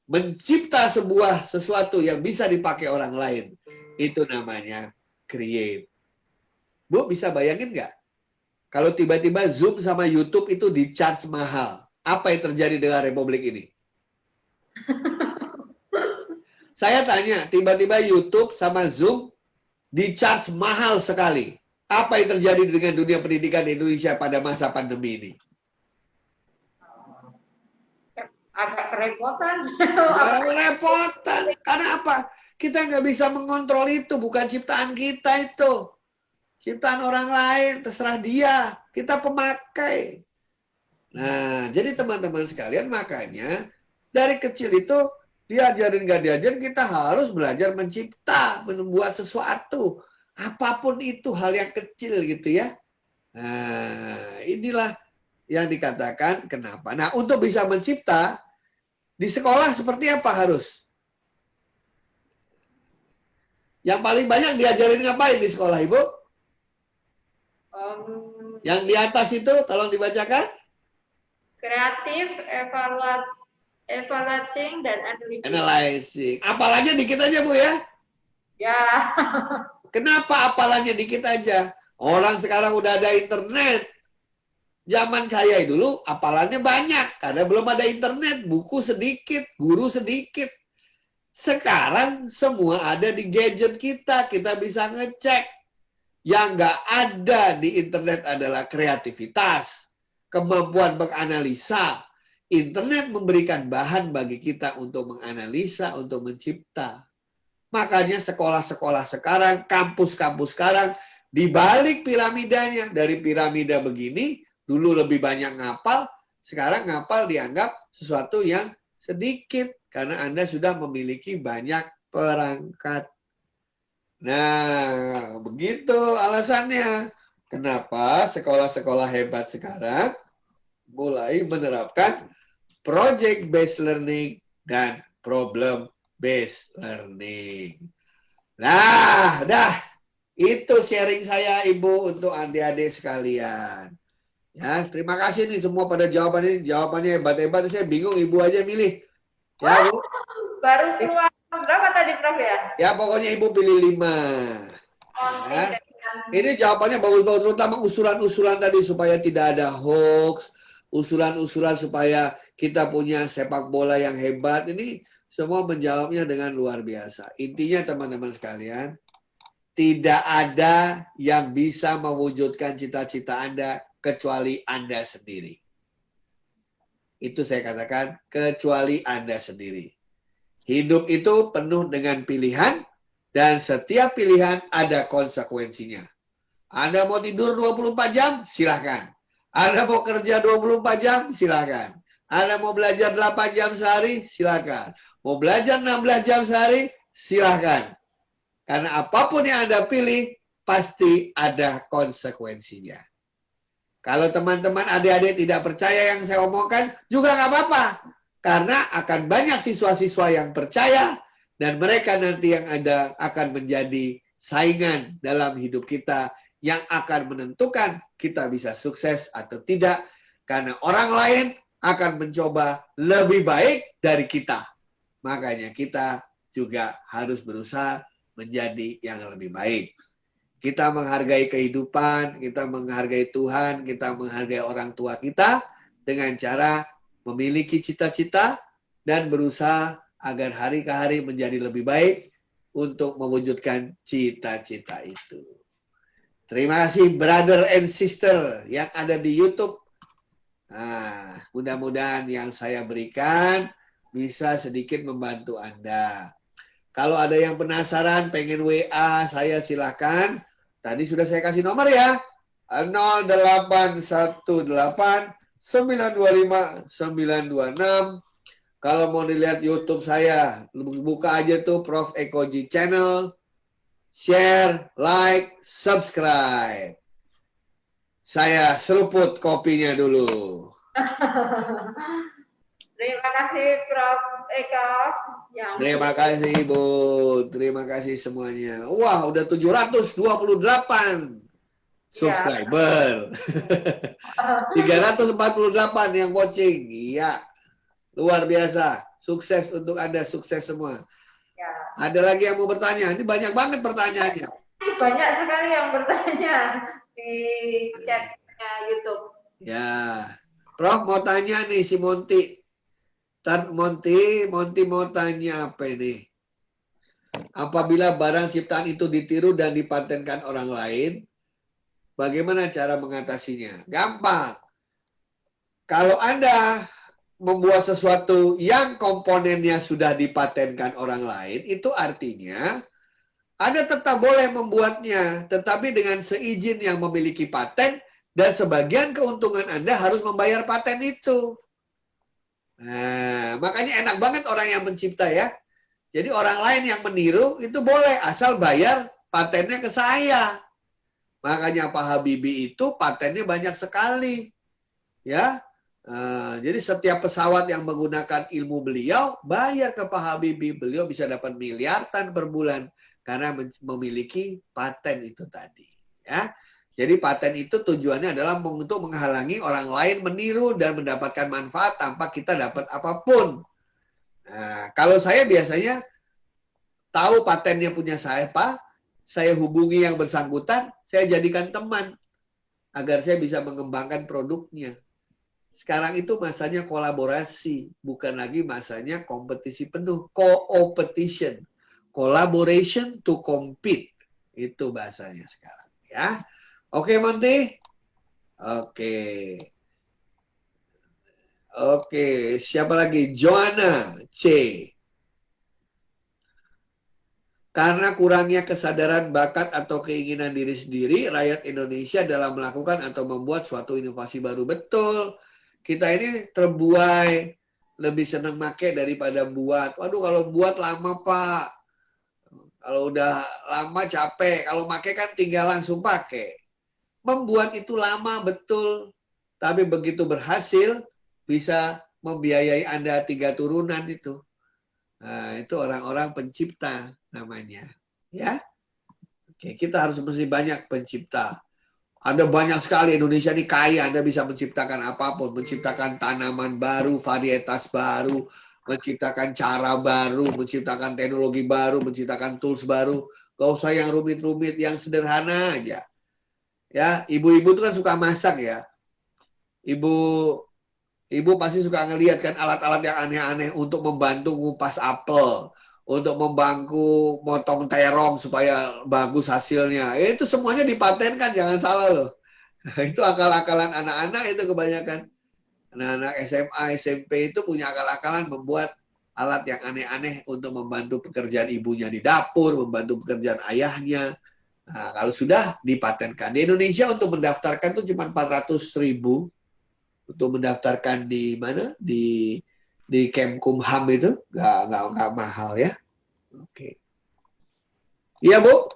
Mencipta sebuah sesuatu yang bisa dipakai orang lain. Itu namanya create. Bu, bisa bayangin nggak? Kalau tiba-tiba Zoom sama YouTube itu di-charge mahal, apa yang terjadi dengan Republik ini? Saya tanya, tiba-tiba YouTube sama Zoom di-charge mahal sekali. Apa yang terjadi dengan dunia pendidikan di Indonesia pada masa pandemi ini? Agak kerepotan. Kerepotan. Karena apa? Kita nggak bisa mengontrol itu, bukan ciptaan kita itu. Ciptaan orang lain, terserah dia. Kita pemakai. Nah, jadi teman-teman sekalian, makanya dari kecil itu diajarin nggak diajarin, kita harus belajar mencipta, membuat sesuatu. Apapun itu hal yang kecil gitu ya. Nah, inilah yang dikatakan kenapa. Nah, untuk bisa mencipta, di sekolah seperti apa harus? Yang paling banyak diajarin ngapain di sekolah, Ibu? Yang di atas itu tolong dibacakan. Kreatif, evaluating, dan Analyzing. Apalagi dikit aja Bu ya. Ya. Kenapa apalagi dikit aja? Orang sekarang udah ada internet. Zaman saya dulu apalannya banyak. Karena belum ada internet. Buku sedikit, guru sedikit. Sekarang semua ada di gadget kita. Kita bisa ngecek. Yang nggak ada di internet adalah kreativitas. Kemampuan menganalisa. Internet memberikan bahan bagi kita untuk menganalisa, untuk mencipta. Makanya sekolah-sekolah sekarang, kampus-kampus sekarang, dibalik piramidanya. Dari piramida begini, dulu lebih banyak ngapal, sekarang ngapal dianggap sesuatu yang sedikit. Karena Anda sudah memiliki banyak perangkat. Nah, begitu alasannya. Kenapa sekolah-sekolah hebat sekarang mulai menerapkan project-based learning dan problem-based learning. Nah, dah. Itu sharing saya, Ibu, untuk adik-adik sekalian. Ya, terima kasih nih semua pada jawabannya. Jawabannya hebat-hebat. Saya bingung, Ibu aja milih. Ya, Bu. Baru keluar berapa tadi, Prof ya? Ya, pokoknya Ibu pilih 5. Ya. Ini jawabannya bagus-bagus, terutama usulan-usulan tadi supaya tidak ada hoax, usulan-usulan supaya kita punya sepak bola yang hebat. Ini semua menjawabnya dengan luar biasa. Intinya teman-teman sekalian, tidak ada yang bisa mewujudkan cita-cita Anda kecuali Anda sendiri. Itu saya katakan, kecuali Anda sendiri. Hidup itu penuh dengan pilihan, dan setiap pilihan ada konsekuensinya. Anda mau tidur 24 jam? Silahkan. Anda mau kerja 24 jam? Silahkan. Anda mau belajar 8 jam sehari? Silahkan. Mau belajar 16 jam sehari? Silahkan. Karena apapun yang Anda pilih, pasti ada konsekuensinya. Kalau teman-teman adik-adik tidak percaya yang saya omongkan, juga nggak apa-apa. Karena akan banyak siswa-siswa yang percaya, dan mereka nanti yang ada akan menjadi saingan dalam hidup kita, yang akan menentukan kita bisa sukses atau tidak. Karena orang lain akan mencoba lebih baik dari kita. Makanya kita juga harus berusaha menjadi yang lebih baik. Kita menghargai kehidupan, kita menghargai Tuhan, kita menghargai orang tua kita dengan cara memiliki cita-cita dan berusaha agar hari ke hari menjadi lebih baik untuk mewujudkan cita-cita itu. Terima kasih brother and sister yang ada di YouTube. Nah, mudah-mudahan yang saya berikan bisa sedikit membantu Anda. Kalau ada yang penasaran, pengen WA, saya silakan. Tadi sudah saya kasih nomor ya. 0818 925 926. Kalau mau dilihat YouTube saya, buka aja tuh Prof. Eko G Channel. Share, like, subscribe. Saya seruput kopinya dulu. Terima kasih Prof. Eko. Terima kasih Ibu. Terima kasih semuanya. Wah, udah 728 subscriber. 348 yang watching. Iya. Luar biasa. Sukses untuk Anda. Sukses semua. Ya. Ada lagi yang mau bertanya? Ini banyak banget pertanyaannya. Banyak sekali yang bertanya di chatnya YouTube. Ya. Prof mau tanya nih si Monty. Monty mau tanya apa ini? Apabila barang ciptaan itu ditiru dan dipatenkan orang lain, bagaimana cara mengatasinya? Gampang. Kalau Anda membuat sesuatu yang komponennya sudah dipatenkan orang lain, itu artinya Anda tetap boleh membuatnya, tetapi dengan seizin yang memiliki paten, dan sebagian keuntungan Anda harus membayar paten itu. Nah, makanya enak banget orang yang mencipta ya. Jadi orang lain yang meniru itu boleh, asal bayar patennya ke saya. Makanya Pak Habibie itu patennya banyak sekali. Ya. Jadi setiap pesawat yang menggunakan ilmu beliau, bayar ke Pak Habibie. Beliau bisa dapat miliaran per bulan karena memiliki paten itu tadi. Ya. Jadi paten itu tujuannya adalah untuk menghalangi orang lain meniru dan mendapatkan manfaat tanpa kita dapat apapun. Nah, kalau saya biasanya tahu patennya punya saya, Pak, saya hubungi yang bersangkutan, saya jadikan teman agar saya bisa mengembangkan produknya. Sekarang itu masanya kolaborasi, bukan lagi masanya kompetisi penuh, co-opetition, collaboration to compete. Itu bahasanya sekarang, ya. Oke, Monty? Oke. Oke, siapa lagi? Joanna C. Karena kurangnya kesadaran bakat atau keinginan diri sendiri, rakyat Indonesia dalam melakukan atau membuat suatu inovasi baru. Betul. Kita ini terbuai, lebih senang make daripada buat. Waduh, kalau buat lama, Pak. Kalau udah lama capek. Kalau make kan tinggal langsung pakai. Membuat itu lama, betul. Tapi begitu berhasil, bisa membiayai Anda 3 turunan itu. Nah, itu orang-orang pencipta namanya. Ya. Oke, kita harus mesti banyak pencipta. Ada banyak sekali, Indonesia ini kaya, Anda bisa menciptakan apapun. Menciptakan tanaman baru, varietas baru, menciptakan cara baru, menciptakan teknologi baru, menciptakan tools baru. Gak usah yang rumit-rumit, yang sederhana aja. Ya, ibu-ibu itu kan suka masak ya. Ibu pasti suka ngelihat kan alat-alat yang aneh-aneh untuk membantu ngupas apel, untuk membantu motong terong supaya bagus hasilnya. Itu semuanya dipatenkan, jangan salah loh. Itu akal-akalan anak-anak itu kebanyakan. Anak-anak SMA, SMP itu punya akal-akalan membuat alat yang aneh-aneh untuk membantu pekerjaan ibunya di dapur, membantu pekerjaan ayahnya. Nah, kalau sudah dipatenkan. Di Indonesia untuk mendaftarkan itu cuma 400.000 untuk mendaftarkan di mana? Di Kemkumham itu nggak mahal ya. Oke. Iya, Bu.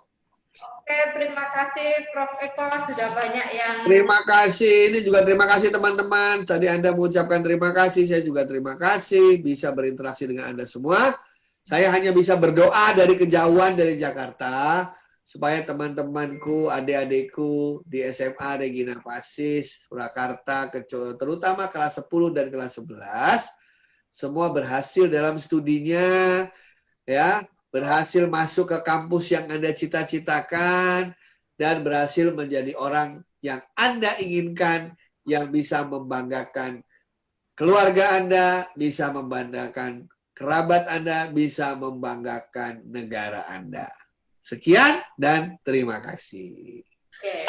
Oke, terima kasih Prof. Eko, sudah banyak yang... Terima kasih. Ini juga terima kasih teman-teman. Tadi Anda mengucapkan terima kasih, saya juga terima kasih bisa berinteraksi dengan Anda semua. Saya hanya bisa berdoa dari kejauhan dari Jakarta supaya teman-temanku, adik-adikku di SMA Regina Pacis, Surakarta, terutama kelas 10 dan kelas 11, semua berhasil dalam studinya, ya, berhasil masuk ke kampus yang Anda cita-citakan, dan berhasil menjadi orang yang Anda inginkan, yang bisa membanggakan keluarga Anda, bisa membanggakan kerabat Anda, bisa membanggakan negara Anda. Sekian dan terima kasih. Oke.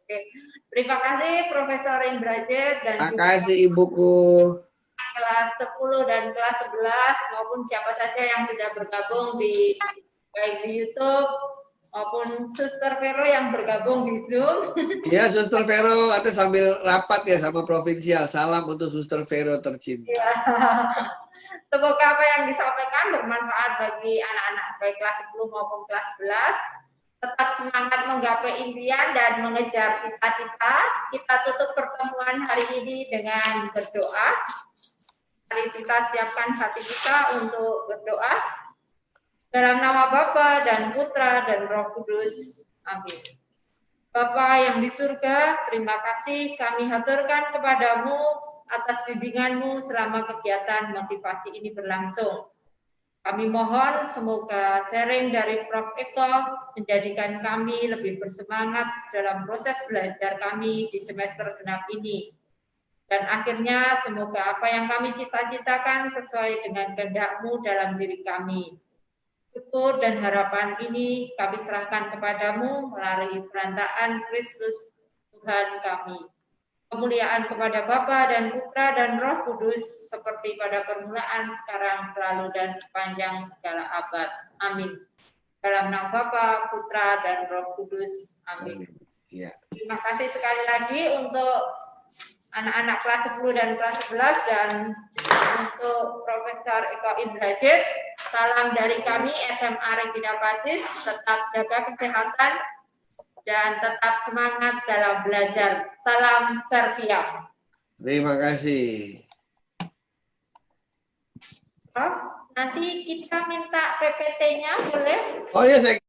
Oke. Terima kasih Profesor Indrajit dan terima kasih Ibuku. Kelas 10 dan kelas 11 maupun siapa saja yang tidak bergabung di baik di YouTube maupun Suster Vero yang bergabung di Zoom. Iya, Suster Vero, atau sambil rapat ya sama provinsial. Salam untuk Suster Vero tercinta. Ya. Semoga apa yang disampaikan bermanfaat bagi anak-anak baik kelas 10 maupun kelas 11. Tetap semangat menggapai impian dan mengejar cita-cita. Kita tutup pertemuan hari ini dengan berdoa. Mari kita siapkan hati kita untuk berdoa. Dalam nama Bapa dan Putra dan Roh Kudus. Amin. Bapa yang di surga, terima kasih kami haturkan kepadamu atas bimbinganmu selama kegiatan motivasi ini berlangsung. Kami mohon semoga sharing dari Prof. Eko menjadikan kami lebih bersemangat dalam proses belajar kami di semester genap ini. Dan akhirnya semoga apa yang kami cita-citakan sesuai dengan kehendak-Mu dalam diri kami. Syukur dan harapan ini kami serahkan kepadamu melalui perantaraan Kristus Tuhan kami. Kemuliaan kepada Bapa dan Putra dan Roh Kudus seperti pada permulaan, sekarang, selalu, dan sepanjang segala abad. Amin. Dalam nama Bapa, Putra, dan Roh Kudus. Amin. Ya. Terima kasih sekali lagi untuk anak-anak kelas 10 dan kelas 11 dan untuk Profesor Eko Indrajit. Salam dari kami SMA Regina Pacis. Tetap jaga kesehatan dan tetap semangat dalam belajar. Salam Serbia. Terima kasih. Prof? Nanti kita minta PPT-nya boleh? Oh iya, saya